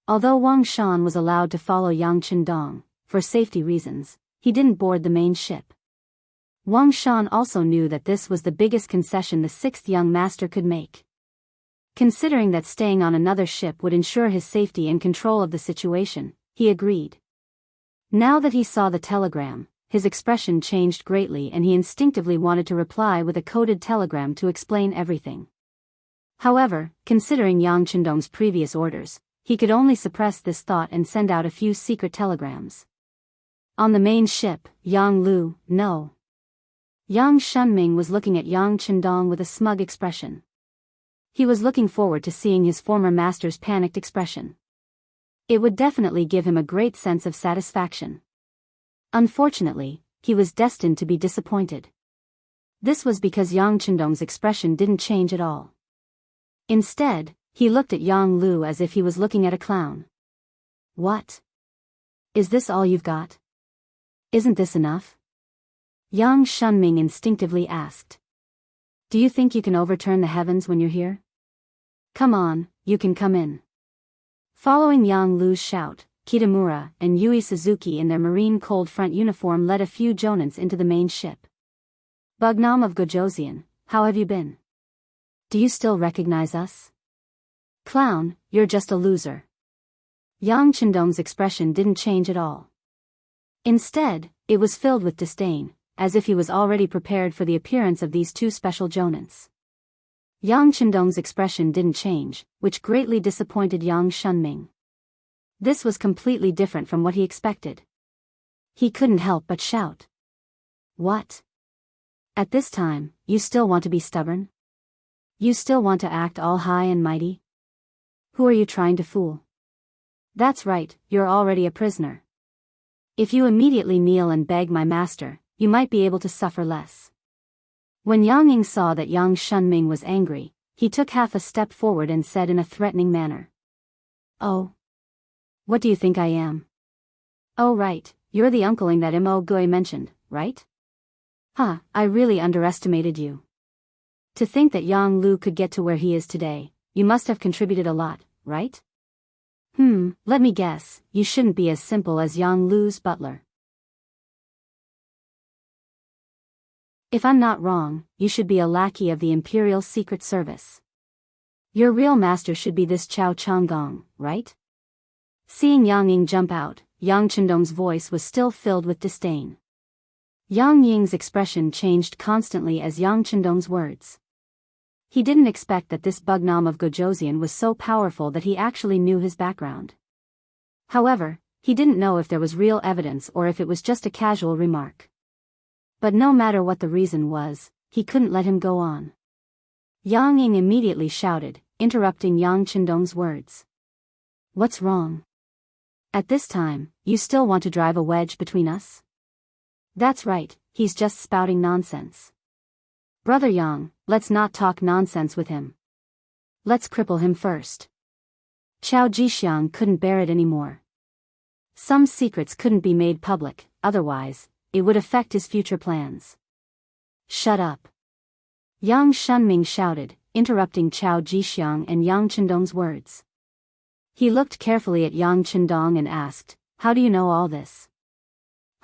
Although Wang Shan was allowed to follow Yang Qindong, for safety reasons, he didn't board the main ship. Wang Shan also knew that this was the biggest concession the 6th young master could make. Considering that staying on another ship would ensure his safety and control of the situation, he agreed. Now that he saw the telegram, his expression changed greatly and he instinctively wanted to reply with a coded telegram to explain everything. However, considering Yang Qindong's previous orders, he could only suppress this thought and send out a few secret telegrams. On the main ship, Yang Lu, no. Yang Shunming was looking at Yang Qindong with a smug expression. He was looking forward to seeing his former master's panicked expression. It would definitely give him a great sense of satisfaction. Unfortunately, he was destined to be disappointed. This was because Yang Qindong's expression didn't change at all. Instead, he looked at Yang Lu as if he was looking at a clown. What? Is this all you've got? Isn't this enough? Yang Shunming instinctively asked. Do you think you can overturn the heavens when you're here? Come on, you can come in. Following Yang Lu's shout, Kitamura and Yui Suzuki in their Marine Cold Front uniform led a few jonins into the main ship. Bugnam of Gojoseon, how have you been? Do you still recognize us? Clown, you're just a loser. Yang Qindong's expression didn't change at all. Instead, it was filled with disdain, as if he was already prepared for the appearance of these two special jonins. Yang Qindong's expression didn't change, which greatly disappointed Yang Shunming. This was completely different from what he expected. He couldn't help but shout. What? At this time, you still want to be stubborn? You still want to act all high and mighty? Who are you trying to fool? That's right, you're already a prisoner. If you immediately kneel and beg my master, you might be able to suffer less. When Yang Ying saw that Yang Shunming was angry, he took half a step forward and said in a threatening manner. Oh. What do you think I am? Oh right, you're the uncleing that Mo Gui mentioned, right? I really underestimated you. To think that Yang Lu could get to where he is today, you must have contributed a lot, right? Let me guess, you shouldn't be as simple as Yang Lu's butler. If I'm not wrong, you should be a lackey of the Imperial Secret Service. Your real master should be this Chao Changgong, right? Seeing Yang Ying jump out, Yang Chendong's voice was still filled with disdain. Yang Ying's expression changed constantly as Yang Chendong's words. He didn't expect that this Bugnam of Gojoseon was so powerful that he actually knew his background. However, he didn't know if there was real evidence or if it was just a casual remark. But no matter what the reason was, he couldn't let him go on. Yang Ying immediately shouted, interrupting Yang Chendong's words. What's wrong? At this time, you still want to drive a wedge between us? That's right, he's just spouting nonsense. Brother Yang, let's not talk nonsense with him. Let's cripple him first. Chao Jixiang couldn't bear it anymore. Some secrets couldn't be made public, otherwise, it would affect his future plans. Shut up. Yang Shunming shouted, interrupting Chao Jixiang and Yang Chendong's words. He looked carefully at Yang Chendong and asked, how do you know all this?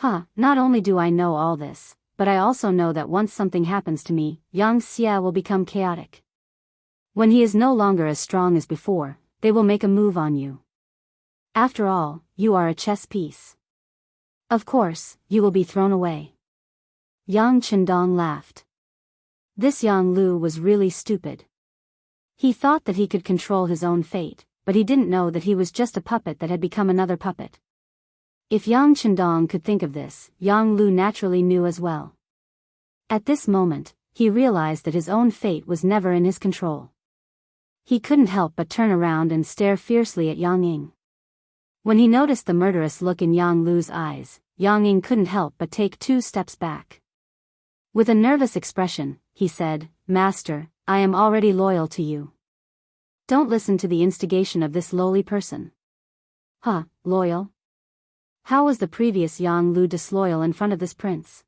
Not only do I know all this, but I also know that once something happens to me, Yang Xia will become chaotic. When he is no longer as strong as before, they will make a move on you. After all, you are a chess piece. Of course, you will be thrown away. Yang Chendong laughed. This Yang Lu was really stupid. He thought that he could control his own fate, but he didn't know that he was just a puppet that had become another puppet. If Yang Chendong could think of this, Yang Lu naturally knew as well. At this moment, he realized that his own fate was never in his control. He couldn't help but turn around and stare fiercely at Yang Ying. When he noticed the murderous look in Yang Lu's eyes, Yang Ying couldn't help but take 2 steps back. With a nervous expression, he said, Master, I am already loyal to you. Don't listen to the instigation of this lowly person. Loyal? How was the previous Yang Lu disloyal in front of this prince?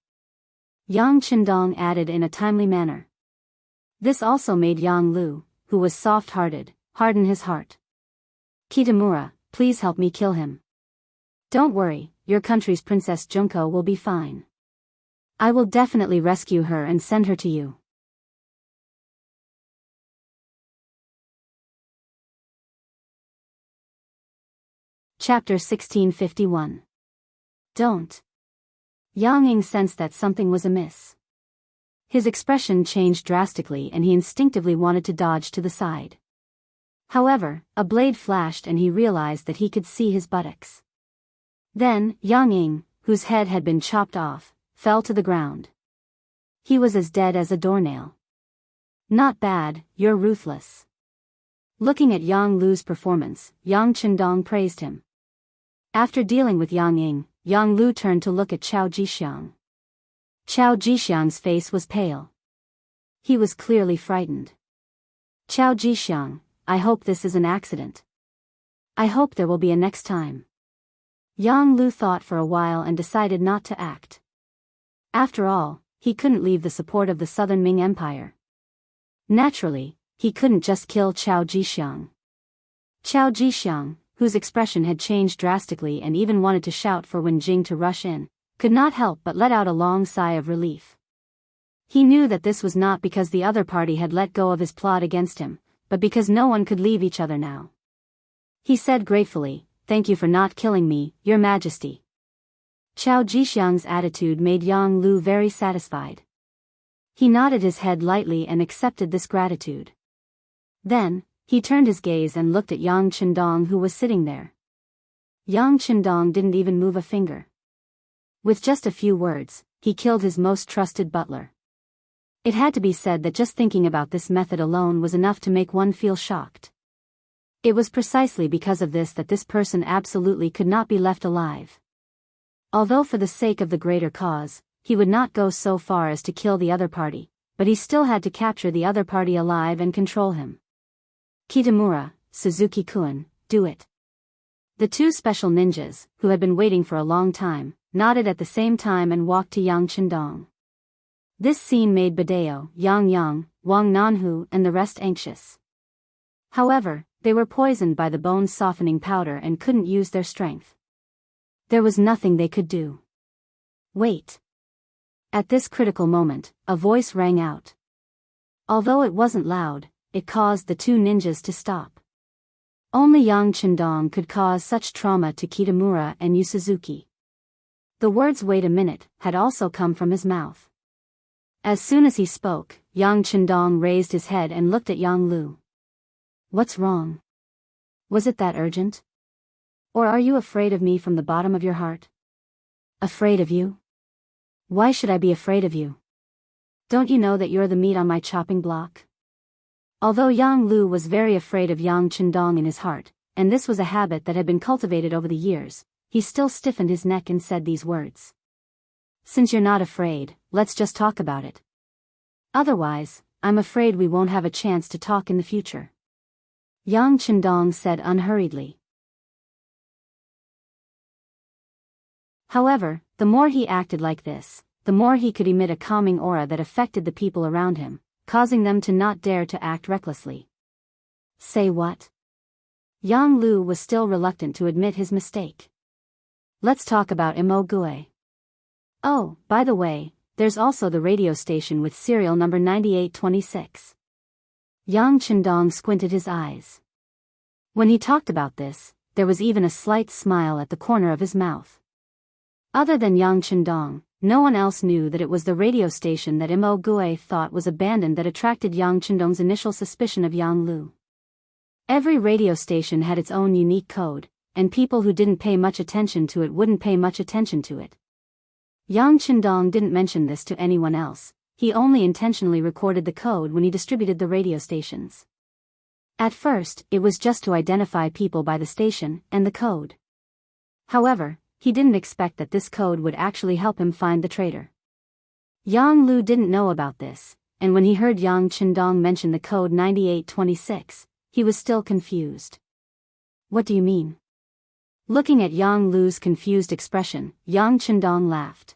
Yang Chendong added in a timely manner. This also made Yang Lu, who was soft-hearted, harden his heart. Kitamura, please help me kill him. Don't worry, your country's Princess Junko will be fine. I will definitely rescue her and send her to you. Chapter 1651. Don't. Yang Ying sensed that something was amiss. His expression changed drastically and he instinctively wanted to dodge to the side. However, a blade flashed and he realized that he could see his buttocks. Then, Yang Ying, whose head had been chopped off, fell to the ground. He was as dead as a doornail. Not bad, you're ruthless. Looking at Yang Lu's performance, Yang Chendong praised him. After dealing with Yang Ying, Yang Lu turned to look at Chao Jixiang. Chao Jixiang's face was pale. He was clearly frightened. Chao Jixiang, I hope this is an accident. I hope there will be a next time. Yang Lu thought for a while and decided not to act. After all, he couldn't leave the support of the Southern Ming Empire. Naturally, he couldn't just kill Chao Jixiang. Chao Jixiang, whose expression had changed drastically and even wanted to shout for Wen Jing to rush in, could not help but let out a long sigh of relief. He knew that this was not because the other party had let go of his plot against him, but because no one could leave each other now. He said gratefully, Thank you for not killing me, Your Majesty. Chao Jixiang's attitude made Yang Lu very satisfied. He nodded his head lightly and accepted this gratitude. Then, he turned his gaze and looked at Yang Chendong who was sitting there. Yang Chendong didn't even move a finger. With just a few words, he killed his most trusted butler. It had to be said that just thinking about this method alone was enough to make one feel shocked. It was precisely because of this that this person absolutely could not be left alive. Although for the sake of the greater cause, he would not go so far as to kill the other party, but he still had to capture the other party alive and control him. Kitamura, Suzuki-kun, do it. The 2 special ninjas, who had been waiting for a long time, nodded at the same time and walked to Yang Chendong. This scene made Badeo, Yang Yang, Wang Nanhu and the rest anxious. However, they were poisoned by the bone-softening powder and couldn't use their strength. There was nothing they could do. Wait. At this critical moment, a voice rang out. Although it wasn't loud, it caused the two ninjas to stop. Only Yang Chendong could cause such trauma to Kitamura and Yu Suzuki. The words "wait a minute" had also come from his mouth. As soon as he spoke, Yang Chendong raised his head and looked at Yang Lu. What's wrong? Was it that urgent? Or are you afraid of me from the bottom of your heart? Afraid of you? Why should I be afraid of you? Don't you know that you're the meat on my chopping block? Although Yang Lu was very afraid of Yang Chendong in his heart, and this was a habit that had been cultivated over the years, he still stiffened his neck and said these words. Since you're not afraid, let's just talk about it. Otherwise, I'm afraid we won't have a chance to talk in the future. Yang Chendong said unhurriedly. However, the more he acted like this, the more he could emit a calming aura that affected the people around him, causing them to not dare to act recklessly. Say what? Yang Lu was still reluctant to admit his mistake. Let's talk about Imo Gue. Oh, by the way, there's also the radio station with serial number 9826. Yang Chendong squinted his eyes. When he talked about this, there was even a slight smile at the corner of his mouth. Other than Yang Chendong, no one else knew that it was the radio station that Imo Gue thought was abandoned that attracted Yang Chendong's initial suspicion of Yang Lu. Every radio station had its own unique code, and people who didn't pay much attention to it wouldn't pay much attention to it. Yang Chendong didn't mention this to anyone else, he only intentionally recorded the code when he distributed the radio stations. At first, it was just to identify people by the station and the code. However, he didn't expect that this code would actually help him find the traitor. Yang Lu didn't know about this, and when he heard Yang Chendong mention the code 9826, he was still confused. What do you mean? Looking at Yang Lu's confused expression, Yang Chendong laughed.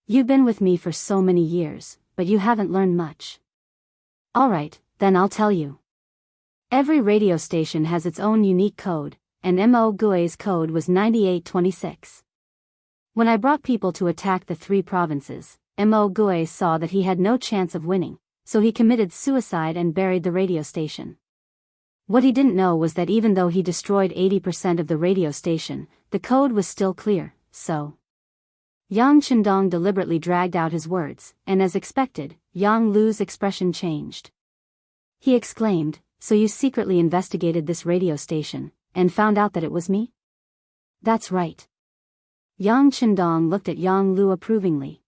You've been with me for so many years, but you haven't learned much. Alright, then I'll tell you. Every radio station has its own unique code, and Imo Gue's code was 9826. When I brought people to attack the 3 provinces, Imo Gue saw that he had no chance of winning, so he committed suicide and buried the radio station. What he didn't know was that even though he destroyed 80% of the radio station, the code was still clear, so... Yang Chendong deliberately dragged out his words, and as expected, Yang Lu's expression changed. He exclaimed, so you secretly investigated this radio station, and found out that it was me? That's right. Yang Chendong looked at Yang Lu approvingly.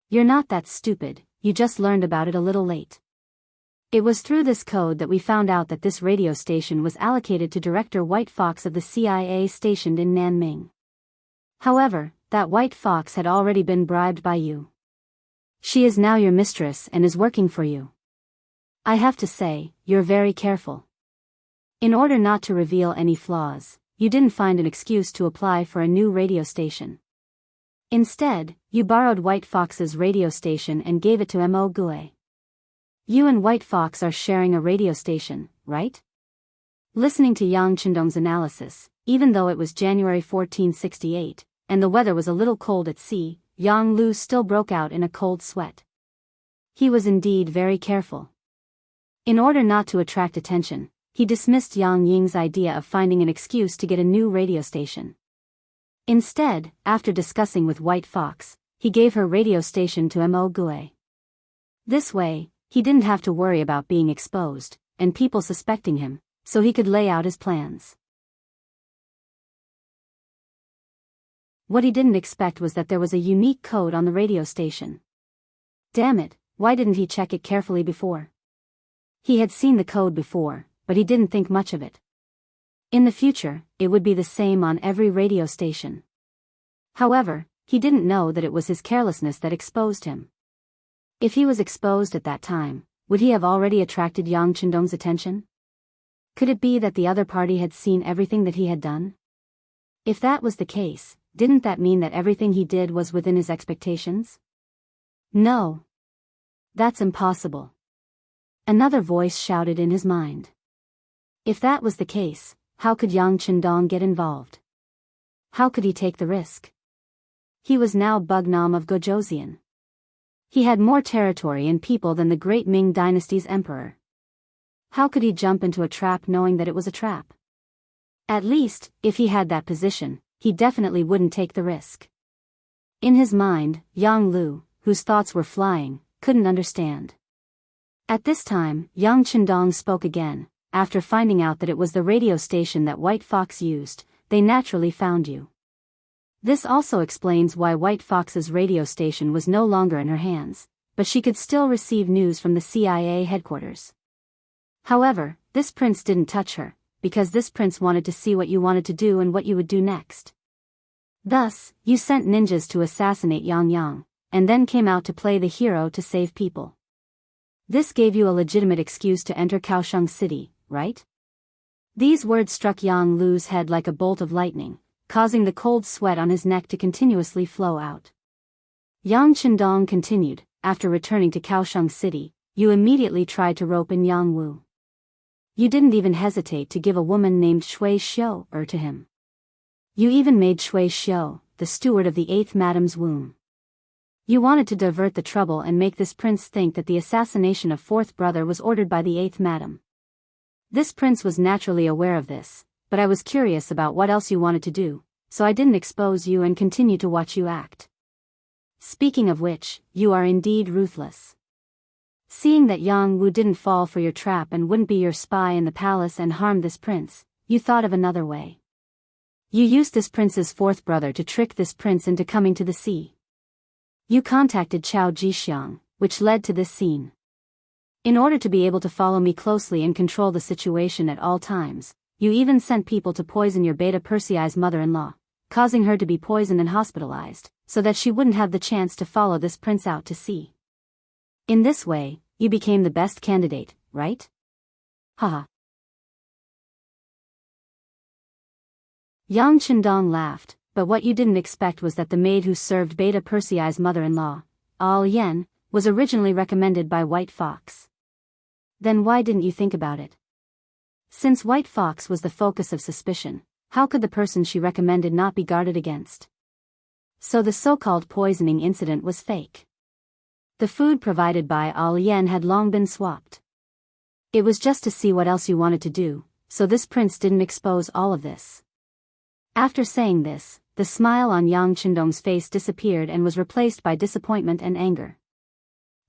You're not that stupid, you just learned about it a little late. It was through this code that we found out that this radio station was allocated to Director White Fox of the CIA stationed in Nanming. However, that White Fox had already been bribed by you. She is now your mistress and is working for you. I have to say, you're very careful. In order not to reveal any flaws, you didn't find an excuse to apply for a new radio station. Instead, you borrowed White Fox's radio station and gave it to Imo Gue. You and White Fox are sharing a radio station, right? Listening to Yang Chendong's analysis, even though it was January 1468, and the weather was a little cold at sea, Yang Lu still broke out in a cold sweat. He was indeed very careful. In order not to attract attention, he dismissed Yang Ying's idea of finding an excuse to get a new radio station. Instead, after discussing with White Fox, he gave her radio station to Imo Gue. This way, he didn't have to worry about being exposed, and people suspecting him, so he could lay out his plans. What he didn't expect was that there was a unique code on the radio station. Damn it, why didn't he check it carefully before? He had seen the code before, but he didn't think much of it. In the future, it would be the same on every radio station. However, he didn't know that it was his carelessness that exposed him. If he was exposed at that time, would he have already attracted Yang Chendong's attention? Could it be that the other party had seen everything that he had done? If that was the case, didn't that mean that everything he did was within his expectations? No. That's impossible. Another voice shouted in his mind. If that was the case, how could Yang Qindong get involved? How could he take the risk? He was now Bugnam of Gojoseon. He had more territory and people than the great Ming dynasty's emperor. How could he jump into a trap knowing that it was a trap? At least, if he had that position, he definitely wouldn't take the risk. In his mind, Yang Lu, whose thoughts were flying, couldn't understand. At this time, Yang Qindong spoke again. After finding out that it was the radio station that White Fox used, they naturally found you. This also explains why White Fox's radio station was no longer in her hands, but she could still receive news from the CIA headquarters. However, this prince didn't touch her, because this prince wanted to see what you wanted to do and what you would do next. Thus, you sent ninjas to assassinate Yang Yang, and then came out to play the hero to save people. This gave you a legitimate excuse to enter Kaohsiung City, right? These words struck Yang Lu's head like a bolt of lightning, causing the cold sweat on his neck to continuously flow out. Yang Qindong continued, after returning to Kaohsiung City, you immediately tried to rope in Yang Wu. You didn't even hesitate to give a woman named Shui Xiu to him. You even made Shui Xiu the steward of the 8th Madam's womb. You wanted to divert the trouble and make this prince think that the assassination of 4th brother was ordered by the 8th Madam. This prince was naturally aware of this, but I was curious about what else you wanted to do, so I didn't expose you and continue to watch you act. Speaking of which, you are indeed ruthless. Seeing that Yang Wu didn't fall for your trap and wouldn't be your spy in the palace and harm this prince, you thought of another way. You used this prince's 4th brother to trick this prince into coming to the sea. You contacted Chao Jixiang, which led to this scene. In order to be able to follow me closely and control the situation at all times, you even sent people to poison your Beta Persei's mother-in-law, causing her to be poisoned and hospitalized, so that she wouldn't have the chance to follow this prince out to sea. In this way, you became the best candidate, right? Haha. Yang Qindong laughed, but what you didn't expect was that the maid who served Beta Persei's mother-in-law, Al Yen, was originally recommended by White Fox. Then why didn't you think about it? Since White Fox was the focus of suspicion, how could the person she recommended not be guarded against? So the so-called poisoning incident was fake. The food provided by Al Yen had long been swapped. It was just to see what else you wanted to do, so this prince didn't expose all of this. After saying this, the smile on Yang Qindong's face disappeared and was replaced by disappointment and anger.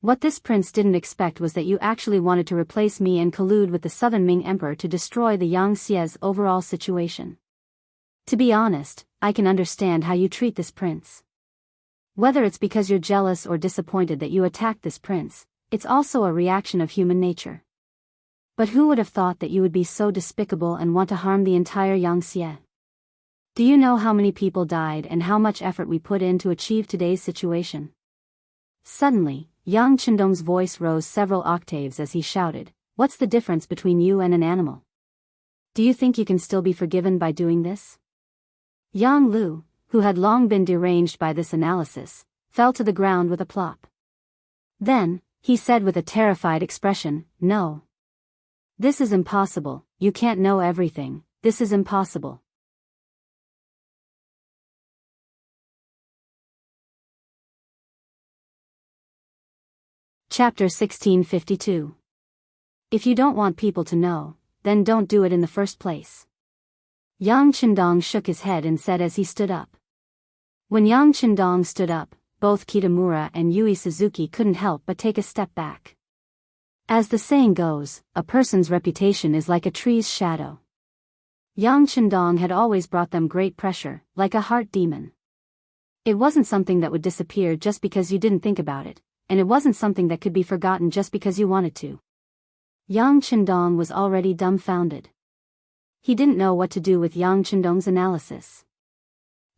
What this prince didn't expect was that you actually wanted to replace me and collude with the Southern Ming Emperor to destroy the Yangtze's overall situation. To be honest, I can understand how you treat this prince. Whether it's because you're jealous or disappointed that you attacked this prince, it's also a reaction of human nature. But who would have thought that you would be so despicable and want to harm the entire Yangtze? Do you know how many people died and how much effort we put in to achieve today's situation? Suddenly, Yang Qindong's voice rose several octaves as he shouted, "What's the difference between you and an animal? Do you think you can still be forgiven by doing this?" Yang Lu, who had long been deranged by this analysis, fell to the ground with a plop. Then, he said with a terrified expression, "No. This is impossible, you can't know everything, this is impossible." Chapter 1652. If you don't want people to know, then don't do it in the first place. Yang Qindong shook his head and said as he stood up. When Yang Qindong stood up, both Kitamura and Yui Suzuki couldn't help but take a step back. As the saying goes, a person's reputation is like a tree's shadow. Yang Qindong had always brought them great pressure, like a heart demon. It wasn't something that would disappear just because you didn't think about it, and it wasn't something that could be forgotten just because you wanted to. Yang Qindong was already dumbfounded. He didn't know what to do with Yang Qindong's analysis.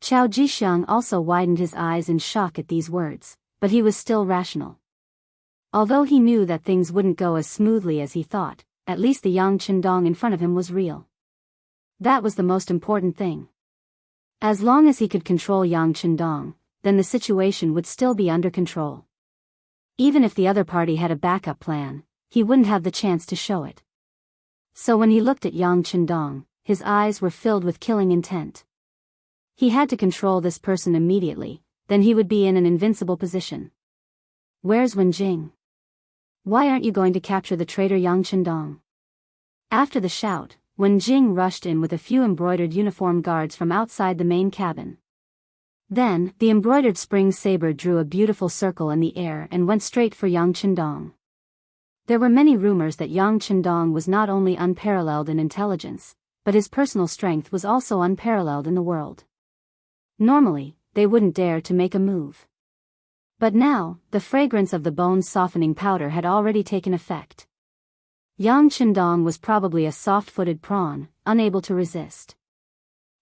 Chao Jixiang also widened his eyes in shock at these words, but he was still rational. Although he knew that things wouldn't go as smoothly as he thought, at least the Yang Qindong in front of him was real. That was the most important thing. As long as he could control Yang Qindong, then the situation would still be under control. Even if the other party had a backup plan, he wouldn't have the chance to show it. So when he looked at Yang Chendong, his eyes were filled with killing intent. He had to control this person immediately, then he would be in an invincible position. Where's Wen Jing? Why aren't you going to capture the traitor Yang Chendong? After the shout, Wen Jing rushed in with a few embroidered uniform guards from outside the main cabin. Then, the embroidered spring saber drew a beautiful circle in the air and went straight for Yang Chendong. There were many rumors that Yang Chendong was not only unparalleled in intelligence, but his personal strength was also unparalleled in the world. Normally, they wouldn't dare to make a move. But now, the fragrance of the bone-softening powder had already taken effect. Yang Chendong was probably a soft-footed prawn, unable to resist.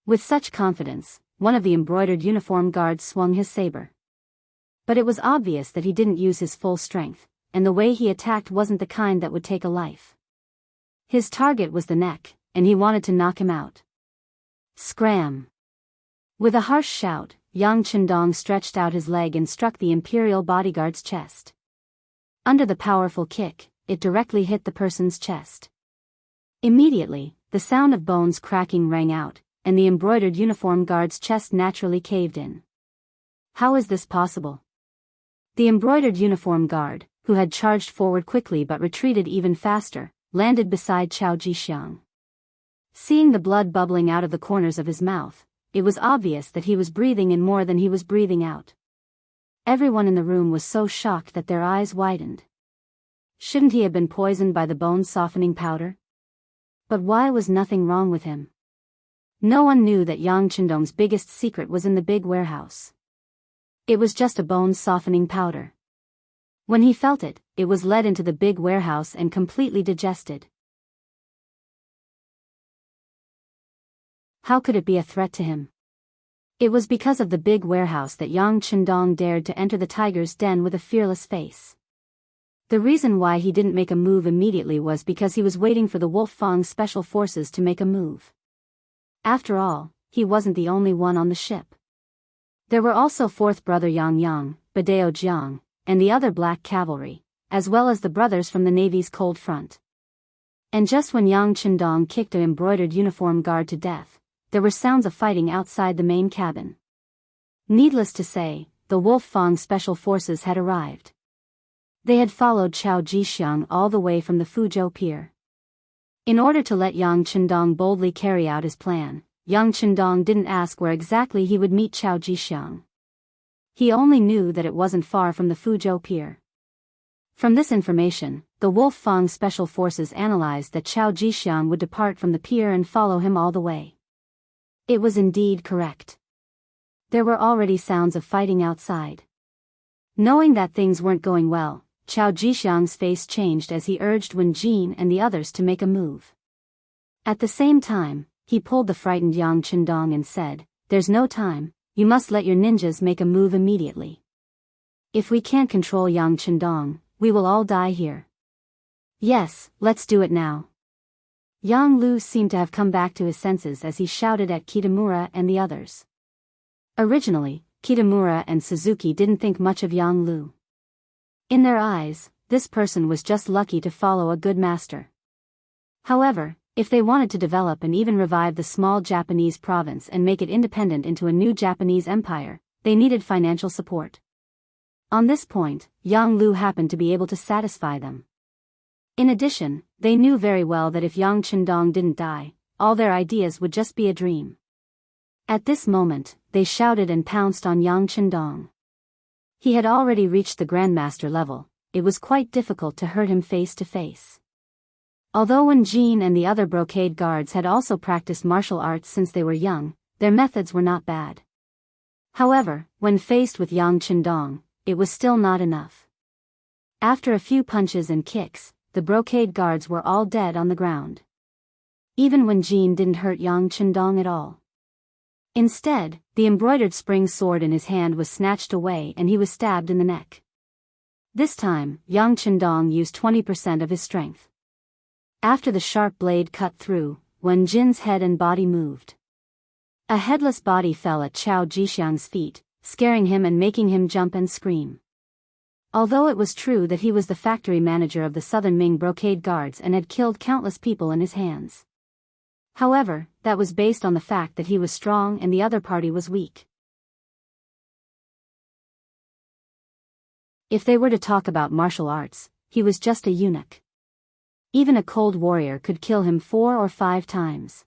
With such confidence, one of the embroidered uniform guards swung his saber. But it was obvious that he didn't use his full strength, and the way he attacked wasn't the kind that would take a life. His target was the neck, and he wanted to knock him out. Scram! With a harsh shout, Yang Chendong stretched out his leg and struck the imperial bodyguard's chest. Under the powerful kick, it directly hit the person's chest. Immediately, the sound of bones cracking rang out, and the embroidered uniform guard's chest naturally caved in. How is this possible? The embroidered uniform guard, who had charged forward quickly but retreated even faster, landed beside Chao Jixiang. Seeing the blood bubbling out of the corners of his mouth, it was obvious that he was breathing in more than he was breathing out. Everyone in the room was so shocked that their eyes widened. Shouldn't he have been poisoned by the bone-softening powder? But why was nothing wrong with him? No one knew that Yang Chendong's biggest secret was in the big warehouse. It was just a bone-softening powder. When he felt it, it was led into the big warehouse and completely digested. How could it be a threat to him? It was because of the big warehouse that Yang Chendong dared to enter the tiger's den with a fearless face. The reason why he didn't make a move immediately was because he was waiting for the Wolf Fang special forces to make a move. After all, he wasn't the only one on the ship. There were also fourth brother Yang Yang, Badao Jiang, and the other black cavalry, as well as the brothers from the Navy's cold front. And just when Yang Chendong kicked an embroidered uniform guard to death, there were sounds of fighting outside the main cabin. Needless to say, the Wolf Fang special forces had arrived. They had followed Chao Jixiang all the way from the Fuzhou pier. In order to let Yang Chendong boldly carry out his plan, Yang Chendong didn't ask where exactly he would meet Chao Jixiang. He only knew that it wasn't far from the Fuzhou pier. From this information, the Wolf Fang special forces analyzed that Chao Jixiang would depart from the pier and follow him all the way. It was indeed correct. There were already sounds of fighting outside. Knowing that things weren't going well, Chao Jixiang's face changed as he urged Wen Jin and the others to make a move. At the same time, he pulled the frightened Yang Chendong and said, "There's no time, you must let your ninjas make a move immediately. If we can't control Yang Chendong, we will all die here." "Yes, let's do it now." Yang Lu seemed to have come back to his senses as he shouted at Kitamura and the others. Originally, Kitamura and Suzuki didn't think much of Yang Lu. In their eyes, this person was just lucky to follow a good master. However, if they wanted to develop and even revive the small Japanese province and make it independent into a new Japanese empire, they needed financial support. On this point, Yang Lu happened to be able to satisfy them. In addition, they knew very well that if Yang Chendong didn't die, all their ideas would just be a dream. At this moment, they shouted and pounced on Yang Chendong. He had already reached the Grandmaster level, it was quite difficult to hurt him face to face. Although Wen Jin and the other brocade guards had also practiced martial arts since they were young, their methods were not bad. However, when faced with Yang Chendong, it was still not enough. After a few punches and kicks, the brocade guards were all dead on the ground. Even Wen Jin didn't hurt Yang Chendong at all. Instead, the embroidered spring sword in his hand was snatched away and he was stabbed in the neck. This time, Yang Chendong used 20% of his strength. After the sharp blade cut through, Wen Jin's head and body moved. A headless body fell at Chao Jixiang's feet, scaring him and making him jump and scream. Although it was true that he was the factory manager of the Southern Ming brocade guards and had killed countless people in his hands. However, that was based on the fact that he was strong and the other party was weak. If they were to talk about martial arts, he was just a eunuch. Even a cold warrior could kill him 4 or 5 times.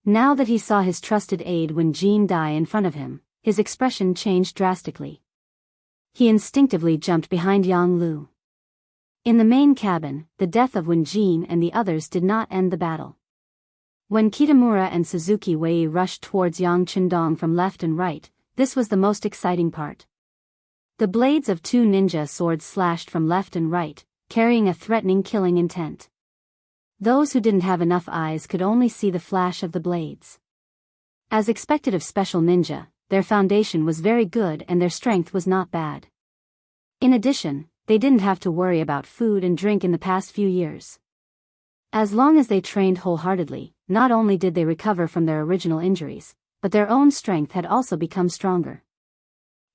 Now that he saw his trusted aide Wen Jin die in front of him, his expression changed drastically. He instinctively jumped behind Yang Lu. In the main cabin, the death of Wen Jin and the others did not end the battle. When Kitamura and Suzuki Wei rushed towards Yang Chendong from left and right, this was the most exciting part. The blades of 2 ninja swords slashed from left and right, carrying a threatening killing intent. Those who didn't have enough eyes could only see the flash of the blades. As expected of special ninja, their foundation was very good and their strength was not bad. In addition, they didn't have to worry about food and drink in the past few years. As long as they trained wholeheartedly, not only did they recover from their original injuries, but their own strength had also become stronger.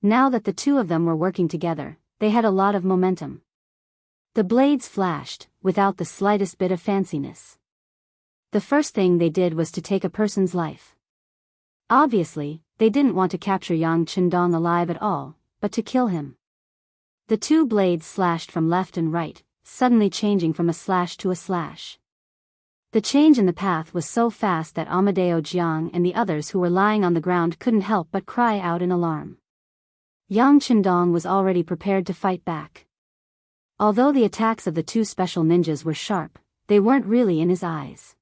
Now that the two of them were working together, they had a lot of momentum. The blades flashed, without the slightest bit of fanciness. The first thing they did was to take a person's life. Obviously, they didn't want to capture Yang Chendong alive at all, but to kill him. The 2 blades slashed from left and right, suddenly changing from a slash to a slash. The change in the path was so fast that Amadeo Jiang and the others who were lying on the ground couldn't help but cry out in alarm. Yang Chendong was already prepared to fight back. Although the attacks of the 2 special ninjas were sharp, they weren't really in his eyes.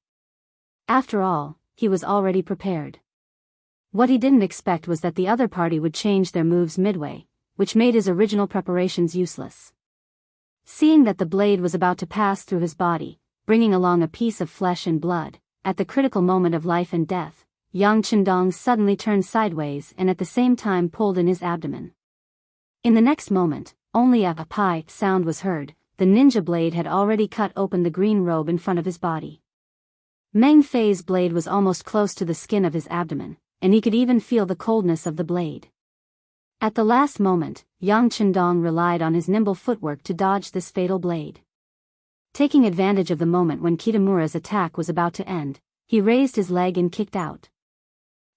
After all, he was already prepared. What he didn't expect was that the other party would change their moves midway, which made his original preparations useless. Seeing that the blade was about to pass through his body, bringing along a piece of flesh and blood, at the critical moment of life and death, Yang Chendong suddenly turned sideways and at the same time pulled in his abdomen. In the next moment, only a "pai" sound was heard. The ninja blade had already cut open the green robe in front of his body. Meng Fei's blade was almost close to the skin of his abdomen, and he could even feel the coldness of the blade. At the last moment, Yang Chendong relied on his nimble footwork to dodge this fatal blade. Taking advantage of the moment when Kitamura's attack was about to end, he raised his leg and kicked out.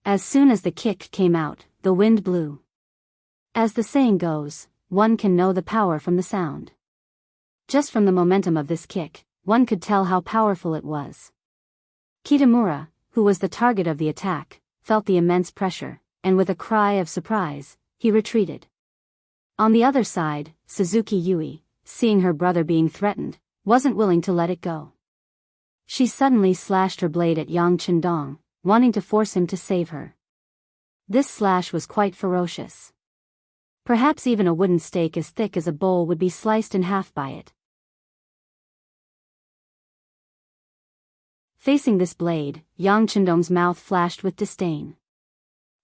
As soon as the kick came out, the wind blew. As the saying goes, one can know the power from the sound. Just from the momentum of this kick, one could tell how powerful it was. Kitamura, who was the target of the attack, felt the immense pressure, and with a cry of surprise, he retreated. On the other side, Suzuki Yui, seeing her brother being threatened, wasn't willing to let it go. She suddenly slashed her blade at Yang Chendong, wanting to force him to save her. This slash was quite ferocious. Perhaps even a wooden stake as thick as a bowl would be sliced in half by it. Facing this blade, Yang Chendong's mouth flashed with disdain.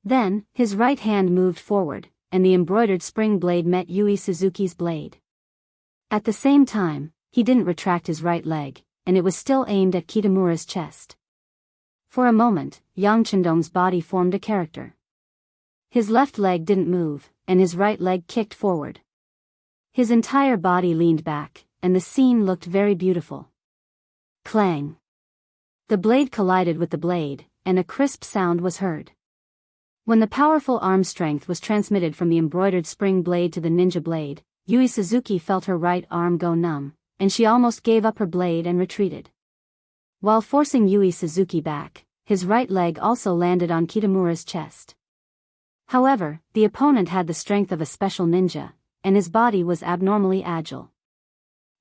Then, his right hand moved forward, and the embroidered spring blade met Yui Suzuki's blade. At the same time, he didn't retract his right leg, and it was still aimed at Kitamura's chest. For a moment, Yang Chendong's body formed a character. His left leg didn't move, and his right leg kicked forward. His entire body leaned back, and the scene looked very beautiful. Clang! The blade collided with the blade, and a crisp sound was heard. When the powerful arm strength was transmitted from the embroidered spring blade to the ninja blade, Yui Suzuki felt her right arm go numb, and she almost gave up her blade and retreated. While forcing Yui Suzuki back, his right leg also landed on Kitamura's chest. However, the opponent had the strength of a special ninja, and his body was abnormally agile.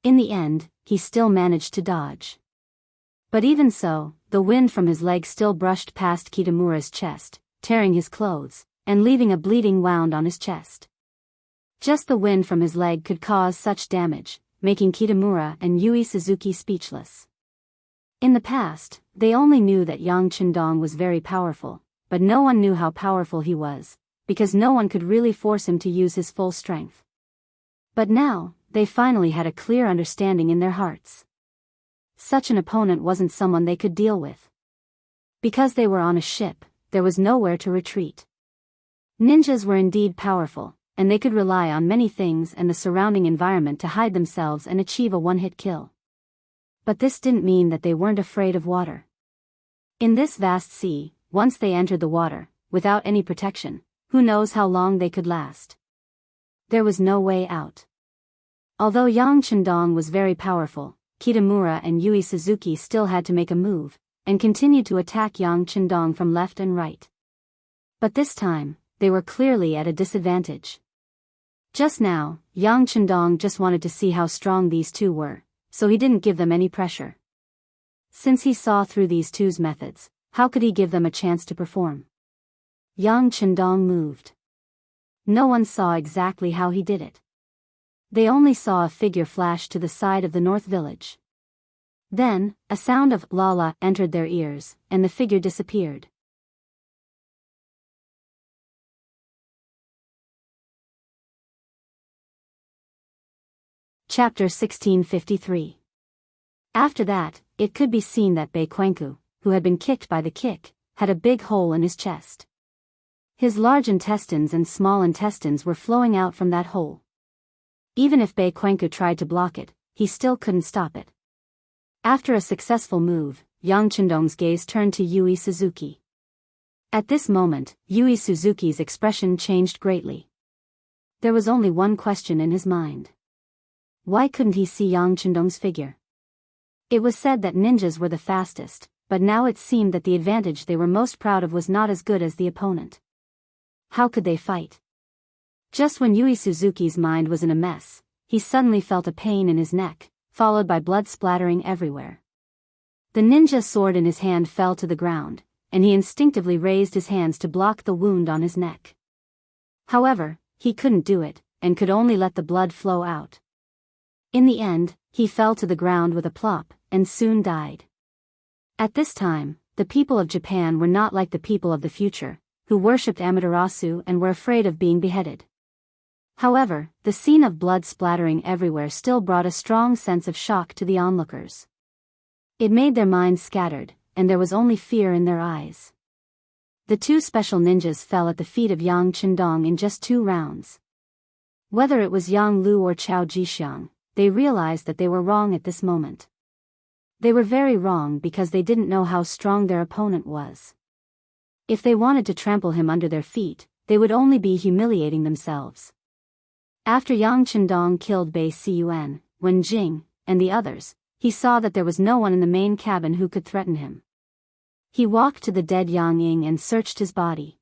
In the end, he still managed to dodge. But even so, the wind from his leg still brushed past Kitamura's chest, tearing his clothes, and leaving a bleeding wound on his chest. Just the wind from his leg could cause such damage, making Kitamura and Yui Suzuki speechless. In the past, they only knew that Yang Chendong was very powerful, but no one knew how powerful he was, because no one could really force him to use his full strength. But now, they finally had a clear understanding in their hearts. Such an opponent wasn't someone they could deal with. Because they were on a ship, there was nowhere to retreat. Ninjas were indeed powerful, and they could rely on many things and the surrounding environment to hide themselves and achieve a one-hit kill. But this didn't mean that they weren't afraid of water. In this vast sea, once they entered the water, without any protection, who knows how long they could last. There was no way out. Although Yang Chendong was very powerful, Kitamura and Yui Suzuki still had to make a move, and continued to attack Yang Chendong from left and right. But this time, they were clearly at a disadvantage. Just now, Yang Chendong just wanted to see how strong these two were, so he didn't give them any pressure. Since he saw through these two's methods, how could he give them a chance to perform? Yang Chendong moved. No one saw exactly how he did it. They only saw a figure flash to the side of the north village. Then, a sound of "la la" entered their ears, and the figure disappeared. Chapter 1653. After that, it could be seen that Bei Quanku, who had been kicked by the kick, had a big hole in his chest. His large intestines and small intestines were flowing out from that hole. Even if Bei Quanku tried to block it, he still couldn't stop it. After a successful move, Yang Chendong's gaze turned to Yui Suzuki. At this moment, Yui Suzuki's expression changed greatly. There was only one question in his mind. Why couldn't he see Yang Chendong's figure? It was said that ninjas were the fastest, but now it seemed that the advantage they were most proud of was not as good as the opponent. How could they fight? Just when Yui Suzuki's mind was in a mess, he suddenly felt a pain in his neck, followed by blood splattering everywhere. The ninja sword in his hand fell to the ground, and he instinctively raised his hands to block the wound on his neck. However, he couldn't do it, and could only let the blood flow out. In the end, he fell to the ground with a plop, and soon died. At this time, the people of Japan were not like the people of the future, who worshipped Amaterasu and were afraid of being beheaded. However, the scene of blood splattering everywhere still brought a strong sense of shock to the onlookers. It made their minds scattered, and there was only fear in their eyes. The two special ninjas fell at the feet of Yang Chendong in just 2 rounds. Whether it was Yang Lu or Chao Jixiang, they realized that they were wrong at this moment. They were very wrong because they didn't know how strong their opponent was. If they wanted to trample him under their feet, they would only be humiliating themselves. After Yang Chendong killed Bei Cun, Wen Jing, and the others, he saw that there was no one in the main cabin who could threaten him. He walked to the dead Yang Ying and searched his body.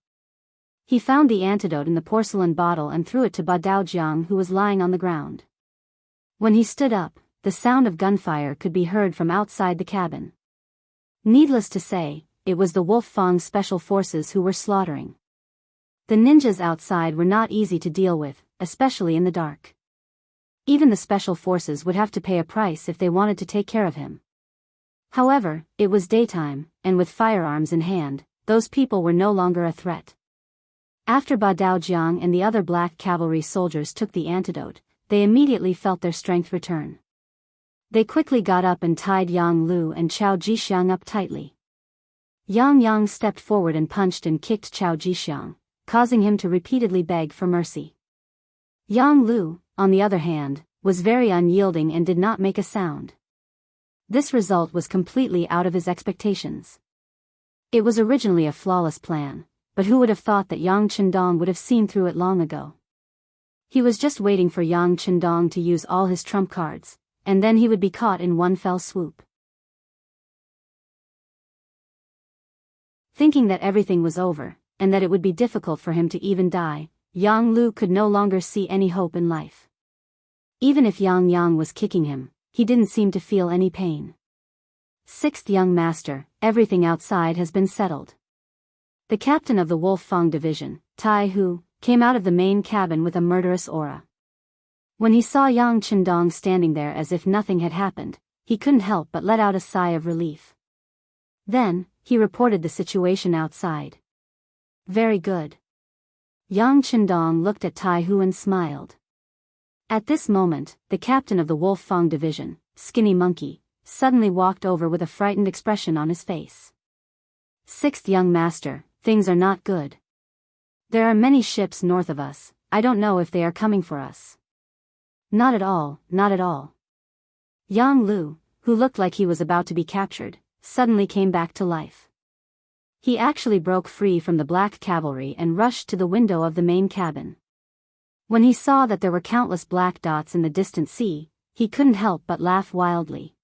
He found the antidote in the porcelain bottle and threw it to Ba Daojiang, who was lying on the ground. When he stood up, the sound of gunfire could be heard from outside the cabin. Needless to say, it was the Wolf Fang special forces who were slaughtering. The ninjas outside were not easy to deal with, especially in the dark. Even the special forces would have to pay a price if they wanted to take care of him. However, it was daytime, and with firearms in hand, those people were no longer a threat. After Ba Daojiang and the other black cavalry soldiers took the antidote, they immediately felt their strength return. They quickly got up and tied Yang Lu and Chao Jixiang up tightly. Yang stepped forward and punched and kicked Chao Jixiang, causing him to repeatedly beg for mercy. Yang Lu, on the other hand, was very unyielding and did not make a sound. This result was completely out of his expectations. It was originally a flawless plan, but who would have thought that Yang Chendong would have seen through it long ago? He was just waiting for Yang Chendong to use all his trump cards, and then he would be caught in one fell swoop. Thinking that everything was over, and that it would be difficult for him to even die, Yang Lu could no longer see any hope in life. Even if Yang was kicking him, he didn't seem to feel any pain. 6th Young Master, everything outside has been settled. The captain of the Wolf Fang division, Tai Hu, came out of the main cabin with a murderous aura. When he saw Yang Chendong standing there as if nothing had happened, he couldn't help but let out a sigh of relief. Then, he reported the situation outside. Very good. Yang Chendong looked at Tai Hu and smiled. At this moment, the captain of the Wolf Fang division, Skinny Monkey, suddenly walked over with a frightened expression on his face. 6th Young Master, things are not good. There are many ships north of us, I don't know if they are coming for us. Not at all, not at all. Yang Lu, who looked like he was about to be captured, suddenly came back to life. He actually broke free from the black cavalry and rushed to the window of the main cabin. When he saw that there were countless black dots in the distant sea, he couldn't help but laugh wildly.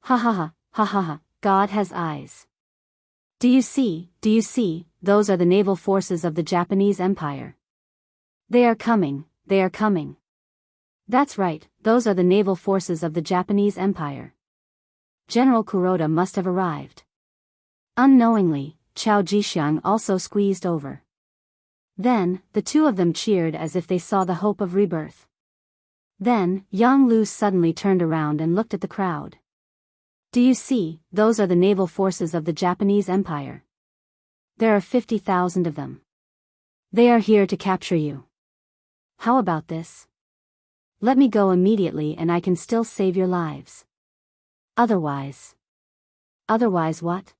Ha ha ha, ha ha ha, God has eyes. Do you see, those are the naval forces of the Japanese Empire. They are coming, they are coming. That's right, those are the naval forces of the Japanese Empire. General Kuroda must have arrived. Unknowingly, Chao Jixiang also squeezed over. Then, the two of them cheered as if they saw the hope of rebirth. Then, Yang Lu suddenly turned around and looked at the crowd. Do you see, those are the naval forces of the Japanese Empire. There are 50,000 of them. They are here to capture you. How about this? Let me go immediately and I can still save your lives. Otherwise what?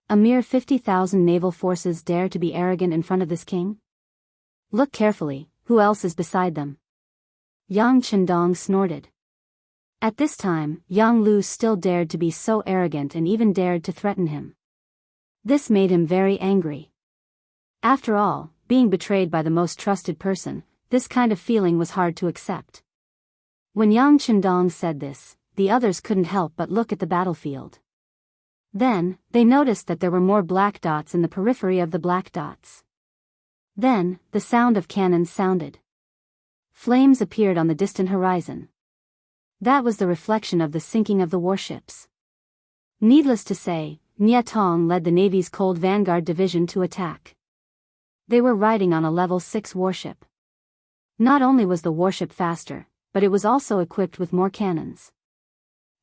A mere 50,000 naval forces dare to be arrogant in front of this king? Look carefully, who else is beside them? Yang Chendong snorted. At this time, Yang Lu still dared to be so arrogant and even dared to threaten him. This made him very angry. After all, being betrayed by the most trusted person, this kind of feeling was hard to accept. When Yang Chendong said this, the others couldn't help but look at the battlefield. Then, they noticed that there were more black dots in the periphery of the black dots. Then, the sound of cannons sounded. Flames appeared on the distant horizon. That was the reflection of the sinking of the warships. Needless to say, Nia Tong led the Navy's Cold Vanguard Division to attack. They were riding on a level 6 warship. Not only was the warship faster, but it was also equipped with more cannons.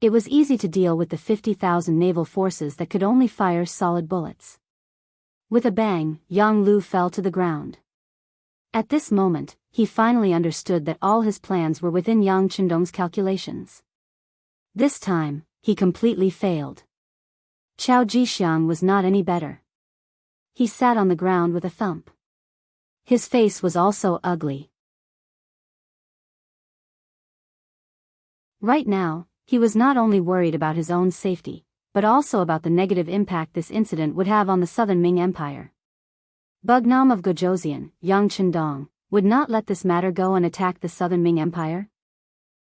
It was easy to deal with the 50,000 naval forces that could only fire solid bullets. With a bang, Yang Lu fell to the ground. At this moment, he finally understood that all his plans were within Yang Chendong's calculations. This time, he completely failed. Chao Jixiang was not any better. He sat on the ground with a thump. His face was also ugly. Right now, he was not only worried about his own safety, but also about the negative impact this incident would have on the Southern Ming Empire. Bugnam of Gojoseon, Yang Chendong, would not let this matter go and attack the Southern Ming Empire.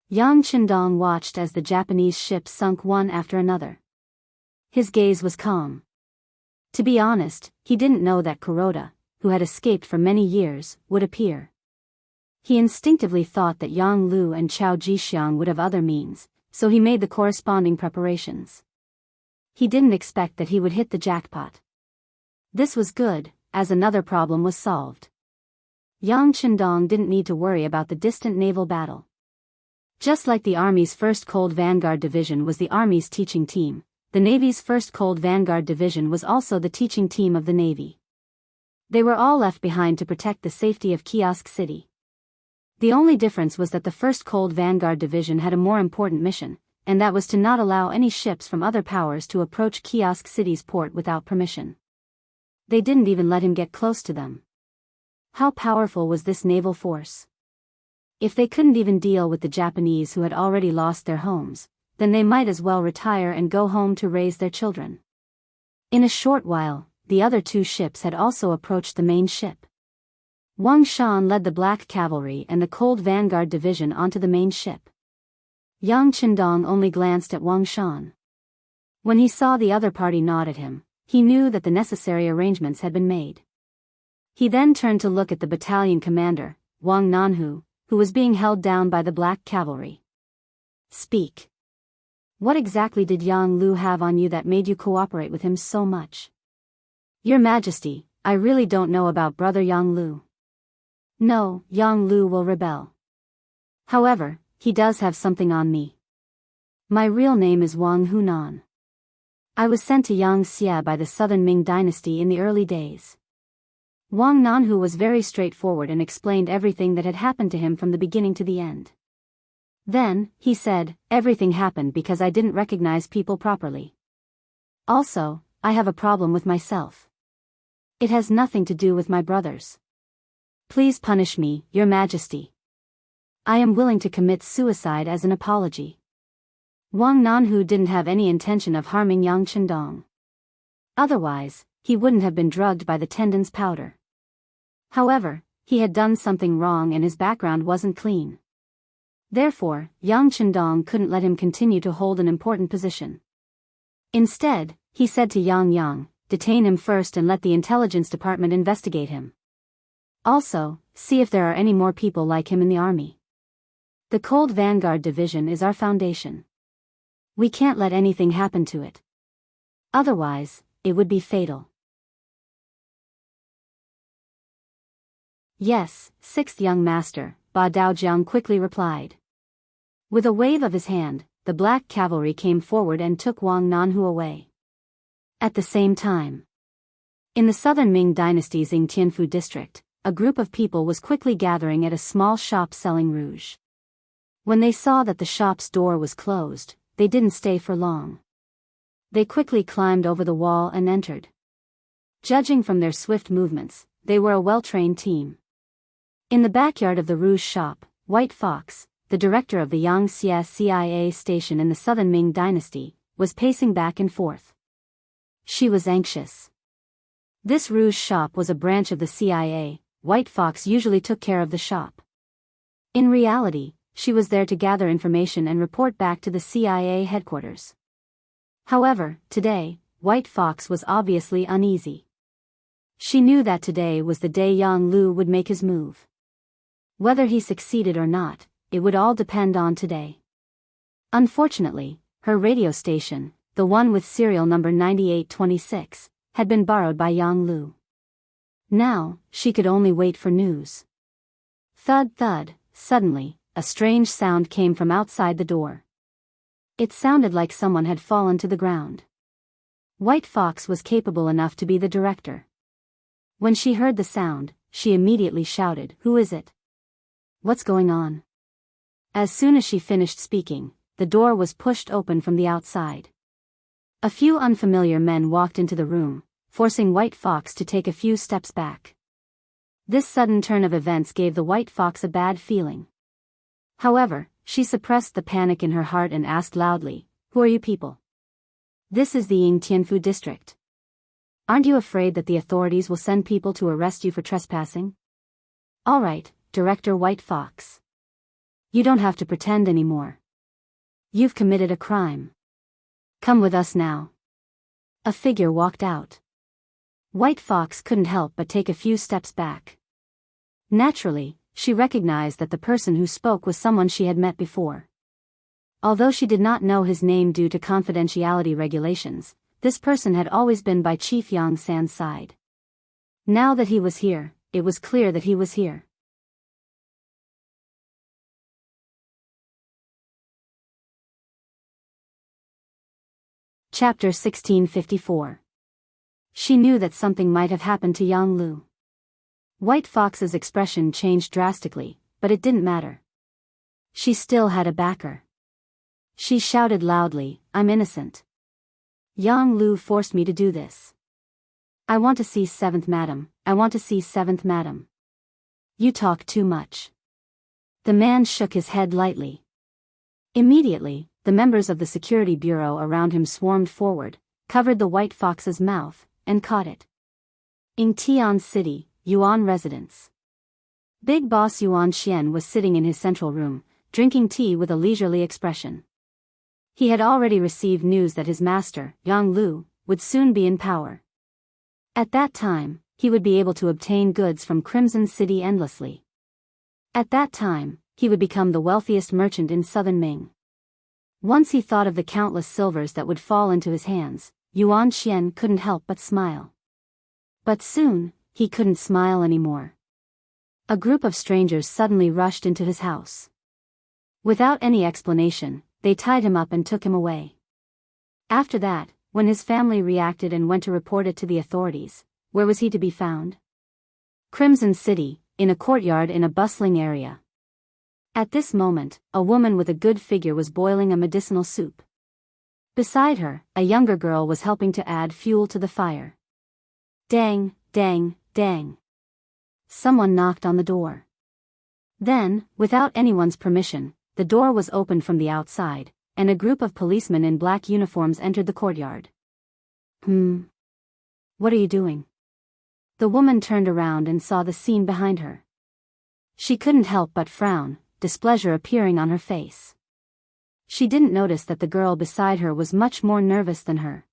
Yang Chendong watched as the Japanese ships sunk one after another. His gaze was calm. To be honest, he didn't know that Kuroda, who had escaped for many years, would appear. He instinctively thought that Yang Lu and Chao Jixiang would have other means, so he made the corresponding preparations. He didn't expect that he would hit the jackpot. This was good, as another problem was solved. Yang Chendong didn't need to worry about the distant naval battle. Just like the Army's 1st Cold Vanguard Division was the Army's teaching team, the Navy's 1st Cold Vanguard Division was also the teaching team of the Navy. They were all left behind to protect the safety of Kiosk City. The only difference was that the 1st Cold Vanguard Division had a more important mission, and that was to not allow any ships from other powers to approach Kiosk City's port without permission. They didn't even let him get close to them. How powerful was this naval force? If they couldn't even deal with the Japanese who had already lost their homes, then they might as well retire and go home to raise their children. In a short while, the other two ships had also approached the main ship. Wang Shan led the Black Cavalry and the Cold Vanguard Division onto the main ship. Yang Chendong only glanced at Wang Shan. When he saw the other party nod at him, he knew that the necessary arrangements had been made. He then turned to look at the battalion commander, Wang Nanhu, who was being held down by the Black Cavalry. Speak. What exactly did Yang Lu have on you that made you cooperate with him so much? Your Majesty, I really don't know about brother Yang Lu. No, Yang Lu will rebel. However, he does have something on me. My real name is Wang Hunan. I was sent to Yangxia by the Southern Ming Dynasty in the early days. Wang Nanhu was very straightforward and explained everything that had happened to him from the beginning to the end. Then, he said, everything happened because I didn't recognize people properly. Also, I have a problem with myself. It has nothing to do with my brothers. Please punish me, Your Majesty. I am willing to commit suicide as an apology. Wang Nanhu didn't have any intention of harming Yang Chendong. Otherwise, he wouldn't have been drugged by the Tendon's powder. However, he had done something wrong and his background wasn't clean. Therefore, Yang Chendong couldn't let him continue to hold an important position. Instead, he said to Yang, detain him first and let the intelligence department investigate him. Also, see if there are any more people like him in the army. The Cold Vanguard Division is our foundation. We can't let anything happen to it. Otherwise, it would be fatal. Yes, sixth young master, Ba Daojiang quickly replied. With a wave of his hand, the black cavalry came forward and took Wang Nanhu away. At the same time, in the southern Ming Dynasty's Yingtianfu district, a group of people was quickly gathering at a small shop selling rouge. When they saw that the shop's door was closed, they didn't stay for long. They quickly climbed over the wall and entered. Judging from their swift movements, they were a well-trained team. In the backyard of the rouge shop, White Fox, the director of the Xianxia CIA station in the southern Ming dynasty, was pacing back and forth. She was anxious. This rouge shop was a branch of the CIA. White Fox usually took care of the shop. In reality, she was there to gather information and report back to the CIA headquarters. However, today, White Fox was obviously uneasy. She knew that today was the day Yang Lu would make his move. Whether he succeeded or not, it would all depend on today. Unfortunately, her radio station, the one with serial number 9826, had been borrowed by Yang Lu. Now, she could only wait for news. Thud thud, suddenly, a strange sound came from outside the door. It sounded like someone had fallen to the ground. White Fox was capable enough to be the director. When she heard the sound, she immediately shouted, "Who is it? What's going on?" As soon as she finished speaking, the door was pushed open from the outside. A few unfamiliar men walked into the room, forcing White Fox to take a few steps back. This sudden turn of events gave the White Fox a bad feeling. However, she suppressed the panic in her heart and asked loudly, "Who are you people? This is the Yingtianfu district. Aren't you afraid that the authorities will send people to arrest you for trespassing?" "All right, Director White Fox. You don't have to pretend anymore. You've committed a crime. Come with us now." A figure walked out. White Fox couldn't help but take a few steps back. Naturally, she recognized that the person who spoke was someone she had met before. Although she did not know his name due to confidentiality regulations, this person had always been by Chief Yang San's side. Now that he was here, it was clear that he was here. Chapter 1654. She knew that something might have happened to Yang Lu. White Fox's expression changed drastically, but it didn't matter. She still had a backer. She shouted loudly, "I'm innocent. Yang Lu forced me to do this. I want to see 7th Madam, I want to see 7th Madam. You talk too much." The man shook his head lightly. Immediately, the members of the security bureau around him swarmed forward, covered the White Fox's mouth, and caught it. In Tian City, Yuan residence. Big Boss Yuan Xian was sitting in his central room, drinking tea with a leisurely expression. He had already received news that his master, Yang Lu, would soon be in power. At that time, he would be able to obtain goods from Crimson City endlessly. At that time, he would become the wealthiest merchant in southern Ming. Once he thought of the countless silvers that would fall into his hands, Yuan Xian couldn't help but smile. But soon, he couldn't smile anymore. A group of strangers suddenly rushed into his house. Without any explanation, they tied him up and took him away. After that, when his family reacted and went to report it to the authorities, where was he to be found? Crimson City, in a courtyard in a bustling area. At this moment, a woman with a good figure was boiling a medicinal soup. Beside her, a younger girl was helping to add fuel to the fire. Dang, dang, dang. someone knocked on the door. Then, without anyone's permission, the door was opened from the outside, and a group of policemen in black uniforms entered the courtyard. What are you doing? The woman turned around and saw the scene behind her. She couldn't help but frown, displeasure appearing on her face. She didn't notice that the girl beside her was much more nervous than her.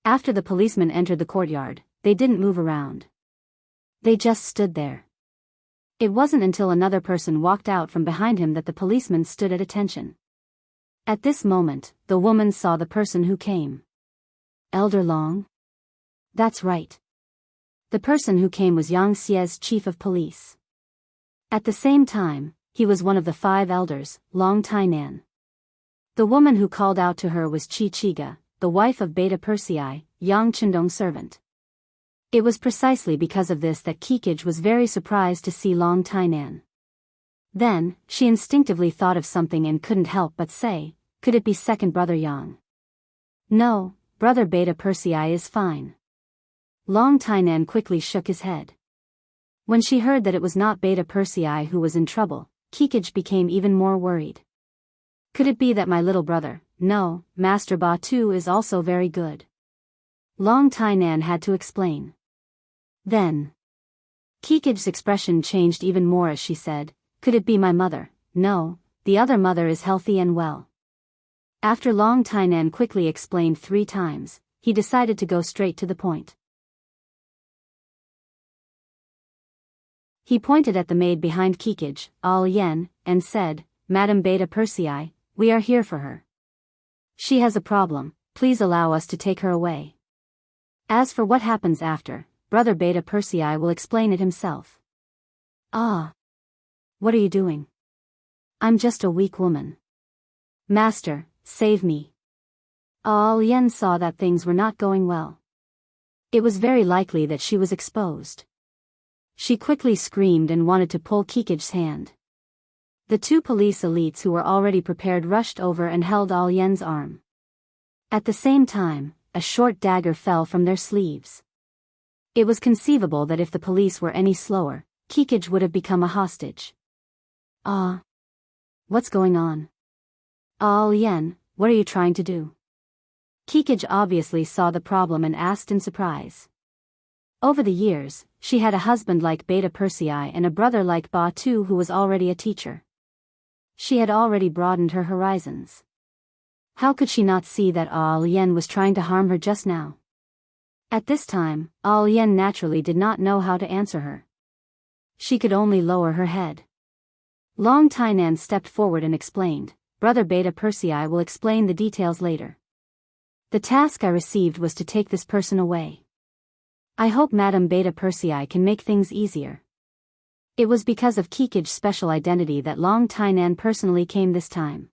After the policemen entered the courtyard, they didn't move around. They just stood there. It wasn't until another person walked out from behind him that the policeman stood at attention. At this moment, the woman saw the person who came. Elder Long? That's right. The person who came was Yangxia's chief of police. At the same time, he was one of the 5 elders, Long Tainan. The woman who called out to her was Qi Qiga, the wife of Beta Persei, Yang Chendong's servant. It was precisely because of this that Kikij was very surprised to see Long Tainan. Then, she instinctively thought of something and couldn't help but say, could it be second brother Yang? No, brother Beta Persei is fine. Long Tainan quickly shook his head. When she heard that it was not Beta Persei who was in trouble, Kikij became even more worried. Could it be that my little brother, no, Master Ba too is also very good? Long Tainan had to explain. Then, Kikij's expression changed even more as she said, could it be my mother? No, the other mother is healthy and well. After Long Tainan quickly explained 3 times, he decided to go straight to the point. He pointed at the maid behind Kikij, Al Yen, and said, Madam Beta Persei, we are here for her. She has a problem, please allow us to take her away. As for what happens after, brother Beta Persei will explain it himself. Ah. What are you doing? I'm just a weak woman. Master, save me. Al Yen saw that things were not going well. It was very likely that she was exposed. She quickly screamed and wanted to pull Kikij's hand. The 2 police elites who were already prepared rushed over and held Al Yen's arm. At the same time, a short dagger fell from their sleeves. It was conceivable that if the police were any slower, Kikij would have become a hostage. What's going on? Al Yen, what are you trying to do? Kikij obviously saw the problem and asked in surprise. Over the years, she had a husband like Beta Persei and a brother like Ba Tu who was already a teacher. She had already broadened her horizons. How could she not see that Al Yen was trying to harm her just now? At this time, Al Yen naturally did not know how to answer her. She could only lower her head. Long Tainan stepped forward and explained, Brother Beta Persei will explain the details later. The task I received was to take this person away. I hope Madam Beta Persei can make things easier. It was because of Kikij's special identity that Long Tainan personally came this time.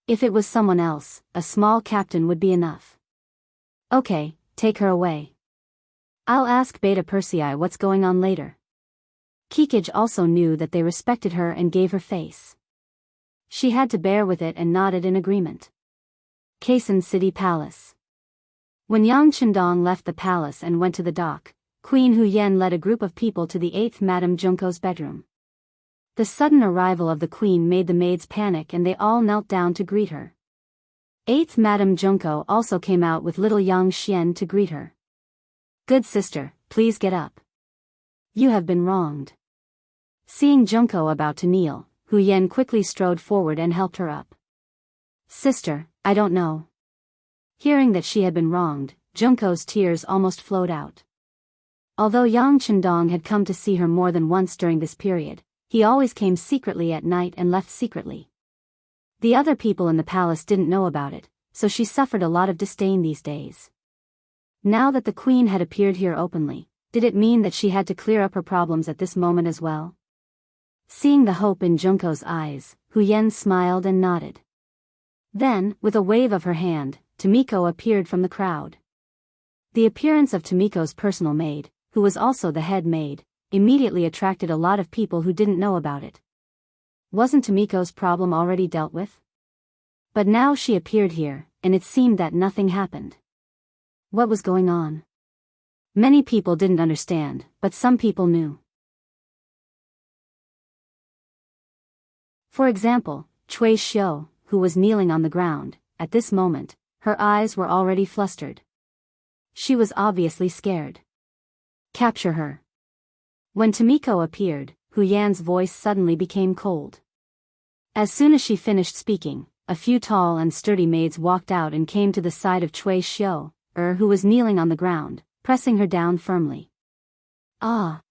If it was someone else, a small captain would be enough. Okay, take her away. I'll ask Beta Persei what's going on later. Kikij also knew that they respected her and gave her face. She had to bear with it and nodded in agreement. Kaisan City Palace. When Yang Chendong left the palace and went to the dock, Queen Hu Yen led a group of people to the 8th Madame Junko's bedroom. The sudden arrival of the queen made the maids panic and they all knelt down to greet her. 8th Madame Junko also came out with little Yang Xian to greet her. Good sister, please get up. You have been wronged. Seeing Junko about to kneel, Hu Yen quickly strode forward and helped her up. Sister, I don't know. Hearing that she had been wronged, Junko's tears almost flowed out. Although Yang Chendong had come to see her more than once during this period, he always came secretly at night and left secretly. The other people in the palace didn't know about it, so she suffered a lot of disdain these days. Now that the queen had appeared here openly, did it mean that she had to clear up her problems at this moment as well? Seeing the hope in Junko's eyes, Hu Yen smiled and nodded. Then, with a wave of her hand, Tomiko appeared from the crowd. The appearance of Tomiko's personal maid, who was also the head maid, immediately attracted a lot of people who didn't know about it. Wasn't Tomiko's problem already dealt with? But now she appeared here, and it seemed that nothing happened. What was going on? Many people didn't understand, but some people knew. For example, Cui Xiu, who was kneeling on the ground, at this moment, her eyes were already flustered. She was obviously scared. Capture her. When Tomiko appeared, Hu Yan's voice suddenly became cold. As soon as she finished speaking, a few tall and sturdy maids walked out and came to the side of Cui Xiu, who was kneeling on the ground, pressing her down firmly. Ah!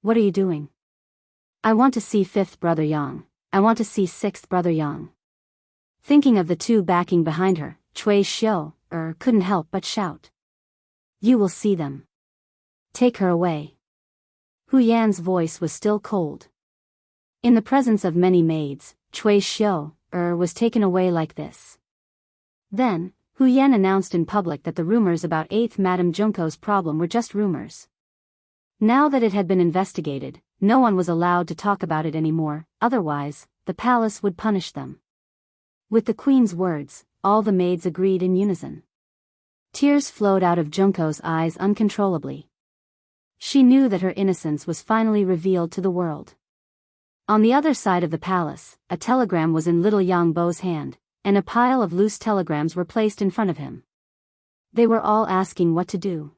What are you doing? I want to see fifth brother Yang. I want to see sixth brother Yang. Thinking of the two backing behind her, Cui Xiu, couldn't help but shout. You will see them. Take her away. Hu Yan's voice was still cold. In the presence of many maids, Cui Xiu, was taken away like this. Then, Hu Yan announced in public that the rumors about 8th Madame Junko's problem were just rumors. Now that it had been investigated, no one was allowed to talk about it anymore, otherwise, the palace would punish them. With the queen's words, all the maids agreed in unison. Tears flowed out of Junko's eyes uncontrollably. She knew that her innocence was finally revealed to the world. On the other side of the palace, a telegram was in little Yang Bo's hand, and a pile of loose telegrams were placed in front of him. They were all asking what to do.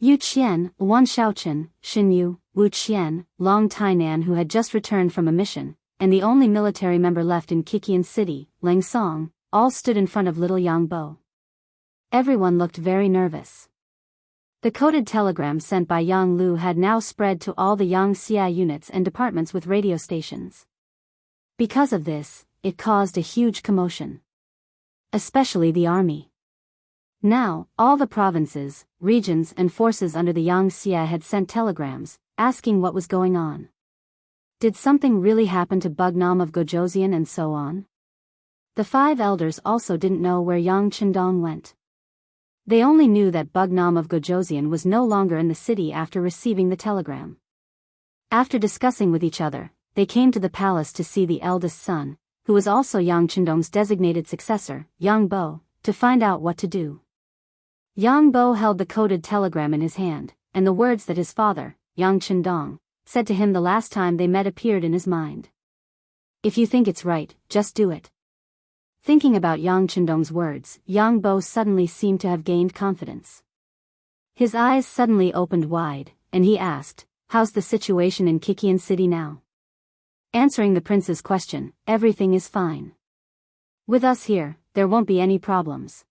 Yu Qian, Wan Shaochen, Xin Yu, Wu Qian, Long Tainan, who had just returned from a mission, and the only military member left in Kikian City, Ling Song, all stood in front of little Yang Bo. Everyone looked very nervous. The coded telegram sent by Yang Lu had now spread to all the Yang Xia units and departments with radio stations. Because of this, it caused a huge commotion. Especially the army. Now, all the provinces, regions and forces under the Yang Xia had sent telegrams, asking what was going on. Did something really happen to Bugnam of Gojoseon and so on? The 5 elders also didn't know where Yang Chendong went. They only knew that Bugnam of Gojoseon was no longer in the city after receiving the telegram. After discussing with each other, they came to the palace to see the eldest son, who was also Yang Chendong's designated successor, Yang Bo, to find out what to do. Yang Bo held the coded telegram in his hand, and the words that his father, Yang Chendong, said to him the last time they met appeared in his mind. If you think it's right, just do it. Thinking about Yang Chendong's words, Yang Bo suddenly seemed to have gained confidence. His eyes suddenly opened wide, and he asked, how's the situation in Kikian City now? Answering the prince's question, everything is fine. With us here, there won't be any problems.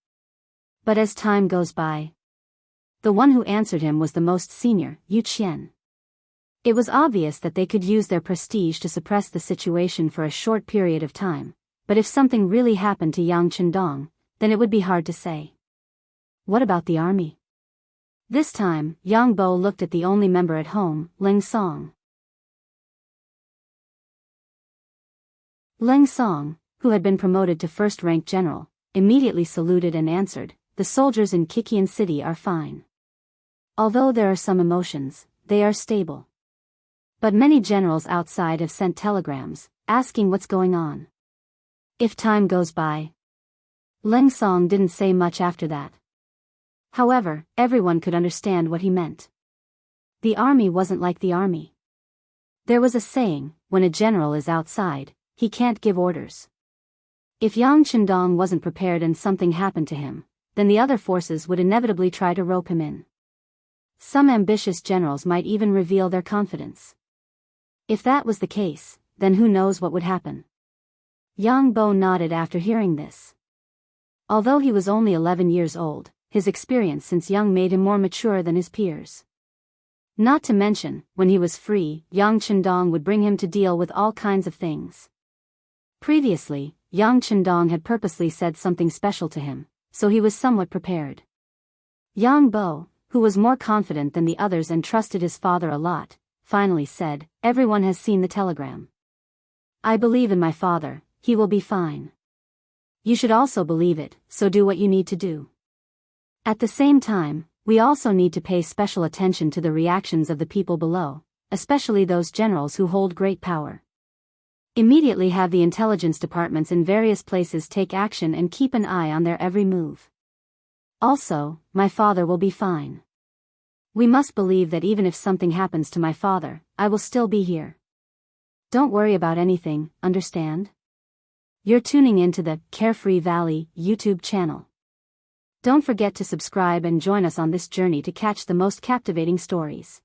But as time goes by, the one who answered him was the most senior, Yu Qian. It was obvious that they could use their prestige to suppress the situation for a short period of time. But if something really happened to Yang Chendong, then it would be hard to say. What about the army? This time, Yang Bo looked at the only member at home, Ling Song. Ling Song, who had been promoted to first-rank general, immediately saluted and answered, the soldiers in Kikian City are fine. Although there are some emotions, they are stable. But many generals outside have sent telegrams, asking what's going on. If time goes by. Ling Song didn't say much after that. However, everyone could understand what he meant. The army wasn't like the army. There was a saying, when a general is outside, he can't give orders. If Yang Chendong wasn't prepared and something happened to him, then the other forces would inevitably try to rope him in. Some ambitious generals might even reveal their confidence. If that was the case, then who knows what would happen. Yang Bo nodded after hearing this. Although he was only 11 years old, his experience since young made him more mature than his peers. Not to mention, when he was free, Yang Chendong would bring him to deal with all kinds of things. Previously, Yang Chendong had purposely said something special to him, so he was somewhat prepared. Yang Bo, who was more confident than the others and trusted his father a lot, finally said, everyone has seen the telegram. I believe in my father. He will be fine. You should also believe it, so do what you need to do. At the same time, we also need to pay special attention to the reactions of the people below, especially those generals who hold great power. Immediately have the intelligence departments in various places take action and keep an eye on their every move. Also, my father will be fine. We must believe that even if something happens to my father, I will still be here. Don't worry about anything, understand? You're tuning into the Carefree Valley YouTube channel. Don't forget to subscribe and join us on this journey to catch the most captivating stories.